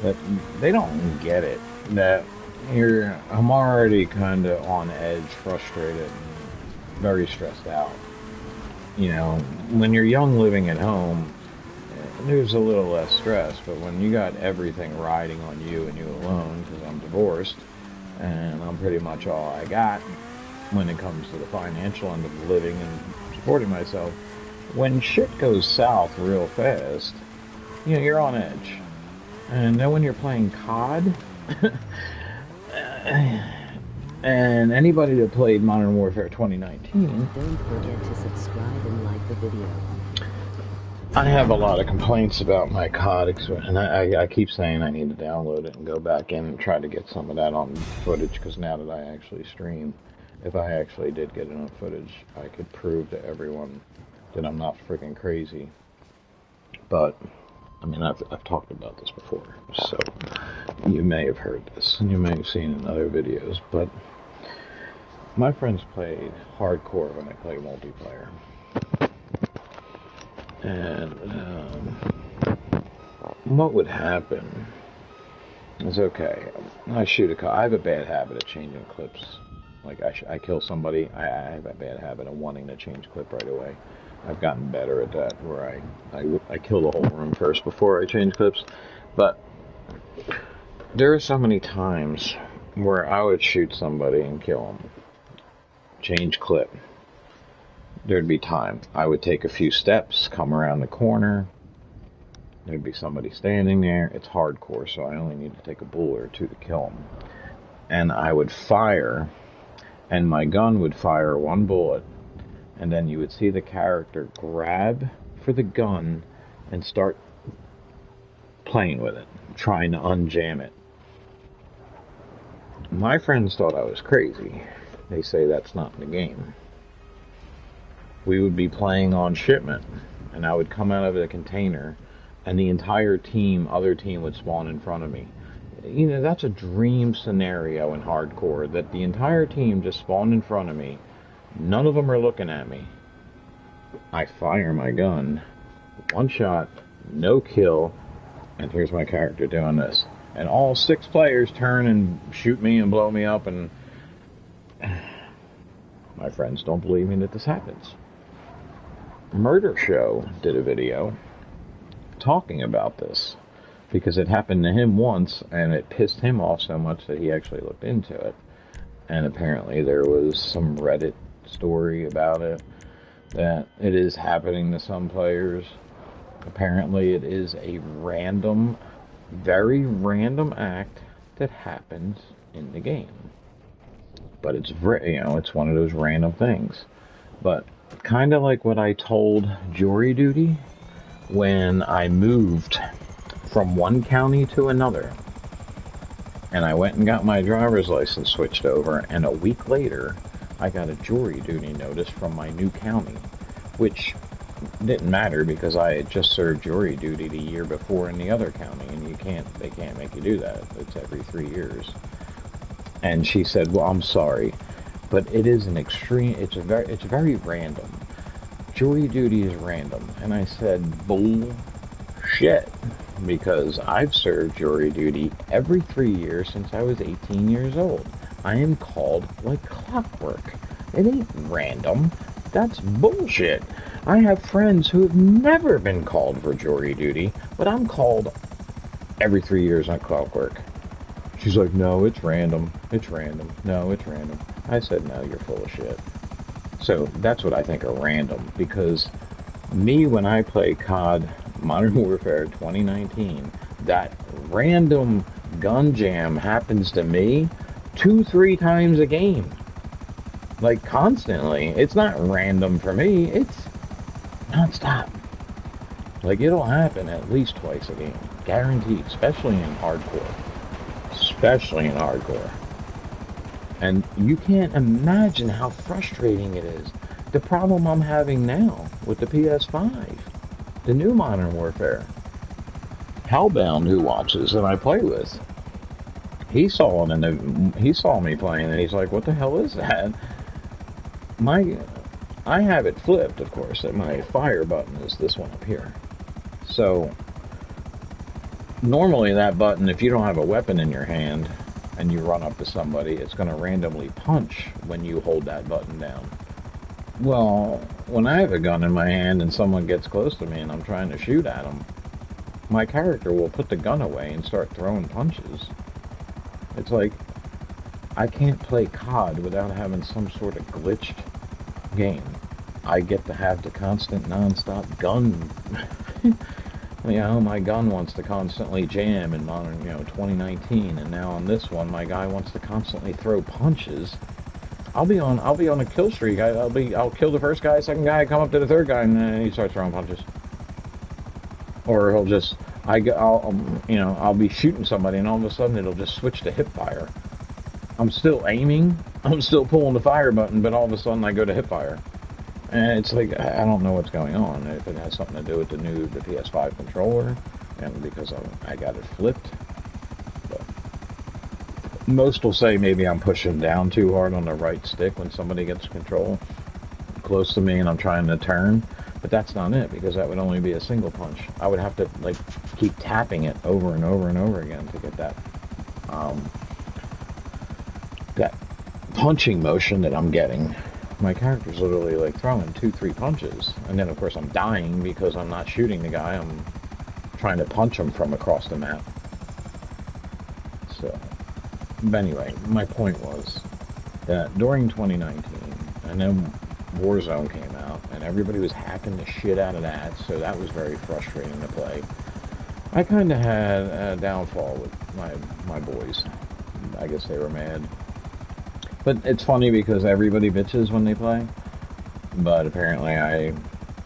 that they don't get it, that I'm already kind of on edge, frustrated, and very stressed out. You know, when you're young living at home, there's a little less stress, but when you got everything riding on you and you alone, because I'm divorced, and I'm pretty much all I got when it comes to the financial end of living and supporting myself, when shit goes south real fast, you're on edge. And then when you're playing COD, and anybody that played Modern Warfare 2019... Don't forget to subscribe and like the video. I have a lot of complaints about my COD, and I keep saying I need to download it and go back in and try to get some of that on footage, because now that I actually stream, if I actually did get enough footage, I could prove to everyone that I'm not freaking crazy. But, I mean, I've talked about this before, so you may have heard this, and you may have seen in other videos, but my friends played hardcore when they play multiplayer. And what would happen is, okay, I shoot a cop. I have a bad habit of changing clips. Like, I kill somebody, I have a bad habit of wanting to change clip right away. I've gotten better at that, where I kill the whole room first before I change clips. But there are so many times where I would shoot somebody and kill them, change clip. There'd be time. I would take a few steps, come around the corner. There'd be somebody standing there. It's hardcore, so I only need to take a bullet or two to kill them. And I would fire, and my gun would fire one bullet, and then you would see the character grab for the gun and start playing with it, trying to unjam it. My friends thought I was crazy. They say that's not in the game. We would be playing on shipment, and I would come out of the container, and the entire other team would spawn in front of me. You know, that's a dream scenario in hardcore, that the entire team just spawned in front of me. None of them are looking at me. I fire my gun, one shot, no kill, and here's my character doing this. And all 6 players turn and shoot me and blow me up, and my friends don't believe me that this happens. Murder Show did a video talking about this, because it happened to him once, and it pissed him off so much that he actually looked into it. And apparently there was some Reddit story about it, that it is happening to some players. Apparently it is a random, very random act that happens in the game. But it's, it's one of those random things. But kind of like what I told Jury Duty when I moved from one county to another, and I went and got my driver's license switched over, and a week later I got a jury duty notice from my new county, which didn't matter because I had just served jury duty the year before in the other county, and they can't make you do that. It's every 3 years. And she said, well, I'm sorry, but it is an extreme, it's very random. Jury duty is random. And I said, bullshit, because I've served jury duty every 3 years since I was 18 years old. I am called like clockwork. It ain't random. That's bullshit. I have friends who have never been called for jury duty, but I'm called every 3 years on clockwork. She's like, no, it's random. It's random. No, it's random. I said, no, you're full of shit. So that's what I think are random, because me, when I play COD Modern Warfare 2019, that random gun jam happens to me 2-3 times a game. Like, constantly. It's not random for me. It's non-stop. Like, it'll happen at least twice a game. Guaranteed. Especially in hardcore. Especially in hardcore. And you can't imagine how frustrating it is. The problem I'm having now with the PS5, the new Modern Warfare. Hellbound, who watches and I play with, he saw it and he saw me playing, and he's like, "What the hell is that?" I have it flipped, of course. That my fire button is this one up here. So normally that button, if you don't have a weapon in your hand and you run up to somebody, it's going to randomly punch when you hold that button down. Well, when I have a gun in my hand and someone gets close to me and I'm trying to shoot at them, my character will put the gun away and start throwing punches. It's like, I can't play COD without having some sort of glitched game. I get to have the constant non-stop gun. My gun wants to constantly jam in Modern, 2019, and now on this one, my guy wants to constantly throw punches. I'll be on a kill streak. I'll kill the first guy, second guy, come up to the third guy, and then he starts throwing punches. Or I'll be shooting somebody, and all of a sudden it'll just switch to hip fire. I'm still aiming, I'm still pulling the fire button, but all of a sudden I go to hip fire. And it's like, I don't know what's going on. If it has something to do with the PS5 controller, and because I got it flipped. But most will say maybe I'm pushing down too hard on the right stick when somebody gets control close to me and I'm trying to turn. But that's not it, because that would only be a single punch. I would have to, like, keep tapping it over and over and over again to get that, that punching motion that I'm getting. My character's literally like throwing 2-3 punches, and then of course I'm dying because I'm not shooting the guy, I'm trying to punch him from across the map. So, but anyway, my point was that during 2019, and then Warzone came out, and everybody was hacking the shit out of that, so that was very frustrating to play. I kind of had a downfall with my boys. I guess they were mad. But it's funny because everybody bitches when they play. But apparently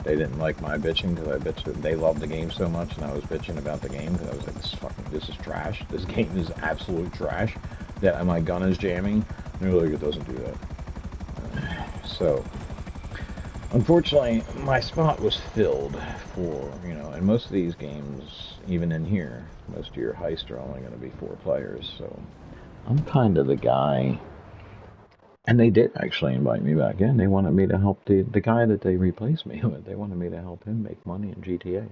they didn't like my bitching because I bitched. They loved the game so much, and I was bitching about the game because I was like, this is trash. This game is absolute trash. That my gun is jamming. And they're like, it doesn't do that. So, unfortunately, my spot was filled for, and most of these games, even in here, most of your heists are only going to be 4 players. So, I'm kind of the guy. And they did actually invite me back in. They wanted me to help the guy that they replaced me with. They wanted me to help him make money in GTA.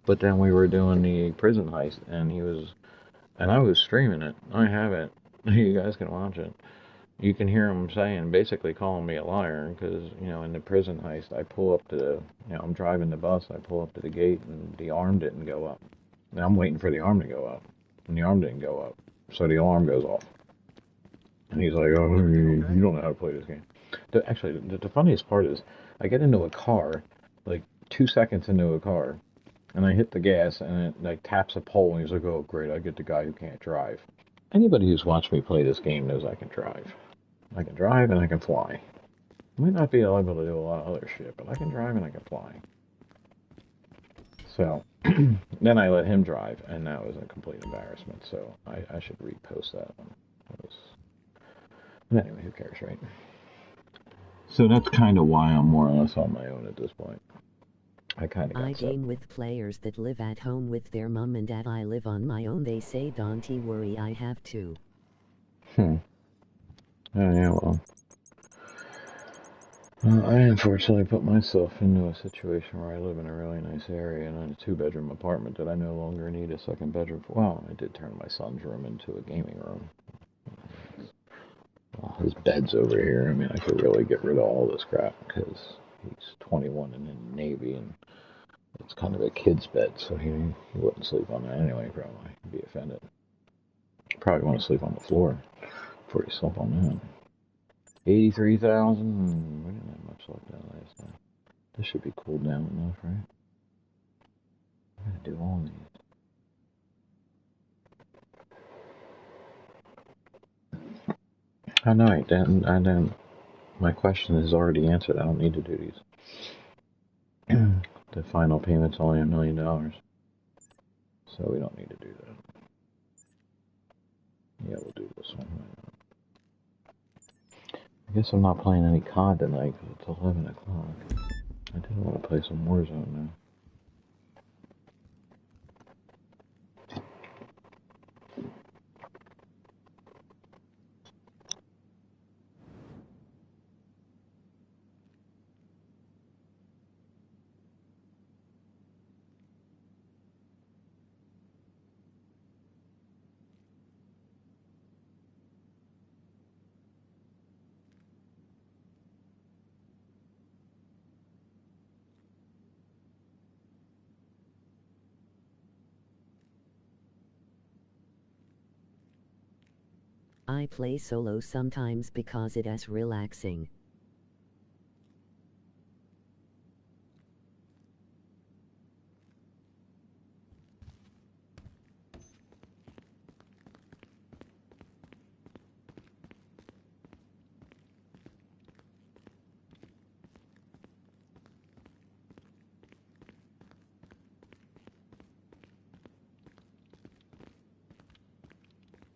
But then we were doing the prison heist, and I was streaming it. I have it. You guys can watch it. You can hear him saying, basically calling me a liar, because, in the prison heist, I pull up to I'm driving the bus, I pull up to the gate, and the arm didn't go up. Now I'm waiting for the arm to go up, and the arm didn't go up. So the alarm goes off. And he's like, oh, you don't know how to play this game. Actually, the funniest part is, I get into a car, like 2 seconds into a car, and I hit the gas, and it like taps a pole, and he's like, oh, great, I get the guy who can't drive. Anybody who's watched me play this game knows I can drive. I can drive and I can fly. Might not be able to do a lot of other shit, but I can drive and I can fly. So, then I let him drive, and that was a complete embarrassment, so I should repost that one. But anyway, who cares, right? So that's kind of why I'm more or less on my own at this point. I kind of got I game with players that live at home with their mum and dad. I live on my own. They say, don't worry, I have to. Oh, yeah, well. I unfortunately put myself into a situation where I live in a really nice area and in a 2-bedroom apartment that I no longer need a second bedroom for. Well, I did turn my son's room into a gaming room. Well, his bed's over here. I mean, I could really get rid of all this crap because he's 21 and in the Navy, and it's kind of a kid's bed, so he wouldn't sleep on that anyway, probably. He'd be offended. Probably want to sleep on the floor before he slept on that. 83,000? We didn't have much luck that last time. This should be cooled down enough, right? I'm going to do all these. Oh, no, I didn't. My question is already answered. I don't need to do these. The final payment's only $1 million. So we don't need to do that. Yeah, we'll do this one. I guess I'm not playing any COD tonight because it's 11 o'clock. I did want to play some Warzone now. I play solo sometimes because it is relaxing.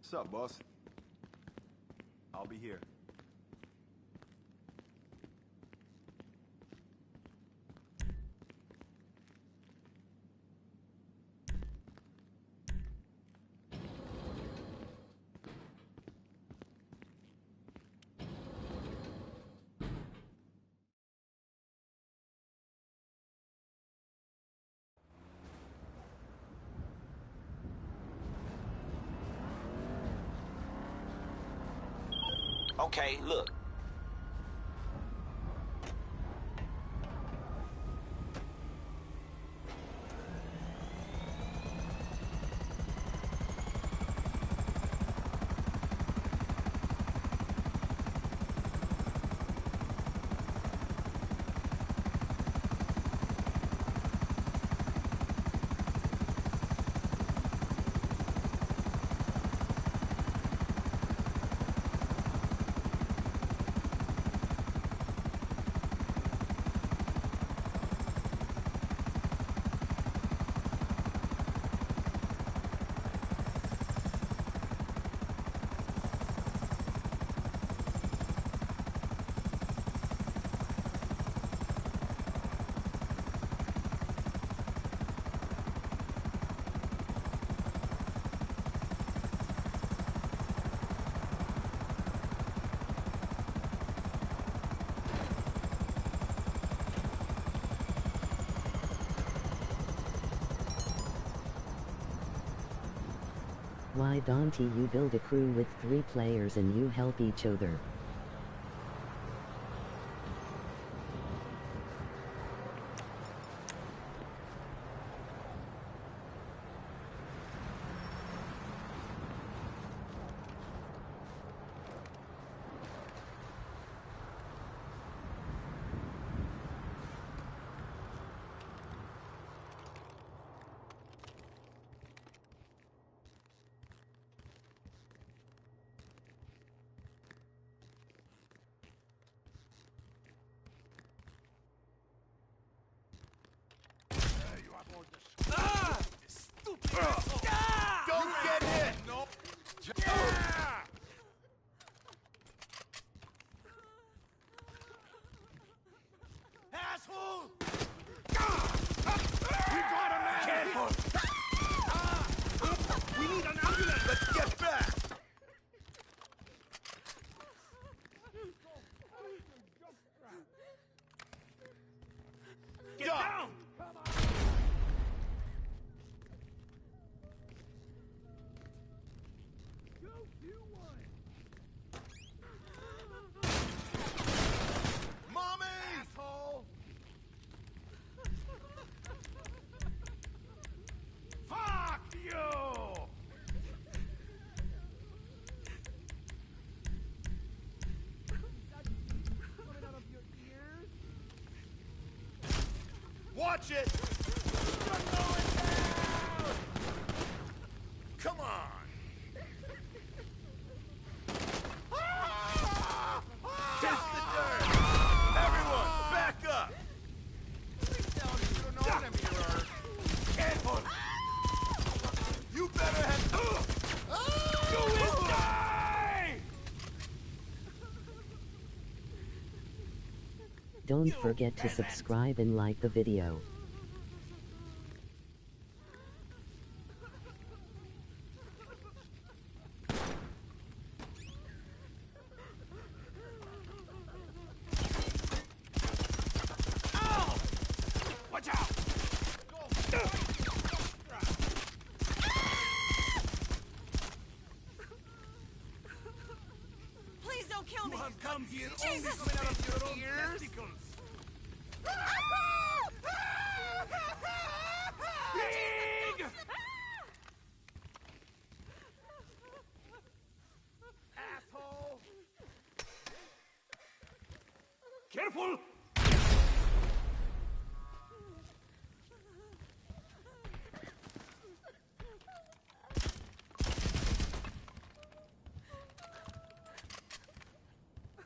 What's up, boss? I'll be here. Okay, look. Why don't you build a crew with 3 players and you help each other? Don't get hit! No. Asshole! We got a man! Careful! We need an ambulance! Let's get back! Get down! Come on! Mommy! Asshole! Fuck you! Coming out of your ears? Watch it! You're going down! Come on! Kiss the dirt! Everyone, back up! Please tell me you don't know what I'm here. Careful! You better have... You will die! Don't forget to subscribe and like the video. Watch out! Please don't kill me! You have come here Jesus! only coming out of your own testicles! Pig! Asshole! Careful!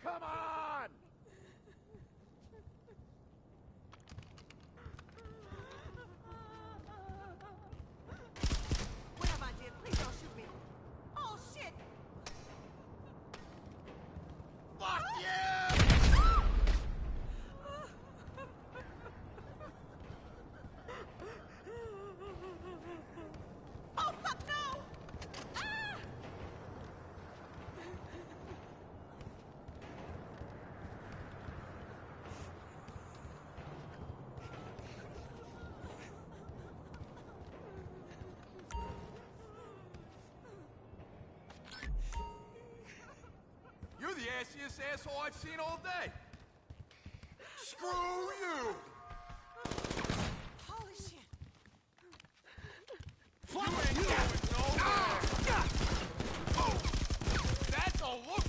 Come on! What have I did? Please don't shoot me. Oh, shit! assiest asshole I've seen all day. Screw you! Holy shit. You ain't going nowhere! Oh! That's a look!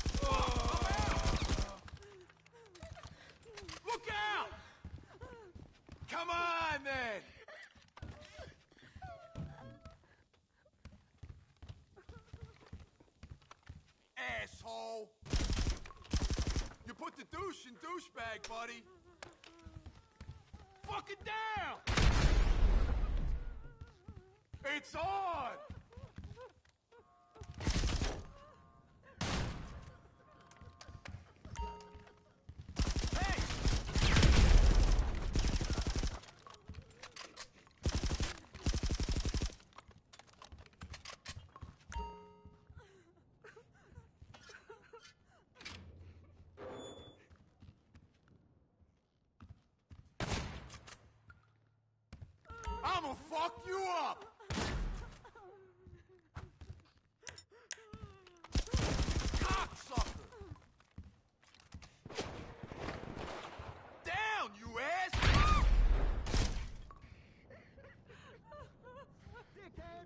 Look out! Come on, then! Asshole! You put the douche in douchebag, buddy. Fuck it down! It's on! Hey! I'ma fuck you up! Cocksucker! Down, you ass! Dickhead!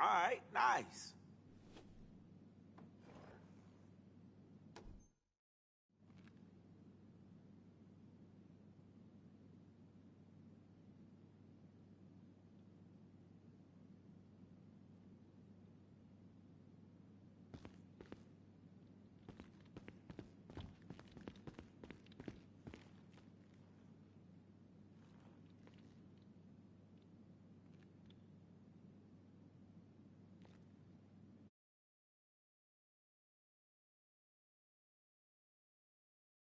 All right, nice.